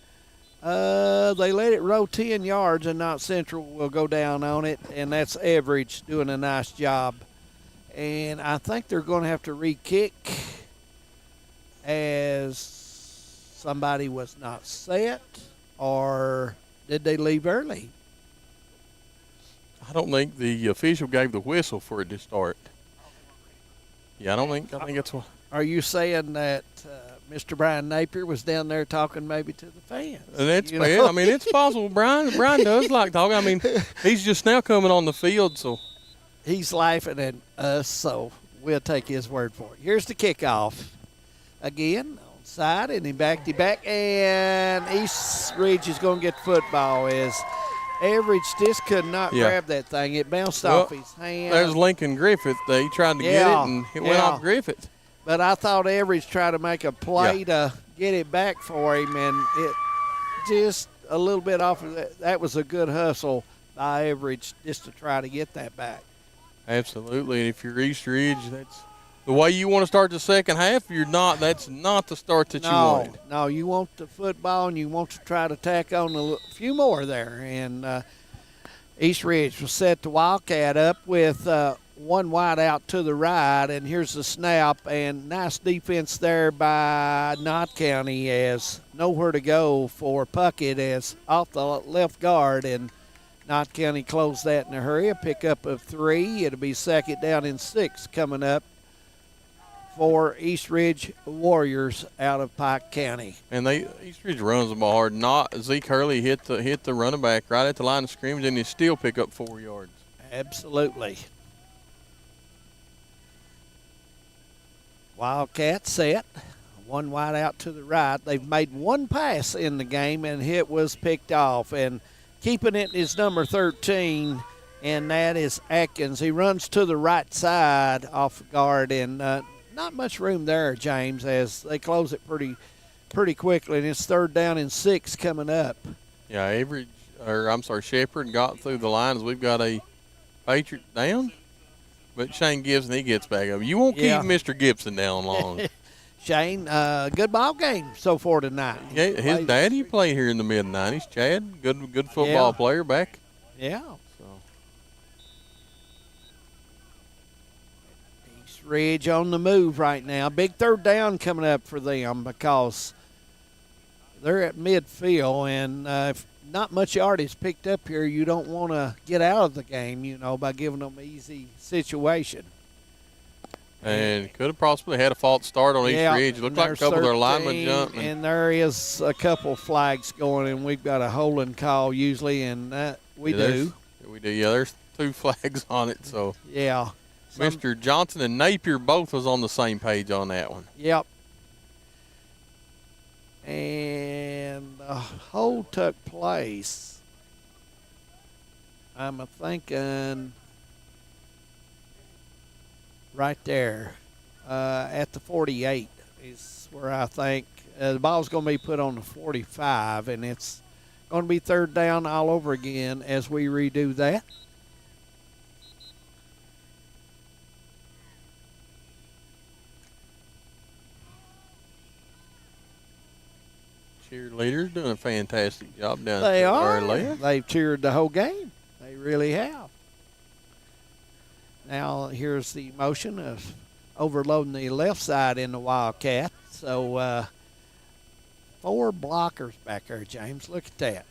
R: they let it roll 10 yards, and Knott Central will go down on it, and that's Average doing a nice job. And I think they're going to have to re-kick as somebody was not set, or did they leave early?
Z: I don't think the official gave the whistle for it to start. Yeah, I think that's what.
R: Are you saying that Mr. Brian Napier was down there talking maybe to the fans?
Z: And that's fair. I mean, it's possible. Brian does like talking. I mean, he's just now coming on the field, so.
R: He's laughing at us, so we'll take his word for it. Here's the kickoff. Again, Onside, and he backed it back, and East Ridge is going to get the football as Average just could not grab that thing. It bounced off his hand.
Z: There's Lincoln Griffith. He tried to get it, and it went off Griffith.
R: But I thought Average tried to make a play to get it back for him, and it just a little bit off of that. That was a good hustle by Average just to try to get that back.
Z: Absolutely, and if you're East Ridge, that's the way you want to start the second half. You're not. That's not the start that you wanted.
R: No, you want the football, and you want to try to tack on a few more there. And East Ridge will set the Wildcat up with one wide out to the right, and here's the snap, and nice defense there by KNOTT County as nowhere to go for Puckett as off the left guard, and KNOTT County closed that in a hurry. A pickup of 3. It'll be second down and 6 coming up for East Ridge Warriors out of Pike County.
Z: And East Ridge runs the ball hard. Not Zeke Hurley hit the running back right at the line of scrimmage, and he still pick up 4 yards.
R: Absolutely. Wildcat set. One wide out to the right. They've made one pass in the game, and it was picked off. And keeping it is number 13, and that is Atkins. He runs to the right side off guard, and not much room there, James, as they close it pretty quickly, and it's third down and 6 coming up.
Z: Yeah, Shepherd got through the lines. We've got a Patriot down, but Shane Gibson, he gets back up. You won't keep Mr. Gibson down long.
R: Shane, good ball game so far tonight.
Z: Yeah, his daddy played here in the mid-'90s. Chad, good football player back.
R: Yeah. East Ridge on the move right now. Big third down coming up for them because they're at midfield, and if not much yardage picked up here, you don't want to get out of the game, by giving them an easy situation.
Z: And could have possibly had a false start on East Ridge. Looked like a couple of their linemen jumped.
R: And there is a couple flags going, and we've got a holding call usually, and we do.
Z: We do, there's 2 flags on it. So
R: yeah.
Z: Mr. Johnson and Napier both was on the same page on that one.
R: Yep. And the hold took place, I'm thinking, right there at the 48 is where I think the ball's going to be put on the 45, and it's going to be third down all over again as we redo that.
Z: Cheerleaders doing a fantastic job down
R: there. They are.
Z: Earlier.
R: They've cheered the whole game. They really have. Now here's the motion of overloading the left side in the Wildcat. So 4 blockers back there, James. Look at that.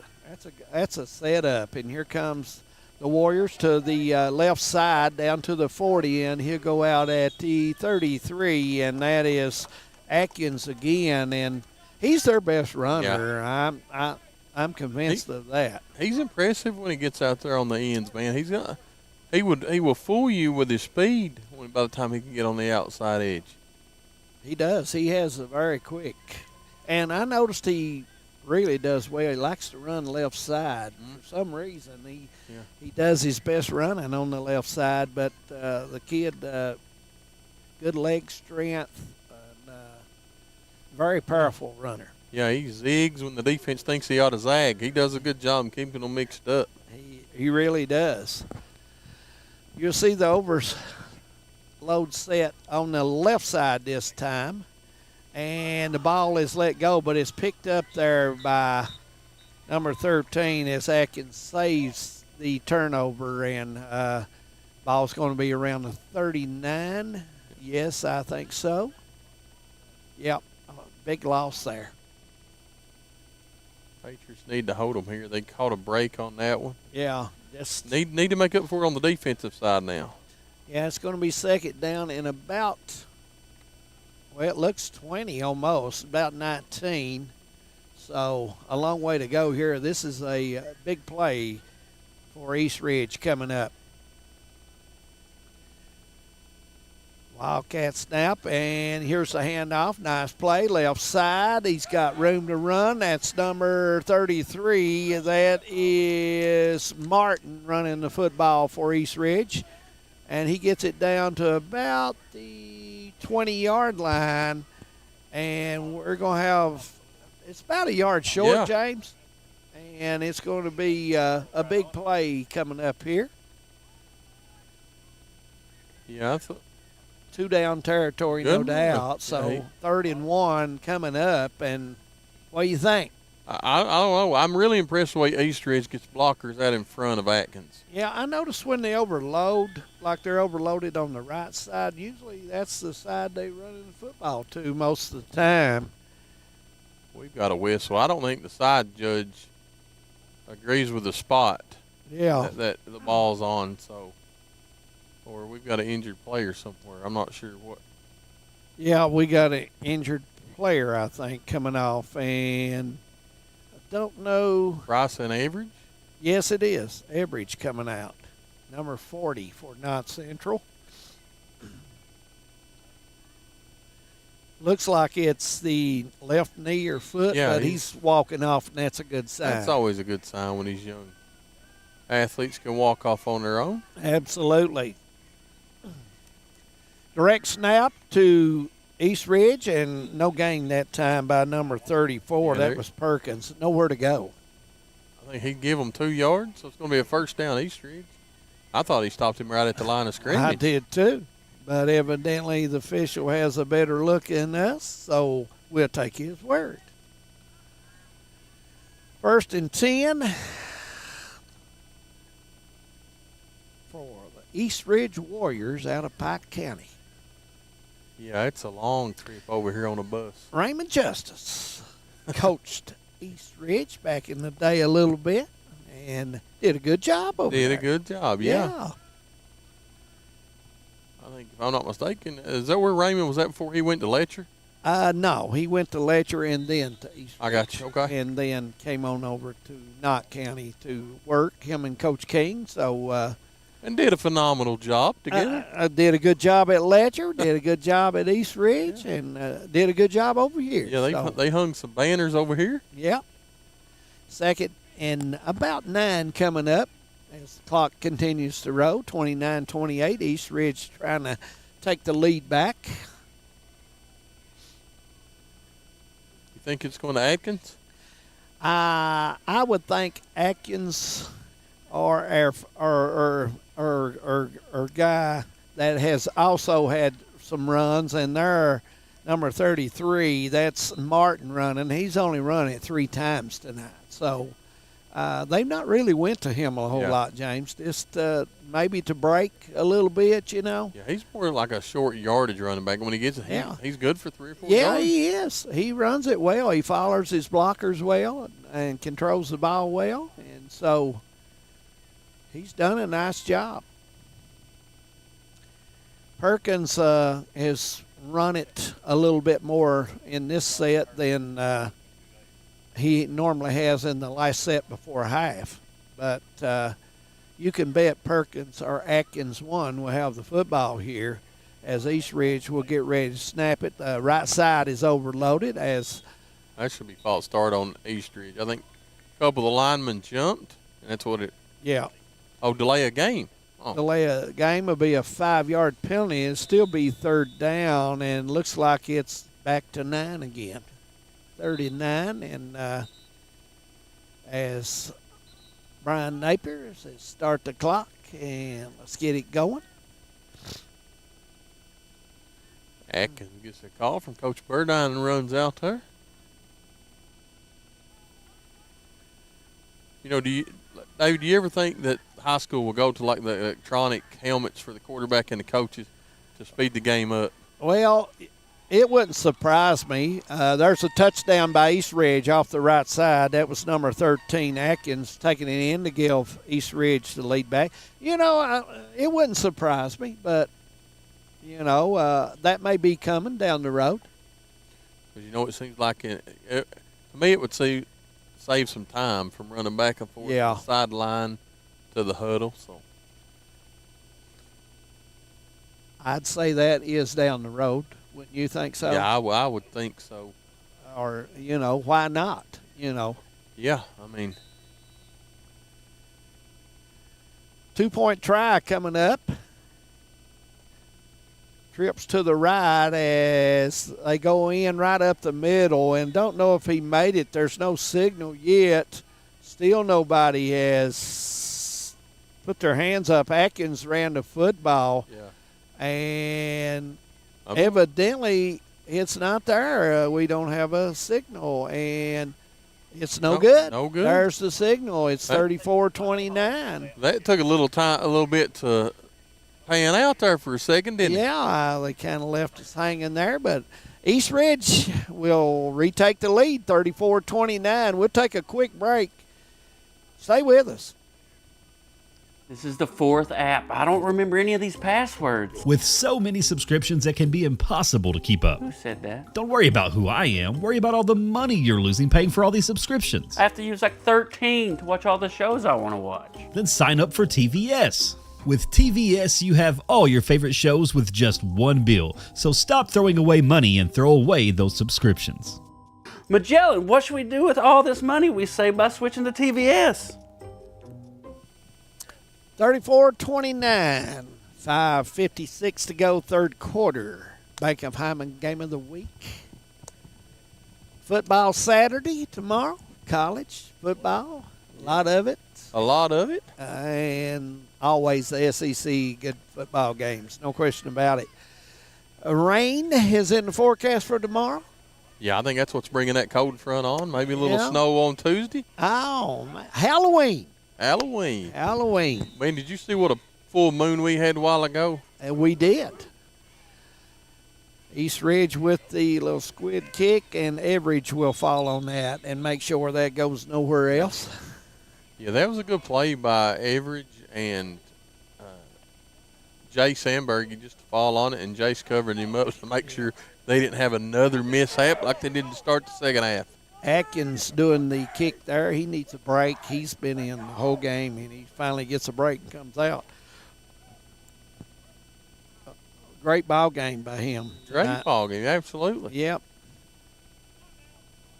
R: That's a setup. And here comes the Warriors to the left side down to the 40, and he'll go out at the 33, and that is Atkins again, and he's their best runner. Yeah. I'm convinced of that.
Z: He's impressive when he gets out there on the ends, man. He will fool you with his speed by the time he can get on the outside edge.
R: He does. He has a very quick. And I noticed he really does well. He likes to run left side. For some reason, he does his best running on the left side. But the kid, good leg strength, and very powerful runner.
Z: Yeah, he zigs when the defense thinks he ought to zag. He does a good job in keeping them mixed up.
R: He really does. You'll see the overload set on the left side this time, and the ball is let go, but it's picked up there by number 13 as Atkins saves the turnover, and ball's going to be around the 39. Yes, I think so. Yep, big loss there.
Z: Patriots need to hold them here. They caught a break on that one.
R: Yeah.
Z: Need to make up for it on the defensive side now.
R: Yeah, it's going to be second down in about, well, it looks 20 almost, about 19. So a long way to go here. This is a big play for East Ridge coming up. Wildcat snap, and here's the handoff. Nice play, left side. He's got room to run. That's number 33. That is Martin running the football for East Ridge. And he gets it down to about the 20-yard line. And we're going to have, it's about a yard short, James. And it's going to be a big play coming up here.
Z: Yeah, I thought.
R: 2 down territory, no doubt. So
Z: Yeah.
R: 3rd and 1 coming up. And what do you think?
Z: I don't know. I'm really impressed with the way East Ridge gets blockers out in front of Atkins.
R: Yeah, I noticed when they overload, like they're overloaded on the right side, usually that's the side they run in the football to most of the time.
Z: We've got a whistle. I don't think the side judge agrees with the spot.
R: Yeah.
Z: That the ball's on, so. Or we've got an injured player somewhere. I'm not sure what.
R: Yeah, we got an injured player, I think, coming off. And I don't know.
Z: Bryson Average?
R: Yes, it is. Average coming out. Number 40 for KNOTT Central. Looks like it's the left knee or foot, but he's walking off, and that's a good sign.
Z: That's always a good sign when these young athletes can walk off on their own.
R: Absolutely. Direct snap to East Ridge, and no gain that time by number 34.
Z: Yeah,
R: that was Perkins. Nowhere to go.
Z: I think he'd give them 2 yards, so it's going to be a first down East Ridge. I thought he stopped him right at the line of scrimmage.
R: I did too, but evidently the official has a better look than us, so we'll take his word. 1st and 10 for the East Ridge Warriors out of Pike County.
Z: Yeah, it's a long trip over here on a bus.
R: Raymond Justice coached East Ridge back in the day a little bit and did a good job over there.
Z: Did a good job, yeah. I think, if I'm not mistaken, is that where Raymond was at before he went to Letcher?
R: No, he went to Letcher and then to East Ridge.
Z: I got you, okay.
R: And then came on over to Knott County to work, him and Coach King. So,
Z: and did a phenomenal job together.
R: Did a good job at Letcher, did a good job at East Ridge, and did a good job over here.
Z: Yeah, they hung some banners over here.
R: Yep. 2nd and about 9 coming up as the clock continues to roll. 29-28. East Ridge trying to take the lead back.
Z: You think it's going to Atkins?
R: I would think Atkins or guy that has also had some runs, and they're number 33. That's Martin running. He's only run it 3 times tonight, so they've not really went to him a whole lot, James. Just maybe to break a little bit, you know.
Z: Yeah, he's more like a short yardage running back. When he gets it, he's good for 3 or 4
R: Yeah,
Z: yards.
R: he is. He runs it well. He follows his blockers well and controls the ball well, and so he's done a nice job. Perkins has run it a little bit more in this set than he normally has in the last set before half. But you can bet Perkins or Atkins 1 will have the football here as East Ridge will get ready to snap it. The right side is overloaded as
Z: that should be false start on East Ridge. I think a couple of the linemen jumped, and that's what it.
R: Yeah.
Z: Oh, delay a game. Oh.
R: Delay a game will be a 5-yard penalty and still be 3rd down, and looks like it's back to 9 again. 39, and as Brian Napier says, start the clock, and let's get it going.
Z: Atkins gets a call from Coach Burdine and runs out there. You know, David, do you ever think that high school will go to like the electronic helmets for the quarterback and the coaches to speed the game up?
R: Well, it wouldn't surprise me. There's a touchdown by East Ridge off the right side. That was number 13, Atkins, taking it in to give East Ridge the lead back. You know, it wouldn't surprise me, but, you know, that may be coming down the road.
Z: Because, you know, it seems like to me it would save some time from running back and forth from the sideline to the huddle. So
R: I'd say that is down the road. Wouldn't you think so?
Z: Yeah, I would think so.
R: Or, why not?
Z: Yeah, I mean.
R: 2-point try coming up. Trips to the right as they go in right up the middle, and don't know if he made it. There's no signal yet. Still nobody has put their hands up. Atkins ran the football.
Z: Yeah.
R: And evidently it's not there. We don't have a signal, and it's no good.
Z: No good.
R: There's the signal. It's 34-29.
Z: That took a little bit to pan out there for a second, didn't it?
R: Yeah, they kind of left us hanging there, but East Ridge will retake the lead, 34-29. We'll take a quick break. Stay with us.
E: This is the 4th app. I don't remember any of these passwords.
A: With so many subscriptions, it can be impossible to keep up.
E: Who said that?
A: Don't worry about who I am. Worry about all the money you're losing paying for all these subscriptions.
E: I have to use like 13 to watch all the shows I want to watch.
A: Then sign up for TVS. With TVS, you have all your favorite shows with just one bill. So stop throwing away money and throw away those subscriptions.
E: Magellan, what should we do with all this money we save by switching to TVS?
R: 34-29, 5:56 to go, third quarter. Bank of Hyman game of the week. Football Saturday tomorrow, college football, a lot of it.
Z: A lot of it.
R: And always the SEC good football games, no question about it. Rain is in the forecast for tomorrow.
Z: Yeah, I think that's what's bringing that cold front on. Maybe a little snow on Tuesday.
R: Oh, man. Halloween.
Z: Man, did you see what a full moon we had a while ago?
R: And we did. East Ridge with the little squid kick, and Everidge will fall on that and make sure that goes nowhere else.
Z: Yeah, that was a good play by Everidge and Jay Sandberg. Just to fall on it, and Jace covered him up to make sure they didn't have another mishap like they did to start the second half.
R: Atkins doing the kick there. He needs a break. He's been in the whole game, and he finally gets a break and comes out. Great ball game by him.
Z: Great ball game, absolutely.
R: Yep.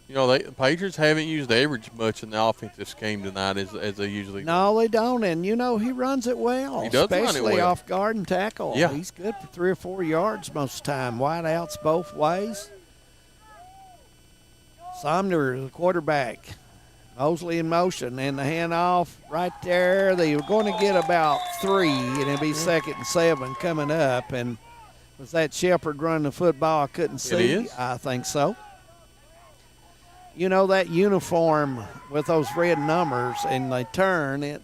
Z: The Patriots haven't used Average much in the offensive scheme tonight as they usually do.
R: No, they don't, and he runs it well.
Z: He does run it
R: especially
Z: well.
R: Off guard and tackle.
Z: Yeah.
R: He's good for 3 or 4 yards most of the time. Wide outs both ways. Sumner, the quarterback. Mosley in motion, and the handoff right there. They were going to get about 3, and it'd be 2nd and 7 coming up. And was that Shepard running the football? I couldn't see.
Z: It is?
R: I think so. That uniform with those red numbers, and they turn it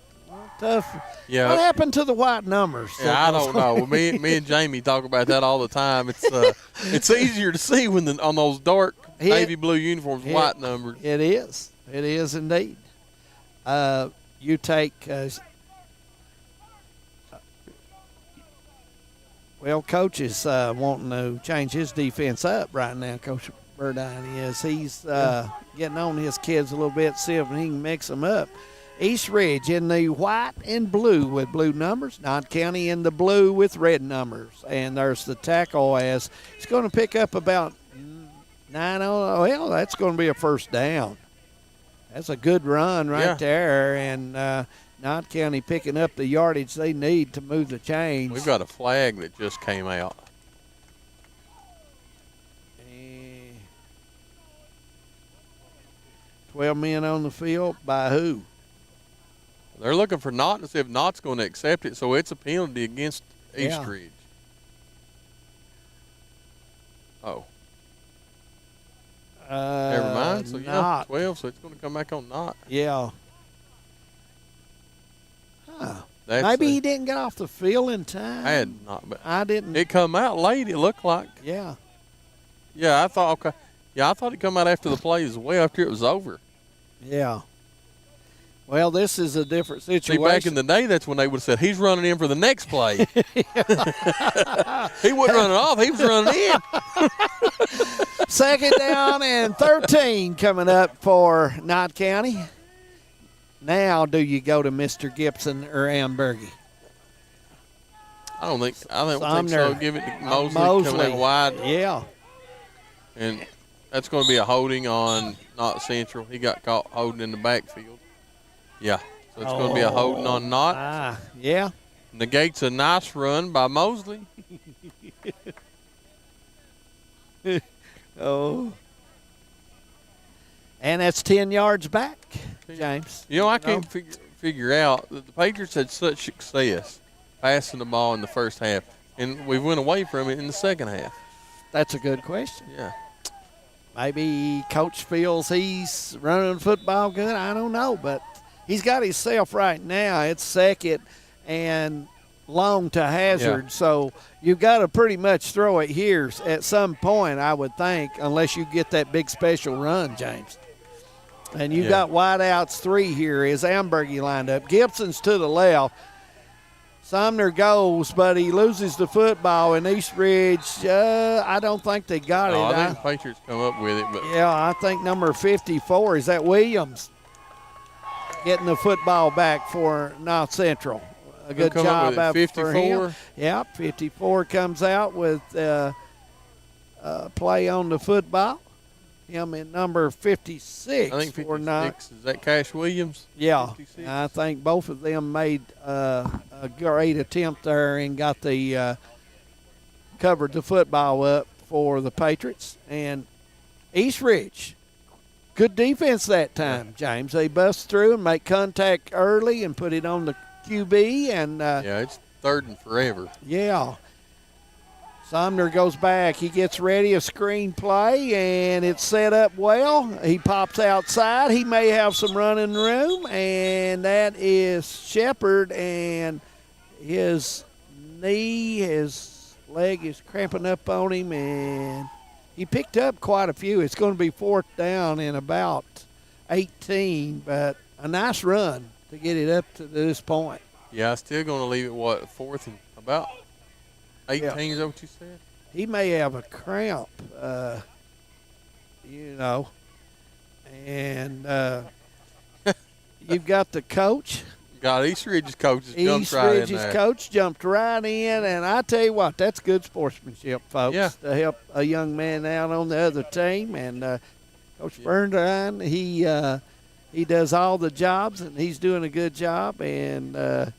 R: tough.
Z: Yeah.
R: What happened to the white numbers?
Z: Yeah, I don't know. Me and Jamie talk about that all the time. It's easier to see when on those dark navy blue uniforms, white numbers.
R: It is. It is indeed. You take. Coach is wanting to change his defense up right now. Coach Burdine is. He's getting on his kids a little bit, see if he can mix them up. East Ridge in the white and blue with blue numbers. Knott County in the blue with red numbers. And there's the tackle as he's going to pick up about 9. Well, that's going to be a first down. That's a good run right there. And Knott County picking up the yardage they need to move the chains.
Z: We've got a flag that just came out.
R: 12 men on the field by who?
Z: They're looking for Knott to see if Knott's going to accept it, so it's a penalty against East Ridge. Oh. Never mind. So,
R: Knott.
Z: 12, so it's going to come back on Knott.
R: Yeah. Maybe he didn't get off the field in time.
Z: But
R: I didn't.
Z: It come out late, it looked like.
R: Yeah.
Z: Yeah, I thought, okay. Yeah, I thought it come out after the play as well, after it was over.
R: Yeah. Well, this is a different situation.
Z: See, back in the day, that's when they would have said, he's running in for the next play. He wasn't running off, he was running in.
R: 2nd down and 13 coming up for Knott County. Now do you go to Mr. Gibson or Ambergy?
Z: I don't think so.
R: Sumner.
Z: Give it to Mosley coming out wide.
R: Yeah.
Z: And that's going to be a holding on KNOTT Central. He got caught holding in the backfield. Yeah. So it's going to be a holding on KNOTT.
R: Yeah.
Z: Negates a nice run by Mosley.
R: Oh. And that's 10 yards back, James.
Z: You know, I can't figure out that the Patriots had such success passing the ball in the first half, and we went away from it in the second half.
R: That's a good question.
Z: Yeah.
R: Maybe Coach feels he's running the football good. I don't know, but he's got himself right now. It's second and long to Hazard,
Z: Yeah.
R: so you've got to pretty much throw it here at some point, I would think, unless you get that big special run, James. And you got wideouts 3 here. Is Ambergy lined up? Gibson's to the left. Sumner goes, but he loses the football, and East Ridge, I don't think they got it.
Z: I think the Patriots come up with it. But
R: yeah, I think number 54, is that Williams, getting the football back for North Central. A good job out for him. Yep, 54 comes out with play on the football. Him in number 56.
Z: I think 56, is that Cash Williams?
R: Yeah,
Z: 56?
R: I think both of them made a great attempt there and got the covered the football up for the Patriots. And East Ridge, good defense that time, James. They bust through and make contact early and put it on the QB. And
Z: yeah, it's 3rd and forever.
R: Yeah. Sumner goes back. He gets ready, a screen play, and it's set up well. He pops outside. He may have some running room, and that is Shepard, and his leg is cramping up on him, and he picked up quite a few. It's going to be 4th down in about 18, but a nice run to get it up to this point.
Z: Yeah, still going to leave it, 4th and about 18, is that what you said?
R: He may have a cramp, and you've got the coach.
Z: Got East Ridge's coach jumped
R: East
Z: right in
R: Ridge's
Z: there.
R: coach jumped right in, and I tell you what, that's good sportsmanship, folks,
Z: Yeah.
R: to help a young man out on the other team. And Coach Burndine, he does all the jobs, and he's doing a good job, and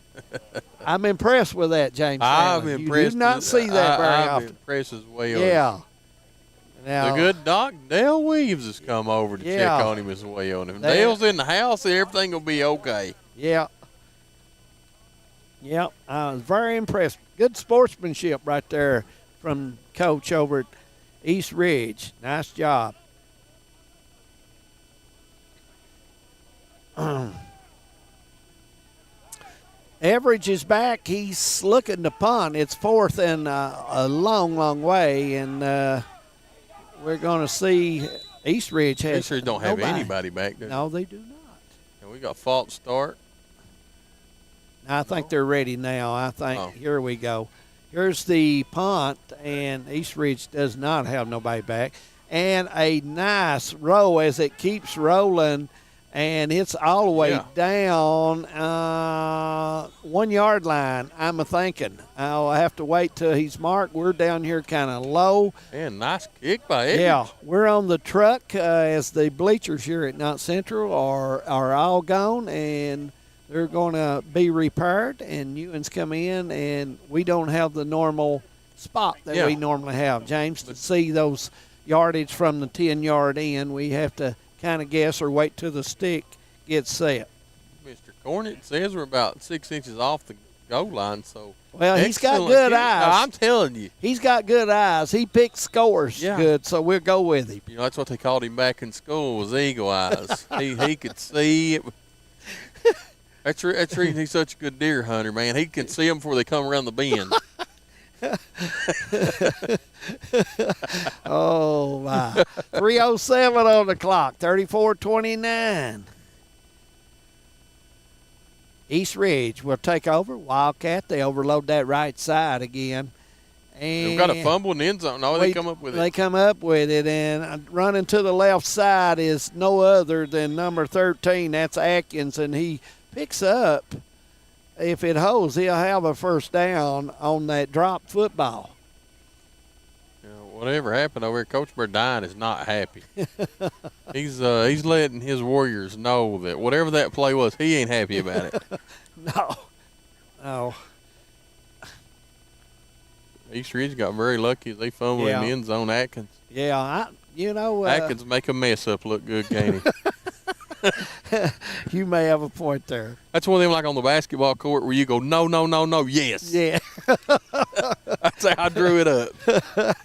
R: I'm impressed with that, James.
Z: I'm
R: Allen.
Z: impressed.
R: You do not see that very
Z: I'm
R: often.
Z: impressed as well.
R: Yeah. Now,
Z: The good Doc Dale Williams has come over to check on him as well. If Dale's in the house, everything will be okay.
R: Yeah. Yep, I was very impressed. Good sportsmanship right there from Coach over at East Ridge. Nice job. Everidge is back. He's looking to punt. It's 4th and a long, long way, and we're going to see East Ridge has
Z: East Ridge don't have anybody back there.
R: No, they do not.
Z: And we got false start.
R: I think they're ready now. I think here we go. Here's the punt, and East Ridge does not have nobody back. And a nice row as it keeps rolling, and it's all the way down 1 yard line, I'm a-thinking. I'll have to wait till he's marked. We're down here kind of low.
Z: And nice kick by Edwards.
R: Yeah, we're on the truck as the bleachers here at KNOTT Central are all gone, and they're going to be repaired, and Ewans come in, and we don't have the normal spot that we normally have, James, to see those yardage from the 10-yard end. We have to kind of guess or wait till the stick gets set.
Z: Mr. Cornett says we're about 6 inches off the goal line, so.
R: Well, he's got good eyes.
Z: I'm telling you.
R: He's got good eyes. He picks scores good, so we'll go with him.
Z: You know, that's what they called him back in school, was eagle eyes. he could see it. That's the reason he's such a good deer hunter, man. He can see them before they come around the bend.
R: Oh, my. 3:07 on the clock, 34-29. East Ridge will take over. Wildcat, they overload that right side again. And
Z: They've got a fumble in the end zone. No, they come up with it.
R: They come up with it, and running to the left side is no other than number 13. That's Atkins, and he picks up if it holds, he'll have a first down on that dropped football.
Z: Whatever happened over here, Coach Burdine is not happy. He's letting his Warriors know that whatever that play was, he ain't happy about it.
R: No.
Z: East Ridge got very lucky as they fumbled in the end zone. Atkins.
R: Yeah,
Z: Atkins make a mess up look good, can't he?
R: You may have a point there.
Z: That's one of them like on the basketball court where you go, no, no, no, no, yes.
R: Yeah.
Z: That's how I drew it up.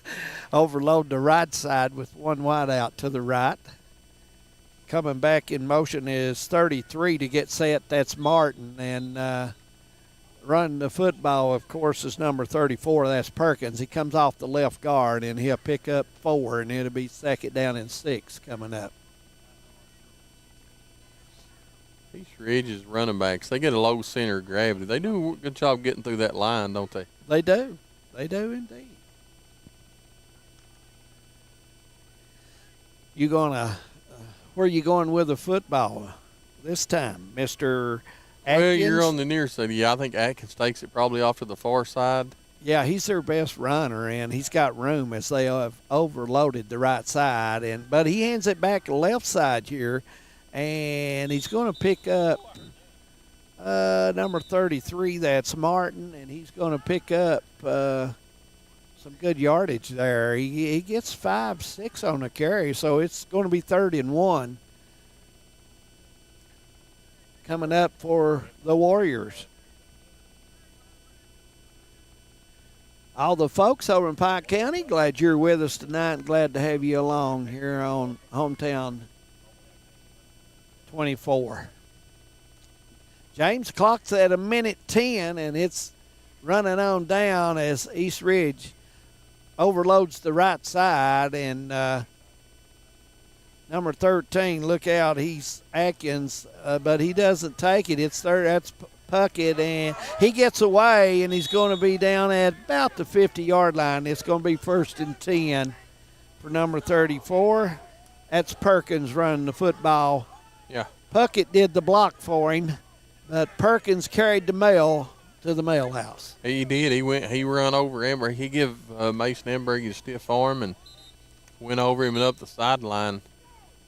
R: Overload the right side with one wide out to the right. Coming back in motion is 33 to get set. That's Martin. And running the football, of course, is number 34. That's Perkins. He comes off the left guard, and he'll pick up 4, and it'll be 2nd down and 6 coming up.
Z: East Ridge's running backs, they get a low center of gravity. They do a good job getting through that line, don't they?
R: They do. They do indeed. You gonna where are you going with the football this time, Mr. Atkins?
Z: Well, you're on the near side. Yeah, I think Atkins takes it probably off to the far side.
R: Yeah, he's their best runner, and he's got room as they have overloaded the right side. But he hands it back to the left side here, and he's going to pick up number 33. That's Martin, and he's going to pick up some good yardage there. He gets 5-6 on the carry, so it's going to be 3rd and 1 coming up for the Warriors. All the folks over in Pike County, glad you're with us tonight. Glad to have you along here on Hometown 24. James, clock's at 1:10, and it's running on down as East Ridge overloads the right side, and number 13, look out, he's Atkins, but he doesn't take it. It's third. That's Puckett, and he gets away, and he's going to be down at about the 50-yard line. It's going to be 1st and 10 for number 34. That's Perkins running the football.
Z: Yeah.
R: Puckett did the block for him, but Perkins carried the mail to the mail house.
Z: He did. He run over Ember. He give Mason Emberg a stiff arm and went over him and up the sideline.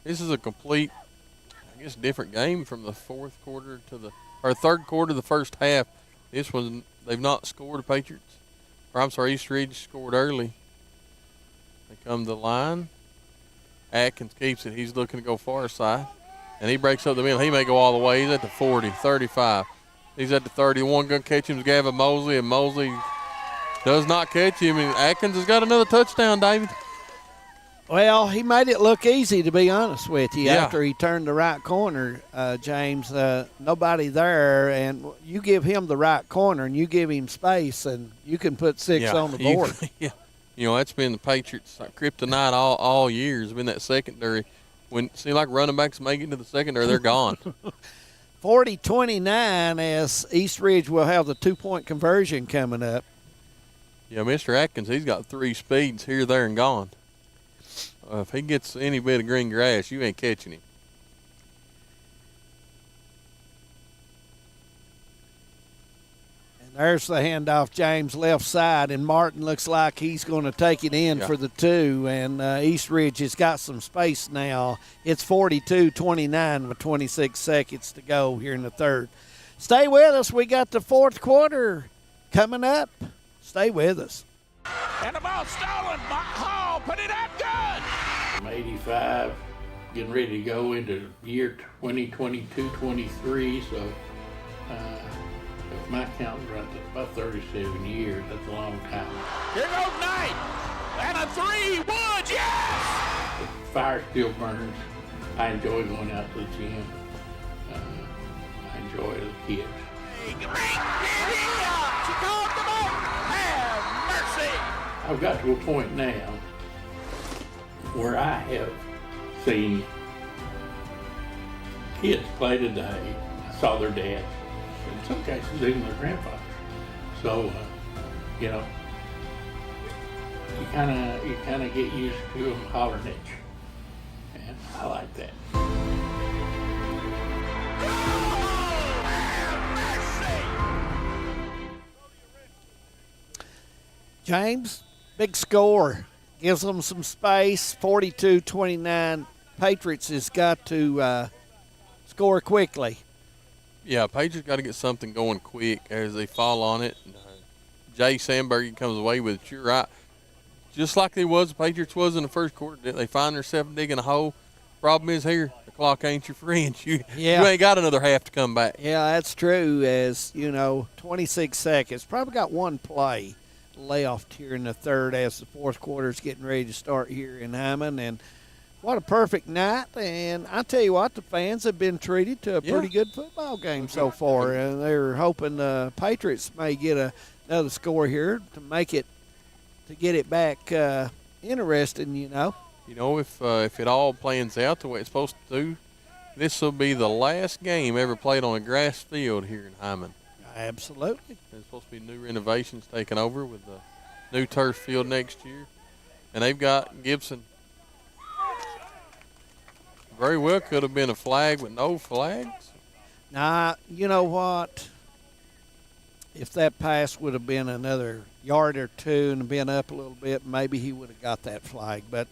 Z: This is a complete, I guess, different game from the third quarter of the first half. This one, they've not scored, the Patriots. Or I'm sorry, East Ridge scored early. They come to the line. Atkins keeps it. He's looking to go far side. And he breaks up the middle. He may go all the way. He's at the 40, 35. He's at the 31. Going to catch him is Gavin Mosley, and Mosley does not catch him. And Atkins has got another touchdown, David.
R: Well, he made it look easy, to be honest with you, after he turned the right corner, James. Nobody there, and you give him the right corner, and you give him space, and you can put 6 on the board.
Z: Yeah. You know, that's been the Patriots' kryptonite all year. It's been that secondary. When it seems like running backs make it to the secondary, they're gone.
R: 40-29 as East Ridge will have the 2-point conversion coming up.
Z: Yeah, Mr. Atkins, he's got 3 speeds here, there, and gone. If he gets any bit of green grass, you ain't catching him.
R: And there's the handoff, James, left side, and Martin looks like he's going to take it in for the 2, and East Ridge has got some space now. It's 42-29 with 26 seconds to go here in the third. Stay with us. We got the fourth quarter coming up. Stay with us.
V: And the ball stolen. Hall put it up good.
B: I'm 85, getting ready to go into year 2022-23, so if my count's right, that's about 37 years. That's a long time.
V: Here goes Knight. And a 3, Woods, yes!
B: The fire still burns. I enjoy going out to the gym. I enjoy it as a kid.
V: She called them out. Have mercy.
B: I've got to a point now where I have seen kids play today. I saw their dads, in some cases even their grandfathers. So, you know, you kind of get used to them hollering at you, and I like that.
R: James, big score. Gives them some space, 42-29. Patriots has got to score quickly.
Z: Yeah, Patriots got to get something going quick as they fall on it. Jay Sandberg comes away with it. You're right. Just like the Patriots was in the first quarter, they find themselves digging a hole. Problem is here, the clock ain't your friend. You ain't got another half to come back.
R: Yeah, that's true. As, 26 seconds. Probably got one play left here in the third as the fourth quarter is getting ready to start here in Hammond. And what a perfect night. And I tell you what, the fans have been treated to a pretty good football game so far. And they're hoping the Patriots may get another score here to get it back interesting,
Z: If it all plans out the way it's supposed to do, this will be the last game ever played on a grass field here in Hyman.
R: Absolutely.
Z: There's supposed to be new renovations taken over with the new turf field next year. And they've got Gibson. Very well could have been a flag with no flags.
R: Nah, you know what? If that pass would have been another yard or two and been up a little bit, maybe he would have got that flag. But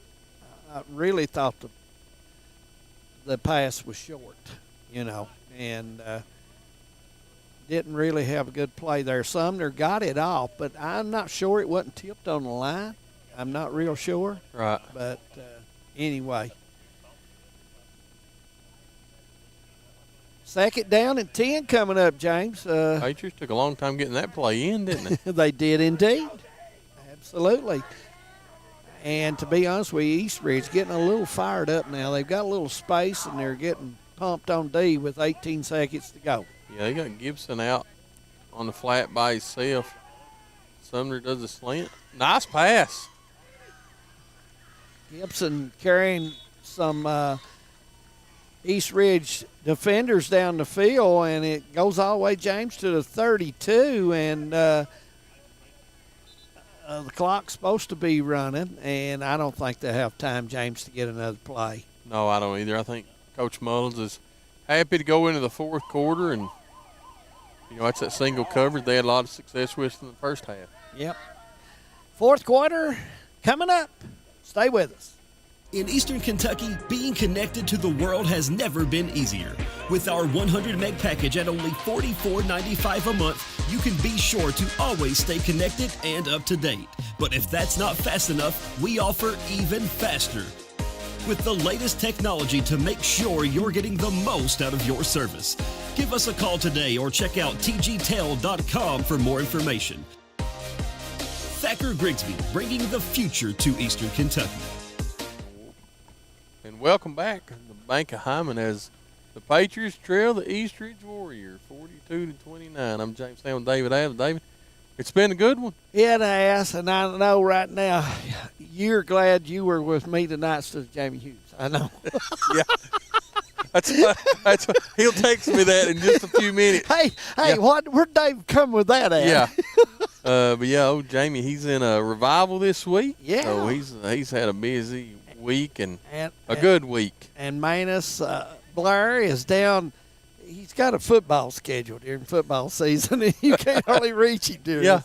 R: I really thought the pass was short, and didn't really have a good play there. Sumner got it off, but I'm not sure it wasn't tipped on the line. I'm not real sure.
Z: Right.
R: But anyway. Second down and 10 coming up, James.
Z: Patriots took a long time getting that play in, didn't they?
R: They did indeed. Absolutely. And to be honest with you, Eastridge getting a little fired up now. They've got a little space, and they're getting pumped on D with 18 seconds to go.
Z: Yeah, they got Gibson out on the flat by himself. Sumner does a slant. Nice pass.
R: Gibson carrying some East Ridge defenders down the field, and it goes all the way, James, to the 32, and the clock's supposed to be running, and I don't think they have time, James, to get another play.
Z: No, I don't either. I think Coach Mullins is happy to go into the fourth quarter, and, that's that single coverage they had a lot of success with in the first half.
R: Yep. Fourth quarter coming up. Stay with us.
A: In Eastern Kentucky, being connected to the world has never been easier. With our 100 meg package at only $44.95 a month, you can be sure to always stay connected and up to date. But if that's not fast enough, we offer even faster, with the lamest technology to make sure you're getting the most out of your service. Give us a call today or check out tgtel.com for more information. Thacker Grigsby, bringing the future to Eastern Kentucky.
Z: And welcome back to the Bank of Hyman as the Patriots trail the East Ridge Warrior 42-29. I'm James Sam with David Adams. David, it's been a good one.
R: It has, and I know right now you're glad you were with me tonight instead of Jamie Hughes. I know.
Z: Yeah. That's he'll text me that in just a few minutes.
R: Hey,
Z: yeah.
R: Where'd Dave come with that at?
Z: Yeah. But yeah, old Jamie, he's in a revival this week.
R: Yeah.
Z: So he's had a busy week and a good week.
R: And Manus Blair is down. He's got a football schedule during football season, and you can't hardly reach him during.
Z: Yeah.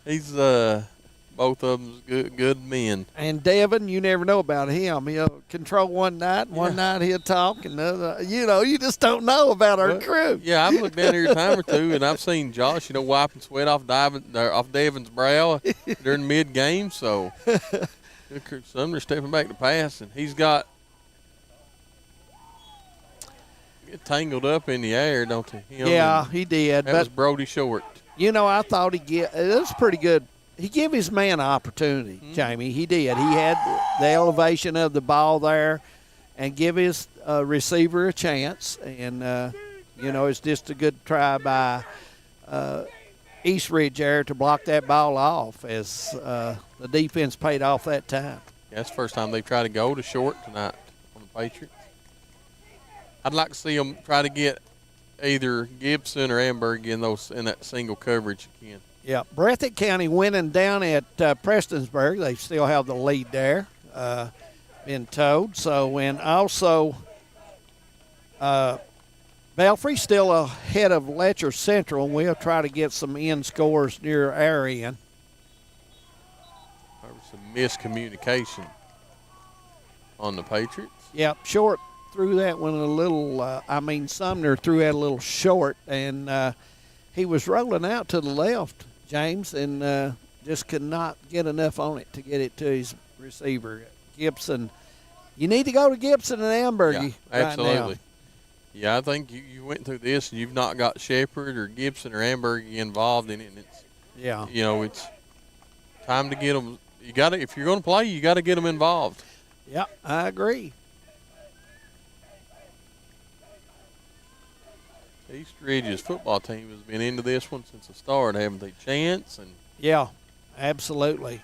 Z: He's both of them good men.
R: And Devin, you never know about him. He'll control one night, and one night he'll talk, and you just don't know about our crew.
Z: Yeah, I've looked down here a time or two, and I've seen Josh, wiping sweat off Devin's brow during mid-game. So Sumner stepping back to pass, and he's got tangled up in the air, don't he?
R: Yeah, he did.
Z: That was Brody Short.
R: I thought it was pretty good. He gave his man an opportunity, Jamie. He did. He had the elevation of the ball there and give his receiver a chance. And, it's just a good try by East Ridge there to block that ball off as the defense paid off that time.
Z: Yeah, that's the first time they've tried to go to Short tonight on the Patriots. I'd like to see them try to get either Gibson or Amberg in that single coverage again.
R: Yeah, Breathitt County winning down at Prestonsburg. They still have the lead there, been told. So, and also Belfry still ahead of Letcher Central, and we'll try to get some end scores near our end.
Z: some miscommunication on the Patriots.
R: Yep, Short threw that one a little, Sumner threw that a little short, and he was rolling out to the left, James, and just could not get enough on it to get it to his receiver. Gibson, you need to go to Gibson and Ambergy
Z: absolutely.
R: right now.
Z: Yeah, I think you went through this and you've not got Shepherd or Gibson or Ambergy involved in it, and it's it's time to get them. You got to, if you're going to play, you got to get them involved.
R: Yeah, I agree.
Z: East Ridge's football team has been into this one since the start, haven't they? Chance and
R: yeah, absolutely.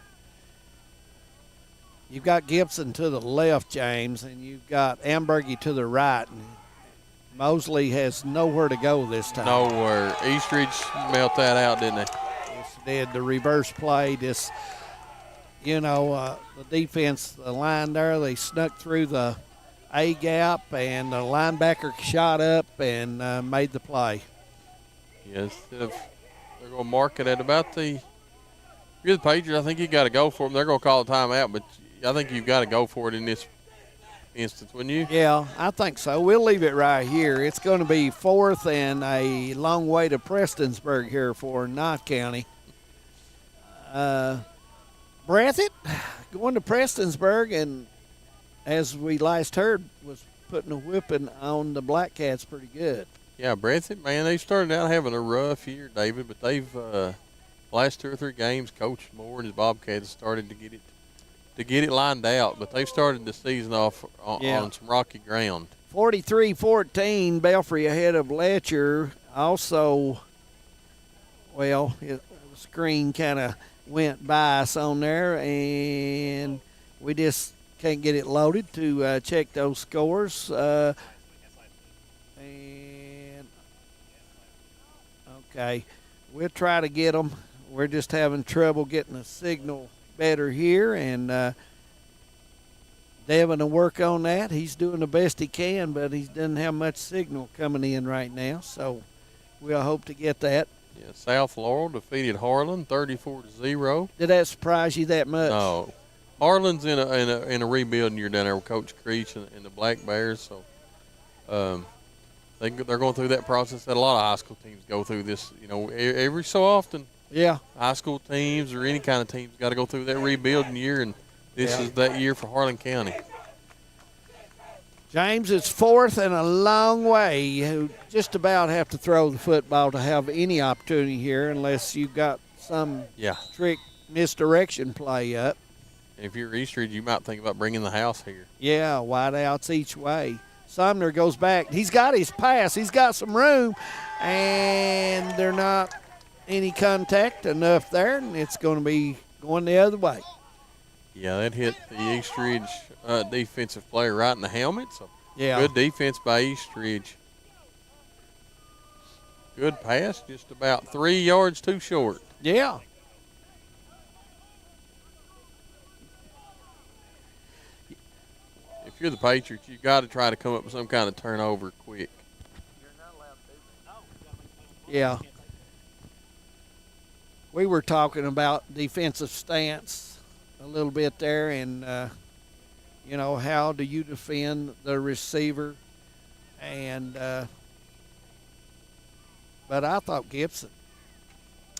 R: You've got Gibson to the left, James, and you've got Ambergy to the right. And Mosley has nowhere to go this time.
Z: Nowhere. East Ridge smelt that out, didn't they?
R: Yes, they did. The reverse play, just, the defense, the line there, they snuck through the A gap, and the linebacker shot up and made the play.
Z: Yes, they're going to mark it at about the. If you're the Patriots, I think you got to go for them. They're going to call a timeout, but I think you've got to go for it in this instance, wouldn't you?
R: Yeah, I think so. We'll leave it right here. It's going to be 4th and a long way to Prestonsburg here for KNOTT County. Breathitt going to Prestonsburg, and as we last heard, was putting a whipping on the Black Cats pretty good.
Z: Yeah, Breathitt, man, they started out having a rough year, David, but they've last 2 or 3 games, Coach Moore and his Bobcats started to get it lined out, but they've started the season off on some rocky ground.
R: 43-14, Belfry ahead of Letcher. Also, the screen kind of went by us on there, and we just can't get it loaded to check those scores. Okay, we'll try to get them. We're just having trouble getting a signal better here, and Devin will work on that. He's doing the best he can, but he doesn't have much signal coming in right now, so we'll hope to get that.
Z: Yeah, South Laurel defeated Harlan 34-0.
R: Did that surprise you that much?
Z: No. Harlan's in a rebuilding year down there with Coach Creech and the Black Bears, so they're going through that process that a lot of high school teams go through this, every so often.
R: Yeah.
Z: High school teams or any kind of teams got to go through that rebuilding year, and this is that year for Harlan County.
R: James, it's 4th and a long way. You just about have to throw the football to have any opportunity here unless you've got some trick misdirection play up.
Z: If you're East Ridge, you might think about bringing the house here.
R: Yeah, wide outs each way. Sumner goes back. He's got his pass. He's got some room, and they're not any contact enough there, and it's going to be going the other way.
Z: Yeah, that hit the East Ridge defensive player right in the helmet. So
R: good
Z: defense by East Ridge. Good pass, just about 3 yards too short.
R: Yeah.
Z: If you're the Patriots, you got to try to come up with some kind of turnover quick.
R: Yeah. We were talking about defensive stance a little bit there, and how do you defend the receiver? And but I thought Gibson,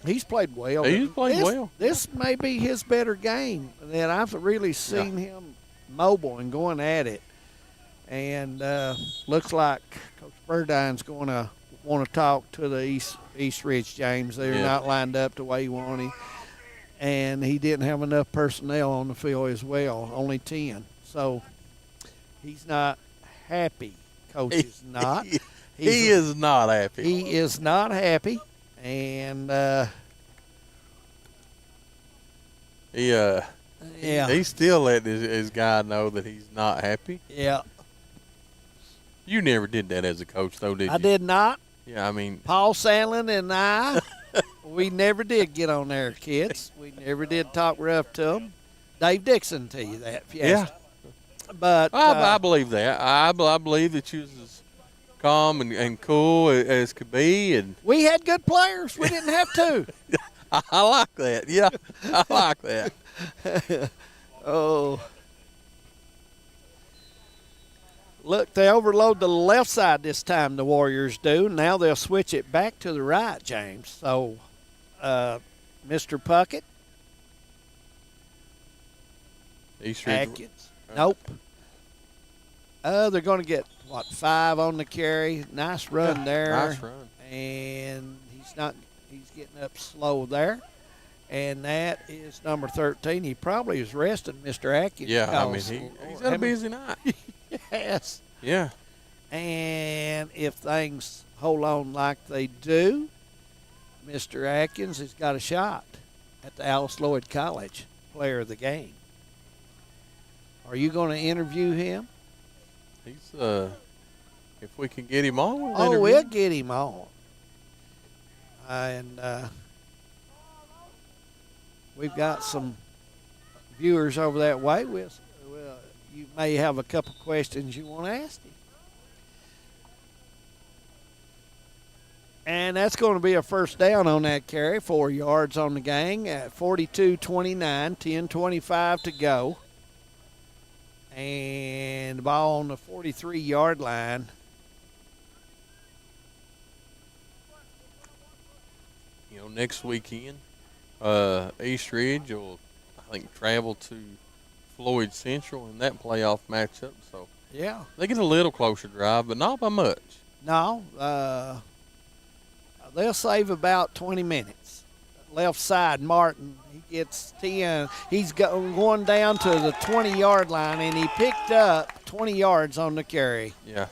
R: he's played well.
Z: He's played well.
R: This may be his better game that I've really seen him mobile and going at it. And looks like Coach Burdine's going to want to talk to the East Ridge, James. They're not lined up the way he wanted. And he didn't have enough personnel on the field as well, only 10. So he's not happy. Coach is not.
Z: He is not happy.
R: He is not happy. And
Z: he's still letting his guy know that he's not happy.
R: Yeah.
Z: You never did that as a coach, though, did you?
R: I did not.
Z: Yeah, I mean.
R: Paul Sandlin and I, we never did get on their kids. We never did talk rough to them. Dave Dixon tell you that. If you ask. But
Z: I believe that. I believe that you was as calm and cool as could be. And
R: we had good players. We didn't have to.
Z: I like that. Yeah, I like that.
R: Oh. Look, they overload the left side this time, the Warriors do. Now they'll switch it back to the right, James. So, Mr. Puckett. Atkins. Nope. They're going to get, 5 on the carry. Nice run there.
Z: Nice run.
R: And he's getting up slow there. And that is number 13. He probably is resting Mr. Atkins.
Z: Yeah, I mean, he's had a busy night.
R: Yes.
Z: Yeah.
R: And if things hold on like they do, Mr. Atkins has got a shot at the Alice Lloyd College Player of the Game. Are you going to interview him?
Z: He's, if we can get him on,
R: we'll get him on. And we've got some viewers over that way. You may have a couple questions you want to ask him. And that's going to be a first down on that carry, 4 yards on the gang at 42-29, 10:25 to go. And the ball on the 43-yard line.
Z: You know, next weekend, East Ridge will, I think, travel to Floyd Central in that playoff matchup. So
R: yeah,
Z: they get a little closer drive, but not by much.
R: No, they'll save about 20 minutes. Left side, Martin, he gets 10. He's going down to the 20-yard line, and he picked up 20 yards on the carry.
Z: Yeah,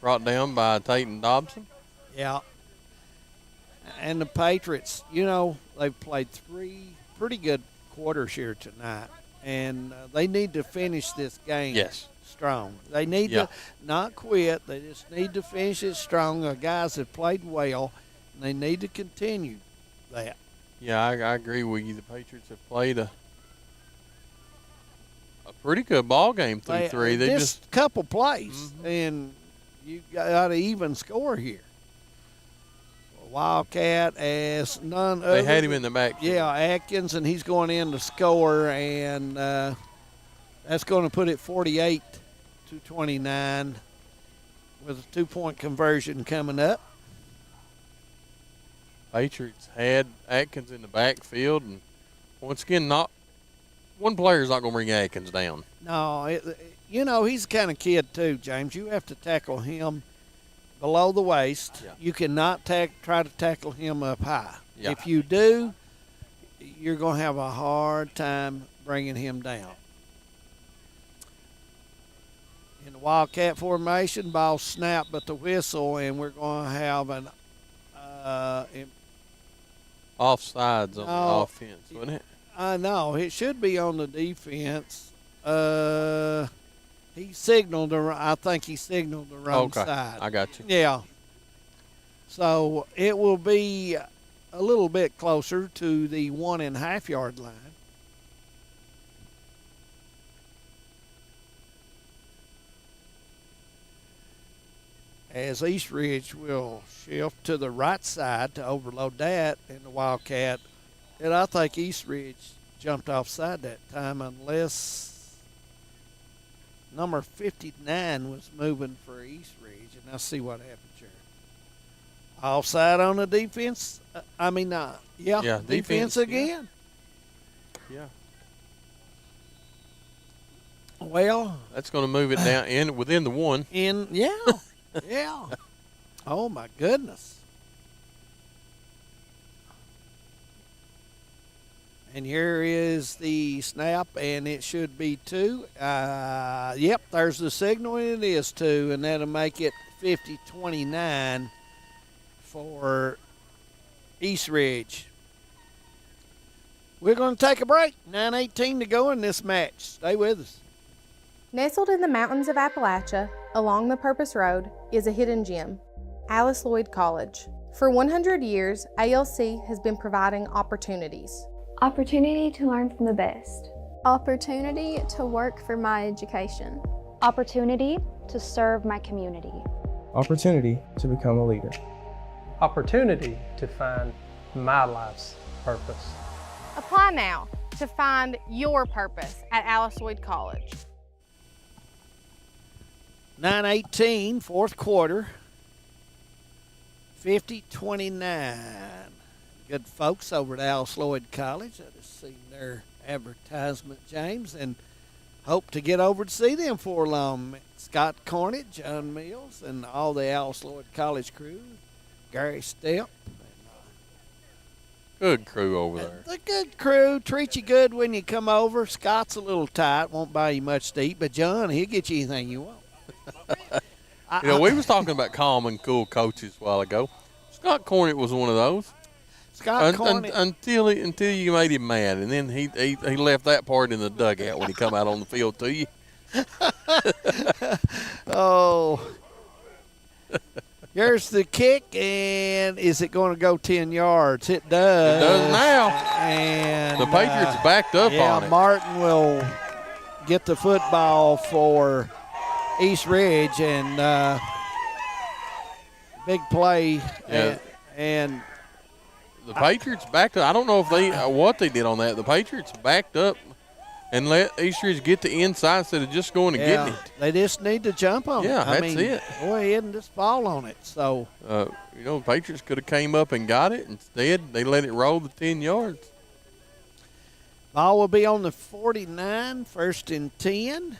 Z: brought down by Tatum Dobson.
R: Yeah. And the Patriots, you know, they've played 3 pretty good quarters here tonight, and they need to finish this game strong. They need to not quit. They just need to finish it strong. The guys have played well, and they need to continue that.
Z: Yeah, I agree with you. The Patriots have played a pretty good ball game through 3. They just
R: couple plays, and you got an even score here. Wildcat as none other.
Z: They had him in the back.
R: Yeah, Atkins, and he's going in to score, and that's going to put it 48-29 with a 2-point conversion coming up.
Z: Patriots had Atkins in the backfield, and once again, not one player's not going to bring Atkins down.
R: No, you know, he's the kind of kid too, James. You have to tackle him below the waist.
Z: Yeah.
R: You cannot try to tackle him up high.
Z: Yeah.
R: If you do, you're going to have a hard time bringing him down. In the Wildcat formation, ball snap but the whistle, and we're going to have an
Z: offsides on the offense, wouldn't it?
R: No, it should be on the defense. He signaled. I think he signaled the wrong side.
Z: I got you.
R: Yeah. So it will be a little bit closer to the 1.5 yard line. As East Ridge will shift to the right side to overload that, and the Wildcat. And I think East Ridge jumped offside that time, unless number 59 was moving for East Ridge, and I'll see what happens here. Offside on the defense. Defense again.
Z: Yeah.
R: Well,
Z: that's going to move it down within the 1.
R: Yeah. Oh my goodness. And here is the snap, and it should be 2. Yep, there's the signal, and it is 2, and that'll make it 50-29 for East Ridge. We're going to take a break. 9:18 to go in this match. Stay with us.
F: Nestled in the mountains of Appalachia, along the Purpose Road, is a hidden gem, Alice Lloyd College. For 100 years, ALC has been providing opportunities.
G: Opportunity to learn from the best.
S: Opportunity to work for my education.
G: Opportunity to serve my community.
T: Opportunity to become a leader.
U: Opportunity to find my life's purpose.
S: Apply now to
F: to find your purpose at Alice Lloyd College.
R: 9:18, fourth quarter. 50-29. Good folks over at Alice Lloyd College. I just seen their advertisement, James, and hope to get over to see them for long. Scott Cornett, John Mills, and all the Alice Lloyd College crew. Gary Stepp.
Z: Good crew over there.
R: The good crew. Treat you good when you come over. Scott's a little tight. Won't buy you much to eat, but John, he'll get you anything you want.
Z: We was talking about calm and cool coaches a while ago. Scott Cornett was one of those.
R: Scott Cornett.
Z: Until you made him mad, and then he left that part in the dugout when he come out on the field to you.
R: Oh. Here's the kick, and is it going to go 10 yards? It does.
Z: It does now.
R: And
Z: the Patriots backed up on it.
R: Martin will get the football for East Ridge, and big play.
Z: Yeah.
R: And
Z: the Patriots backed up. I don't know if they what they did on that. The Patriots backed up and let East Ridge get the inside instead of just going and getting it.
R: They just need to jump on it.
Z: Yeah, that's it.
R: Go ahead and just fall on it. So,
Z: the Patriots could have came up and got it. Instead, they let it roll the 10 yards.
R: Ball will be on the 49, first and 10.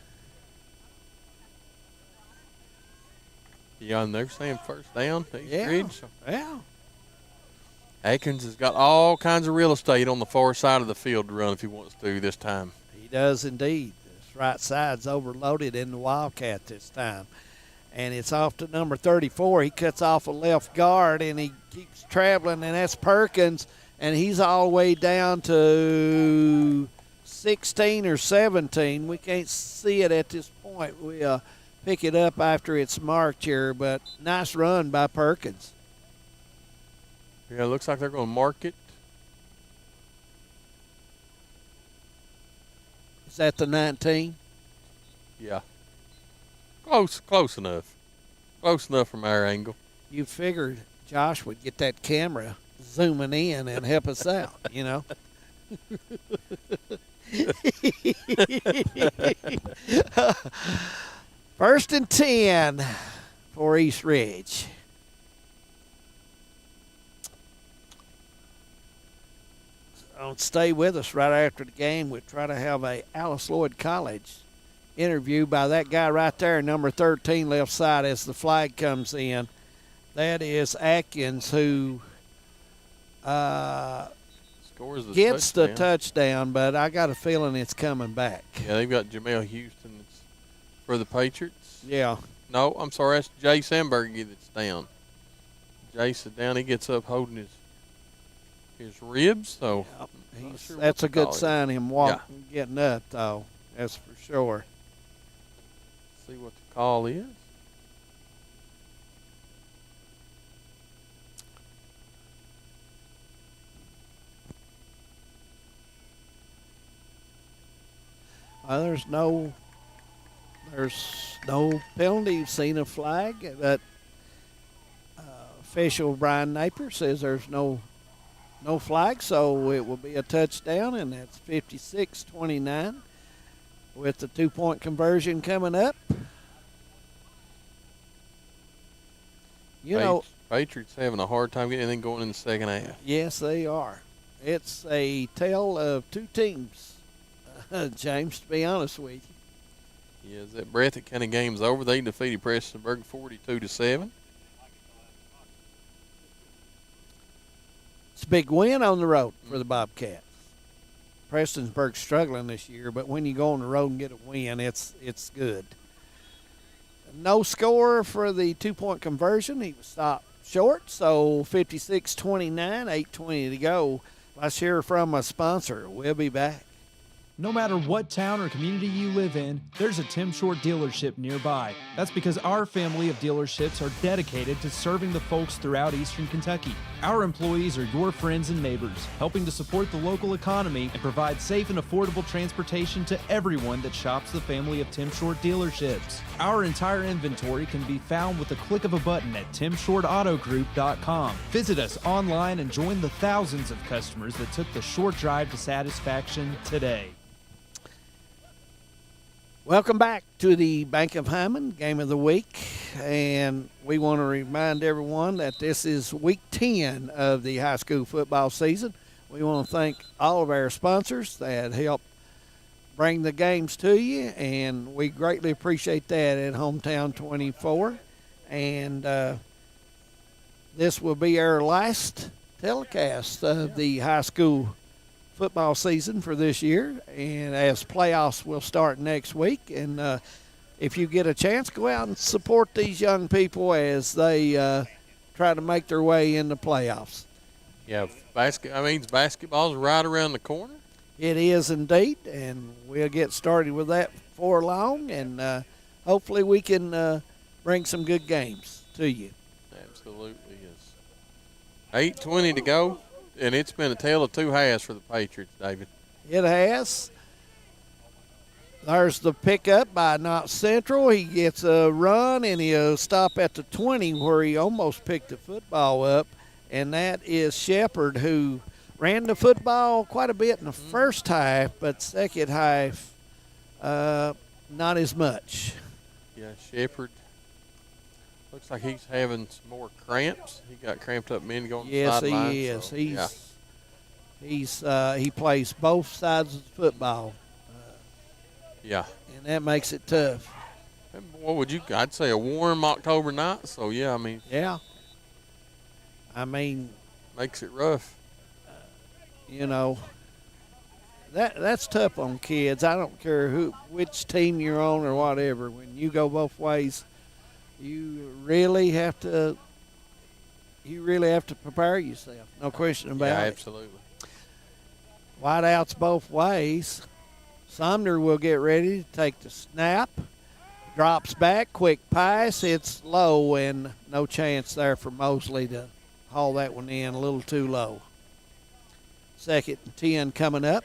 Z: Yeah, and they're saying first down, East
R: Yeah.
Z: Ridge.
R: Yeah.
Z: Atkins has got all kinds of real estate on the far side of the field to run if he wants to this time.
R: He does indeed. His right side's overloaded in the Wildcat this time. And it's off to number 34. He cuts off a left guard, and he keeps traveling, and that's Perkins, and he's all the way down to 16 or 17. We can't see it at this point. We pick it up after it's marked here, but nice run by Perkins.
Z: Yeah, it looks like they're going to mark it.
R: Is that the 19?
Z: Yeah. Close enough. Close enough from our angle.
R: You figured Josh would get that camera zooming in and help us out, you know. First and 10 for East Ridge. So stay with us right after the game. We'll try to have a Alice Lloyd College interview by that guy right there, number 13, left side, as the flag comes in. That is Atkins, who
Z: scores
R: the touchdown, but I got a feeling it's coming back.
Z: Yeah, they've got Jamel Houston for the Patriots.
R: Yeah.
Z: No, I'm sorry, that's Jay Sandberg that's down. Jay's down, he gets up holding his ribs, so
R: sure that's a good sign, him walking, getting up, though. That's for sure.
Z: See what the call is.
R: There's no penalty. You've seen a flag, but official Brian Napier says there's no flag, so it will be a touchdown, and that's 56-29 with the 2-point conversion coming up.
Z: Patriots having a hard time getting anything going in the second half.
R: Yes, they are. It's a tale of two teams, James, to be honest with you.
Z: Yeah, that Breathitt County game's over. They defeated Prestonsburg 42-7.
R: It's a big win on the road for the Bobcats. Prestonsburg's struggling this year, but when you go on the road and get a win, it's good. No score for the 2-point conversion. He was stopped short, so 56-29, 8:20 to go. Let's hear from a sponsor. We'll be back.
T: No matter what town or community you live in, there's a Tim Short dealership nearby. That's because our family of dealerships are dedicated to serving the folks throughout Eastern Kentucky. Our employees are your friends and neighbors, helping to support the local economy and provide safe and affordable transportation to everyone that shops the family of Tim Short dealerships. Our entire inventory can be found with a click of a button at timshortautogroup.com. Visit us online and join the thousands of customers that took the short drive to satisfaction today.
R: Welcome back to the Bank of Hyman Game of the Week, and we want to remind everyone that this is week 10 of the high school football season. We want to thank all of our sponsors that help bring the games to you, and we greatly appreciate that at Hometown 24. And this will be our last telecast of the high school football season for this year, and as playoffs will start next week. And if you get a chance, go out and support these young people as they try to make their way in the playoffs.
Z: Yeah, basketball's right around the corner.
R: It is indeed, and we'll get started with that before long, and hopefully we can bring some good games to you.
Z: Absolutely is. 8:20 to go. And it's been a tale of two halves for the Patriots, David.
R: It has. There's the pickup by KNOTT Central. He gets a run, and he'll stop at the 20 where he almost picked the football up. And that is Shepard, who ran the football quite a bit in the first half, but second half, not as much.
Z: Yeah, Shepard. Looks like he's having some more cramps. He got cramped up men going to the sideline.
R: Yes, he is. He plays both sides of the football.
Z: Yeah.
R: And that makes it tough.
Z: What would you? I'd say a warm October night. So yeah, I mean.
R: Yeah. I mean.
Z: Makes it rough.
R: You know. That's tough on kids. I don't care which team you're on or whatever. When you go both ways, you really have to prepare yourself. No question about it.
Z: Yeah, absolutely.
R: Wideouts both ways. Sumner will get ready to take the snap. Drops back, quick pass. It's low, and no chance there for Mosley to haul that one in, a little too low. 2nd and 10 coming up.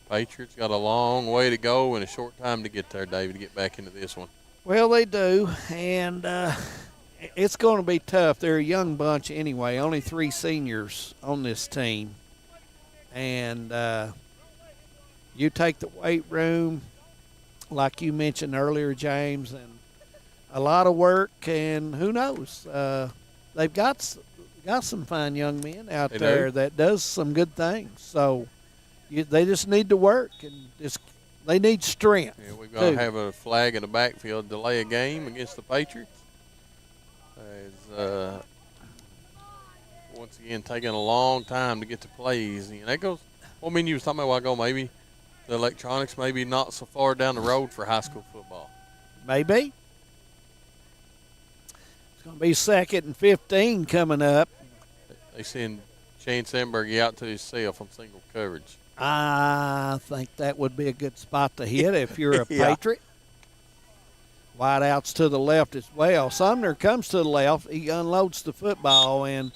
Z: Patriots got a long way to go and a short time to get there, David, to get back into this one.
R: Well, they do, and it's going to be tough. They're a young bunch anyway, only 3 seniors on this team. And you take the weight room, like you mentioned earlier, James, and a lot of work, and who knows? They've got some fine young men out there that does some good things. So they just need to work, and they need strength.
Z: Yeah, we've got to have a flag in the backfield, delay a game against the Patriots. As once again, taking a long time to get to plays. And that goes, well, I mean, you was talking about a while ago, maybe the electronics maybe not so far down the road for high school football.
R: Maybe. It's going to be 2nd and 15 coming up.
Z: They send Chance Emberg out to himself on single coverage.
R: I think that would be a good spot to hit if you're a Patriot. Wideouts to the left as well. Sumner comes to the left. He unloads the football, and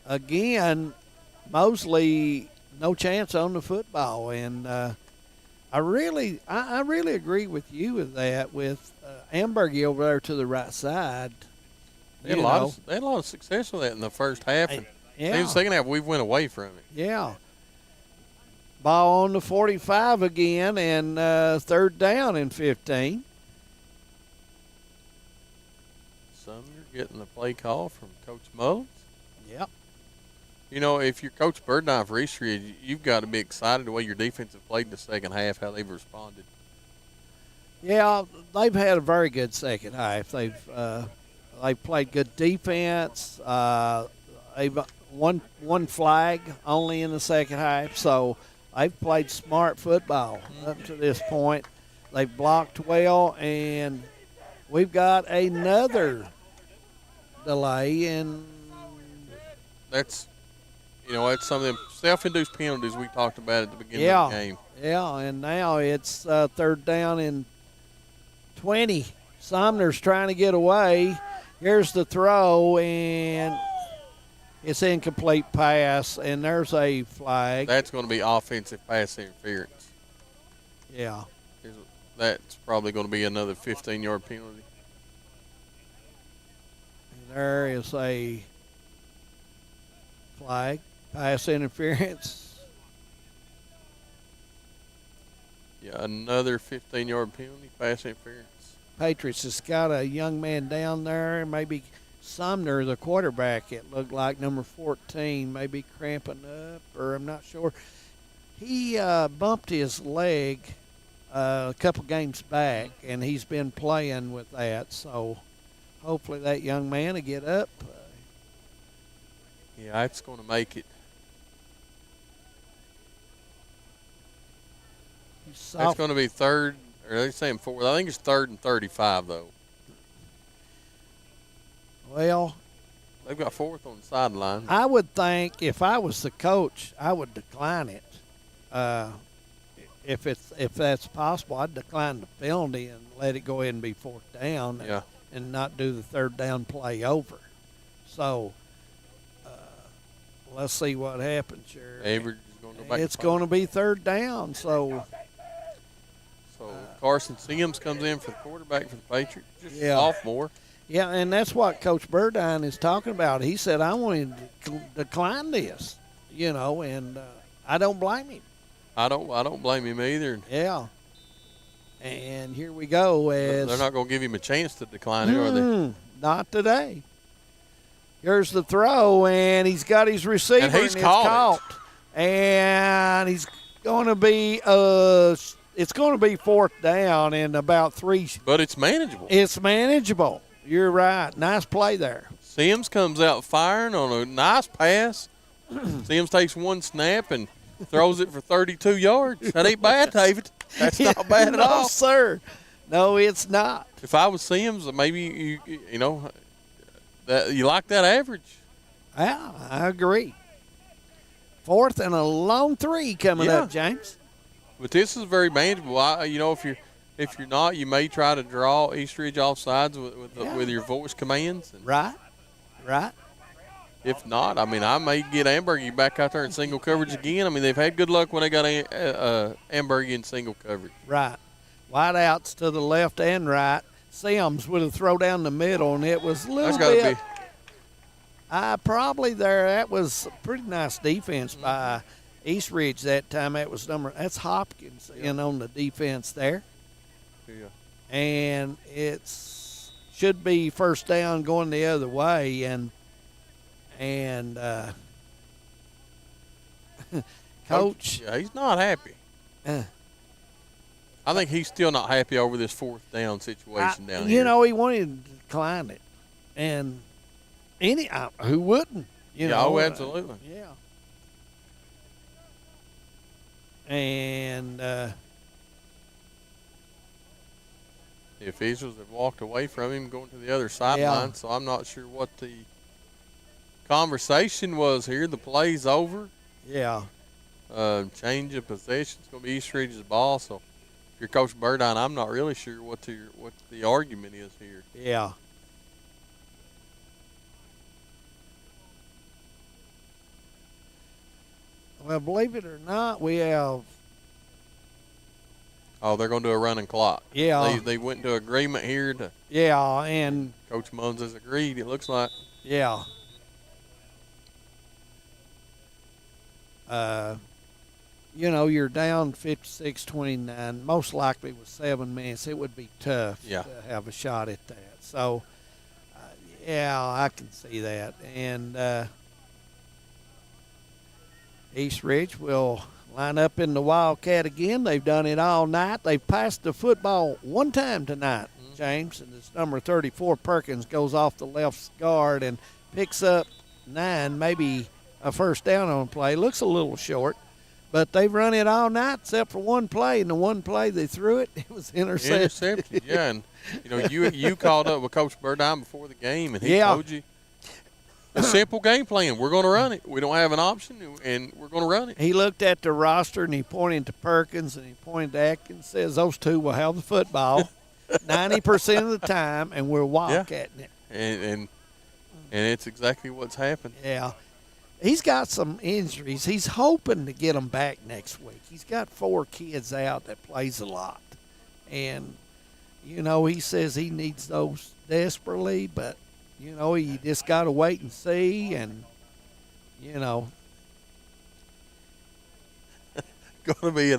R: again, Mosley, no chance on the football. And I really agree with you with that. With Ambergy over there to the right side,
Z: they had a lot of success with that in the first half. And in the second half, we went away from it.
R: Yeah. Ball on the 45 again, and 3rd down and 15.
Z: Sumner getting the play call from Coach Mullins.
R: Yep.
Z: You know, if you're Coach Birdine for Eastridge, you've got to be excited the way your defense have played in the second half, how they've responded.
R: Yeah, they've had a very good second half. They've played good defense. They've one flag only in the second half, so they've played smart football up to this point. They've blocked well, and we've got another delay, and
Z: that's some of them self-induced penalties we talked about at the beginning of the game.
R: Yeah, and now it's 3rd down and 20. Sumner's trying to get away. Here's the throw, and it's incomplete pass, and there's a flag.
Z: That's going to be offensive pass interference.
R: Yeah.
Z: That's probably going to be another 15-yard penalty.
R: And there is a flag, pass interference.
Z: Yeah, another 15-yard penalty, pass interference.
R: Patriots has got a young man down there, maybe Sumner, the quarterback, it looked like, number 14, maybe cramping up, or I'm not sure. He bumped his leg a couple games back, and he's been playing with that, so hopefully that young man will get up.
Z: Yeah, that's going to make it. That's going to be 3rd, or they're saying 4th. I think it's 3rd and 35, though.
R: Well,
Z: they've got 4th on the sideline.
R: I would think if I was the coach, I would decline it. If that's possible, I'd decline the penalty and let it go ahead and be 4th down.
Z: Yeah.
R: And not do the 3rd down play over. So let's see what happens here.
Z: Average is going to go back.
R: It's going to be 3rd down. So
Z: Carson Sims comes in for the quarterback for the Patriots, just a
R: Yeah.
Z: sophomore.
R: Yeah, and that's what Coach Burdine is talking about. He said, I wanted to decline this, and I don't blame him.
Z: I don't blame him either.
R: Yeah. And here we go. As
Z: They're not going to give him a chance to decline it, are they?
R: Not today. Here's the throw, and he's got his receiver.
Z: And he's
R: it's
Z: caught
R: And he's going to be it's going to be 4th down in about 3.
Z: But it's manageable.
R: It's manageable. You're right. Nice play there.
Z: Sims comes out firing on a nice pass. Sims takes one snap and throws it for 32 yards. That ain't bad, David. That's not bad at all.
R: No, sir. No, it's not.
Z: If I was Sims, maybe that you like that average.
R: Yeah, I agree. 4th and a long 3 coming up, James.
Z: But this is very manageable. If you're not, you may try to draw Eastridge off sides with your voice commands.
R: Right.
Z: If not, I may get Ambergy back out there in single coverage again. They've had good luck when they got Ambergy in single coverage.
R: Right. Wide outs to the left and right. Sims with a throw down the middle, and it was a little bit. Probably there. That was a pretty nice defense by Eastridge that time. That's Hopkins in on the defense there.
Z: Yeah.
R: And should be 1st down going the other way, and Coach.
Z: Yeah, he's not happy. I think he's still not happy over this 4th down situation down here.
R: He wanted to decline it, and who wouldn't?
Z: Oh, absolutely.
R: Yeah. And
Z: the officials have walked away from him going to the other sideline, so I'm not sure what the conversation was here. The play's over.
R: Yeah.
Z: Change of possession. It's going to be Eastridge's ball. So if you're Coach Burdine, I'm not really sure what the argument is here.
R: Yeah. Well, believe it or not, we have.
Z: Oh, they're going to do a running clock.
R: Yeah.
Z: They went into agreement here to.
R: Yeah, and
Z: Coach Muns has agreed, it looks like.
R: Yeah. You're down 56-29, most likely with 7 minutes. It would be tough to have a shot at that. So, I can see that. And Eastridge will line up in the Wildcat again. They've done it all night. They've passed the football one time tonight, James, and this number 34, Perkins, goes off the left guard and picks up 9, maybe a 1st down on play. Looks a little short, but they've run it all night except for one play, and the one play they threw it was intercepted.
Z: Yeah, and you called up with Coach Burdine before the game, and he told you a simple game plan. We're going to run it. We don't have an option, and we're going to run it.
R: He looked at the roster, and he pointed to Perkins, and he pointed to Atkins, says those two will have the football 90% of the time, and we're wildcatting it.
Z: And it's exactly what's happened.
R: Yeah. He's got some injuries. He's hoping to get them back next week. He's got 4 kids out that plays a lot. And, he says he needs those desperately, but, you just got to wait and see. And,
Z: Going to be,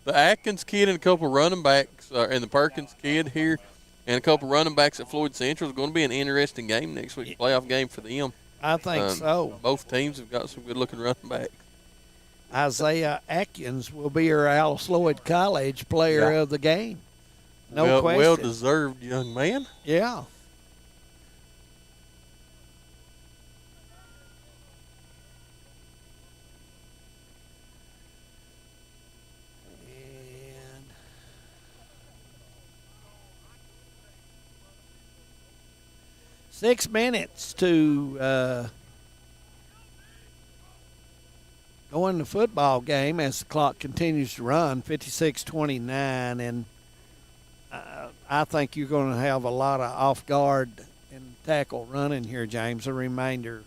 Z: the Atkins kid and a couple of running backs, and the Perkins kid here, and a couple of running backs at Floyd Central is going to be an interesting game next week, playoff game for them.
R: I think so.
Z: Both teams have got some good-looking running backs.
R: Isaiah Atkins will be our Alice Lloyd College player of the game. No question.
Z: Well-deserved young man.
R: Yeah. And 6 minutes to go in the football game as the clock continues to run, 56-29, and I think you're going to have a lot of off guard and tackle running here, James. A reminder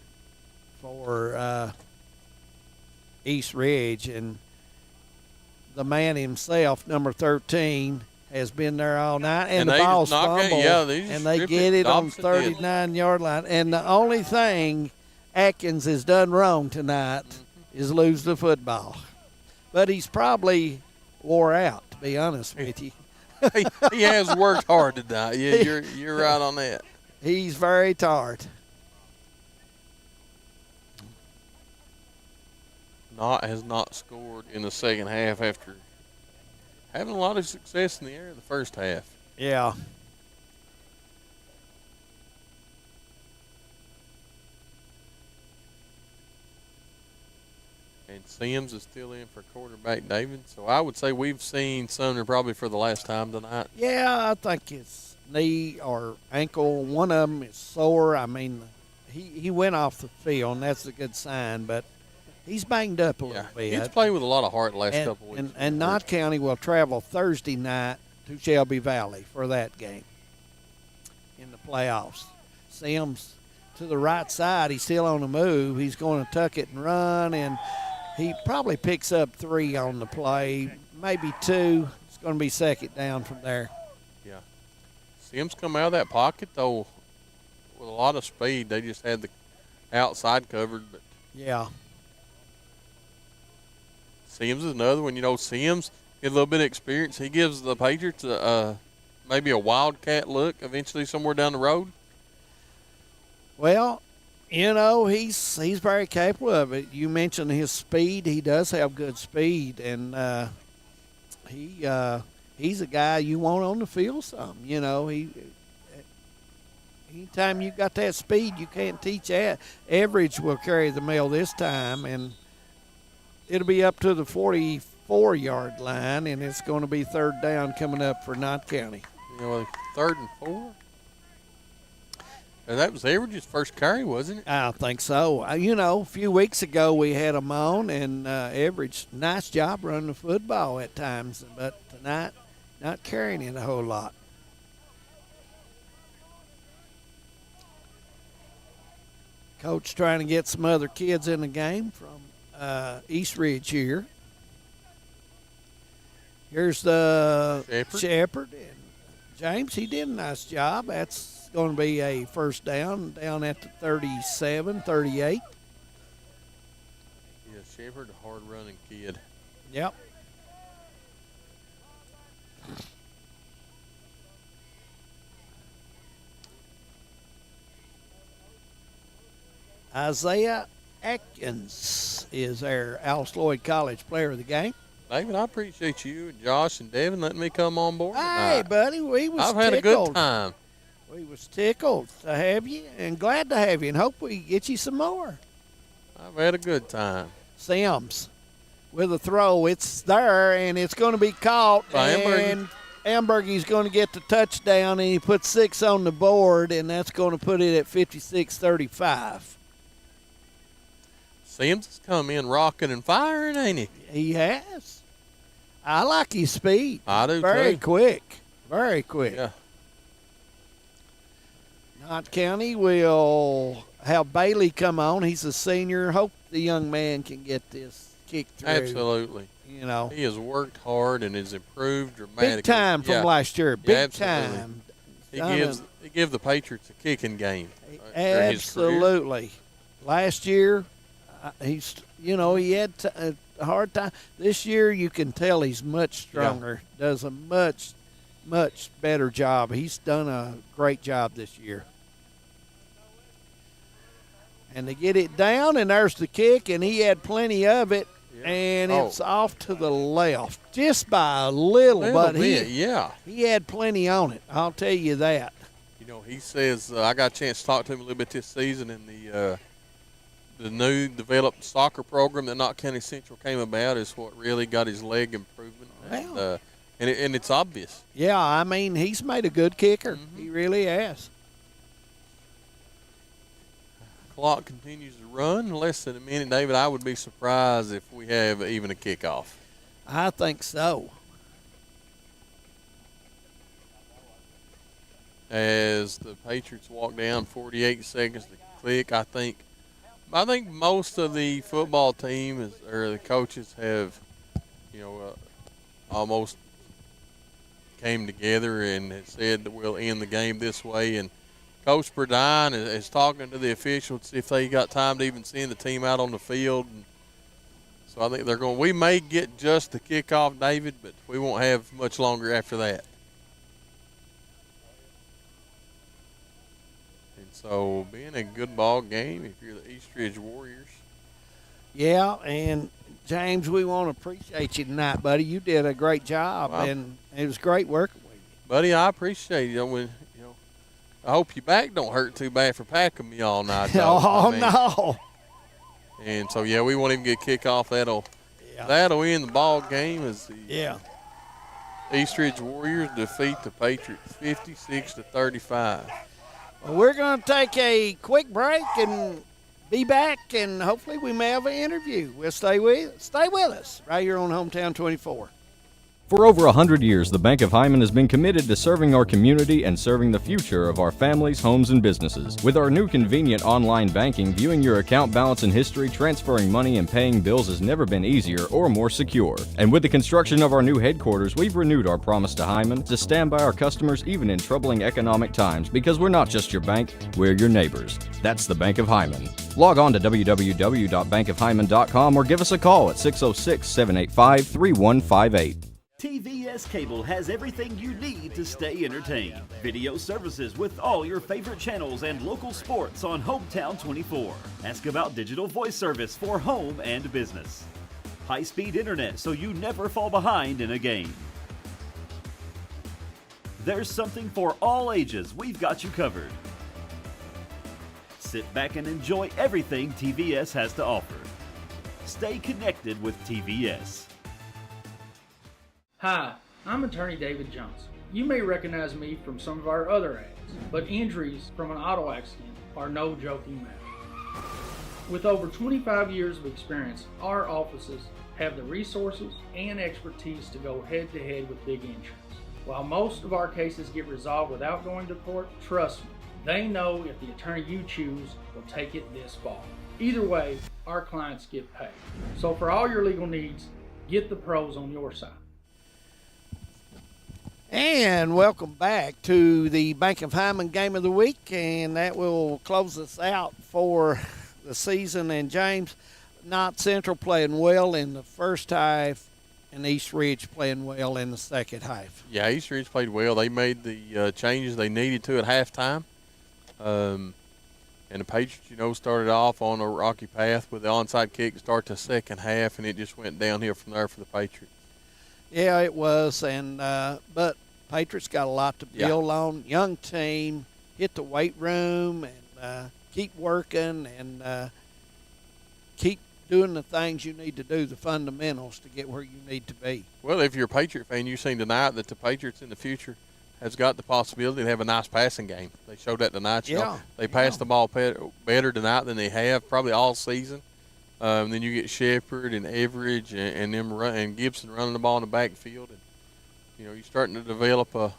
R: for East Ridge, and the man himself, number 13, has been there all night, and the ball's fumbled, and they get it on 39-yard line. And the only thing Atkins has done wrong tonight is lose the football. But he's probably wore out, to be honest with you.
Z: He has worked hard tonight. Yeah, you're right on that.
R: He's very tired.
Z: KNOTT has not scored in the second half after having a lot of success in the air in the first half.
R: Yeah.
Z: And Sims is still in for quarterback David. So I would say we've seen Sumner probably for the last time tonight.
R: Yeah, I think it's knee or ankle. One of them is sore. I mean, he went off the field, and that's a good sign, but he's banged up a little bit.
Z: He's played with a lot of heart the last couple weeks.
R: And KNOTT County will travel Thursday night to Shelby Valley for that game in the playoffs. Sims to the right side. He's still on the move. He's going to tuck it and run, and he probably picks up 3 on the play, maybe 2. It's going to be second down from there.
Z: Yeah. Sims come out of that pocket, though, with a lot of speed. They just had the outside covered. But
R: yeah.
Z: Sims is another one. Sims get a little bit of experience. He gives the Patriots maybe a wildcat look eventually somewhere down the road.
R: Well, he's very capable of it. You mentioned his speed. He does have good speed, and he's a guy you want on the field some. Anytime you got that speed, you can't teach that. Average will carry the mail this time, and it'll be up to the 44-yard line, and it's going to be third down coming up for KNOTT County.
Z: 3rd and 4? And that was Average's first carry, wasn't it?
R: I think so. A few weeks ago we had him on, and Average, nice job running the football at times, but tonight not carrying it a whole lot. Coach trying to get some other kids in the game from East Ridge here. Here's the Shepherd. And James, he did a nice job. That's going to be a first down at the 37, 38.
Z: Yeah, Shepherd, a hard-running kid.
R: Yep. Isaiah Atkins is our Alice Lloyd College player of the game.
Z: David, I appreciate you and Josh and Devin letting me come on board
R: tonight. Hey, buddy,
Z: I've had a good time.
R: We was tickled to have you and glad to have you, and hope we get you some more.
Z: I've had a good time.
R: Sims with a throw. It's there, and it's going to be caught. And Ambergy's going to get the touchdown, and he put 6 on the board, and that's going to put it at 56-35.
Z: Sims has come in rocking and firing, ain't he?
R: He has. I like his speed.
Z: I do,
R: Very
Z: too.
R: quick. Very quick.
Z: Yeah.
R: Knott County will have Bailey come on. He's a senior. Hope the young man can get this kick through.
Z: Absolutely.
R: You know.
Z: He has worked hard and has improved dramatically.
R: Big time from last year. Big time.
Z: He gives the Patriots a kicking game.
R: Absolutely. Last year, he had a hard time. This year, you can tell he's much stronger. Yeah. Does a much better job. He's done a great job this year. And they get it down, and there's the kick, and he had plenty of it, and it's off to the left just by a little but
Z: bit,
R: he had plenty on it. I'll tell you that.
Z: You know, he says I got a chance to talk to him a little bit this season, and the new developed soccer program that Knott County Central came about is what really got his leg improvement.
R: Wow.
Z: And it's obvious.
R: Yeah, I mean, he's made a good kicker. Mm-hmm. He really has.
Z: Clock continues to run. Less than a minute, David. I would be surprised if we have even a kickoff.
R: I think so.
Z: As the Patriots walk down, 48 seconds to click. I think most of the football team or the coaches have, almost came together and said that we'll end the game this way. And Coach Burdine is talking to the officials to see if they got time to even send the team out on the field. And so I think we may get just the kickoff, David, but we won't have much longer after that. And so being a good ball game if you're the East Ridge Warriors.
R: Yeah, and James, we want to appreciate you tonight, buddy. You did a great job, and it was great working with you.
Z: Buddy, I appreciate it. I hope your back don't hurt too bad for packing me all night.
R: No.
Z: And so, we won't even get kickoff. That'll end the ball game as the East Ridge Warriors defeat the Patriots 56-35.
R: Well, we're going to take a quick break and be back, and hopefully we may have an interview. We'll stay with us right here on Hometown 24.
I: For over 100 years, the Bank of Hyman has been committed to serving our community and serving the future of our families, homes, and businesses. With our new convenient online banking, viewing your account balance and history, transferring money, and paying bills has never been easier or more secure. And with the construction of our new headquarters, we've renewed our promise to Hyman to stand by our customers even in troubling economic times, because we're not just your bank, we're your neighbors. That's the Bank of Hyman. Log on to www.bankofhyman.com or give us a call at 606-785-3158.
A: TVS Cable has everything you need to stay entertained. Video services with all your favorite channels and local sports on Hometown 24. Ask about digital voice service for home and business. High-speed internet so you never fall behind in a game. There's something for all ages. We've got you covered. Sit back and enjoy everything TVS has to offer. Stay connected with TVS.
J: Hi, I'm attorney David Johnson. You may recognize me from some of our other ads, but injuries from an auto accident are no joking matter. With over 25 years of experience, our offices have the resources and expertise to go head-to-head with big insurance. While most of our cases get resolved without going to court, trust me, they know if the attorney you choose will take it this far. Either way, our clients get paid. So for all your legal needs, get the pros on your side.
R: And welcome back to the Bank of Hyman Game of the Week, and that will close us out for the season. And James, Knott Central playing well in the first half, and East Ridge playing well in the second half.
Z: Yeah, East Ridge played well. They made the changes they needed to at halftime. And the Patriots, started off on a rocky path with the onside kick to start the second half, and it just went downhill from there for the Patriots.
R: Yeah, it was, and but Patriots got a lot to build on. Young team, hit the weight room, and keep working, and keep doing the things you need to do, the fundamentals to get where you need to be.
Z: Well, if you're a Patriot fan, you've seen tonight that the Patriots in the future has got the possibility to have a nice passing game. They showed that tonight. You know, they passed the ball better tonight than they have probably all season. Then you get Shepard and Everidge and them and Gibson running the ball in the backfield, and you know you're starting to develop a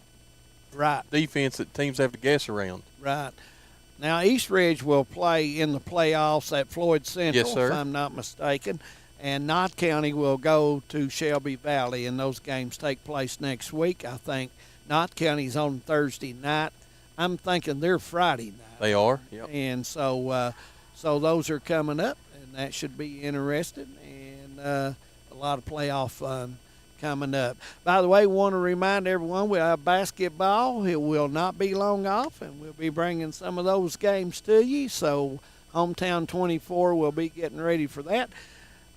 Z: defense that teams have to guess around.
R: Right. Now East Ridge will play in the playoffs at Floyd Central,
Z: Yes, sir.
R: if I'm not mistaken, and Knott County will go to Shelby Valley, and those games take place next week. I think Knott County's on Thursday night. I'm thinking they're Friday night.
Z: They are. Yep.
R: And so those are coming up, and that should be interesting, and a lot of playoff fun coming up. By the way, want to remind everyone we have basketball. It will not be long off, and we'll be bringing some of those games to you. So Hometown 24 will be getting ready for that.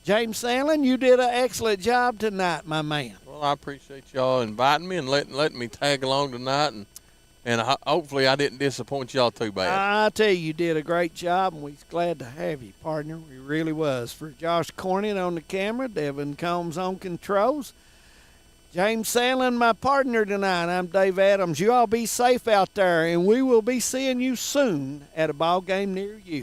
R: James Sandlin, you did an excellent job tonight, my man.
Z: Well, I appreciate y'all inviting me and letting me tag along tonight, and hopefully I didn't disappoint y'all too bad.
R: I tell you did a great job, and we're glad to have you, partner. We really was. For Josh Cornyn on the camera, Devin Combs on controls, James Sandlin, my partner tonight. I'm Dave Adams. You all be safe out there, and we will be seeing you soon at a ball game near you.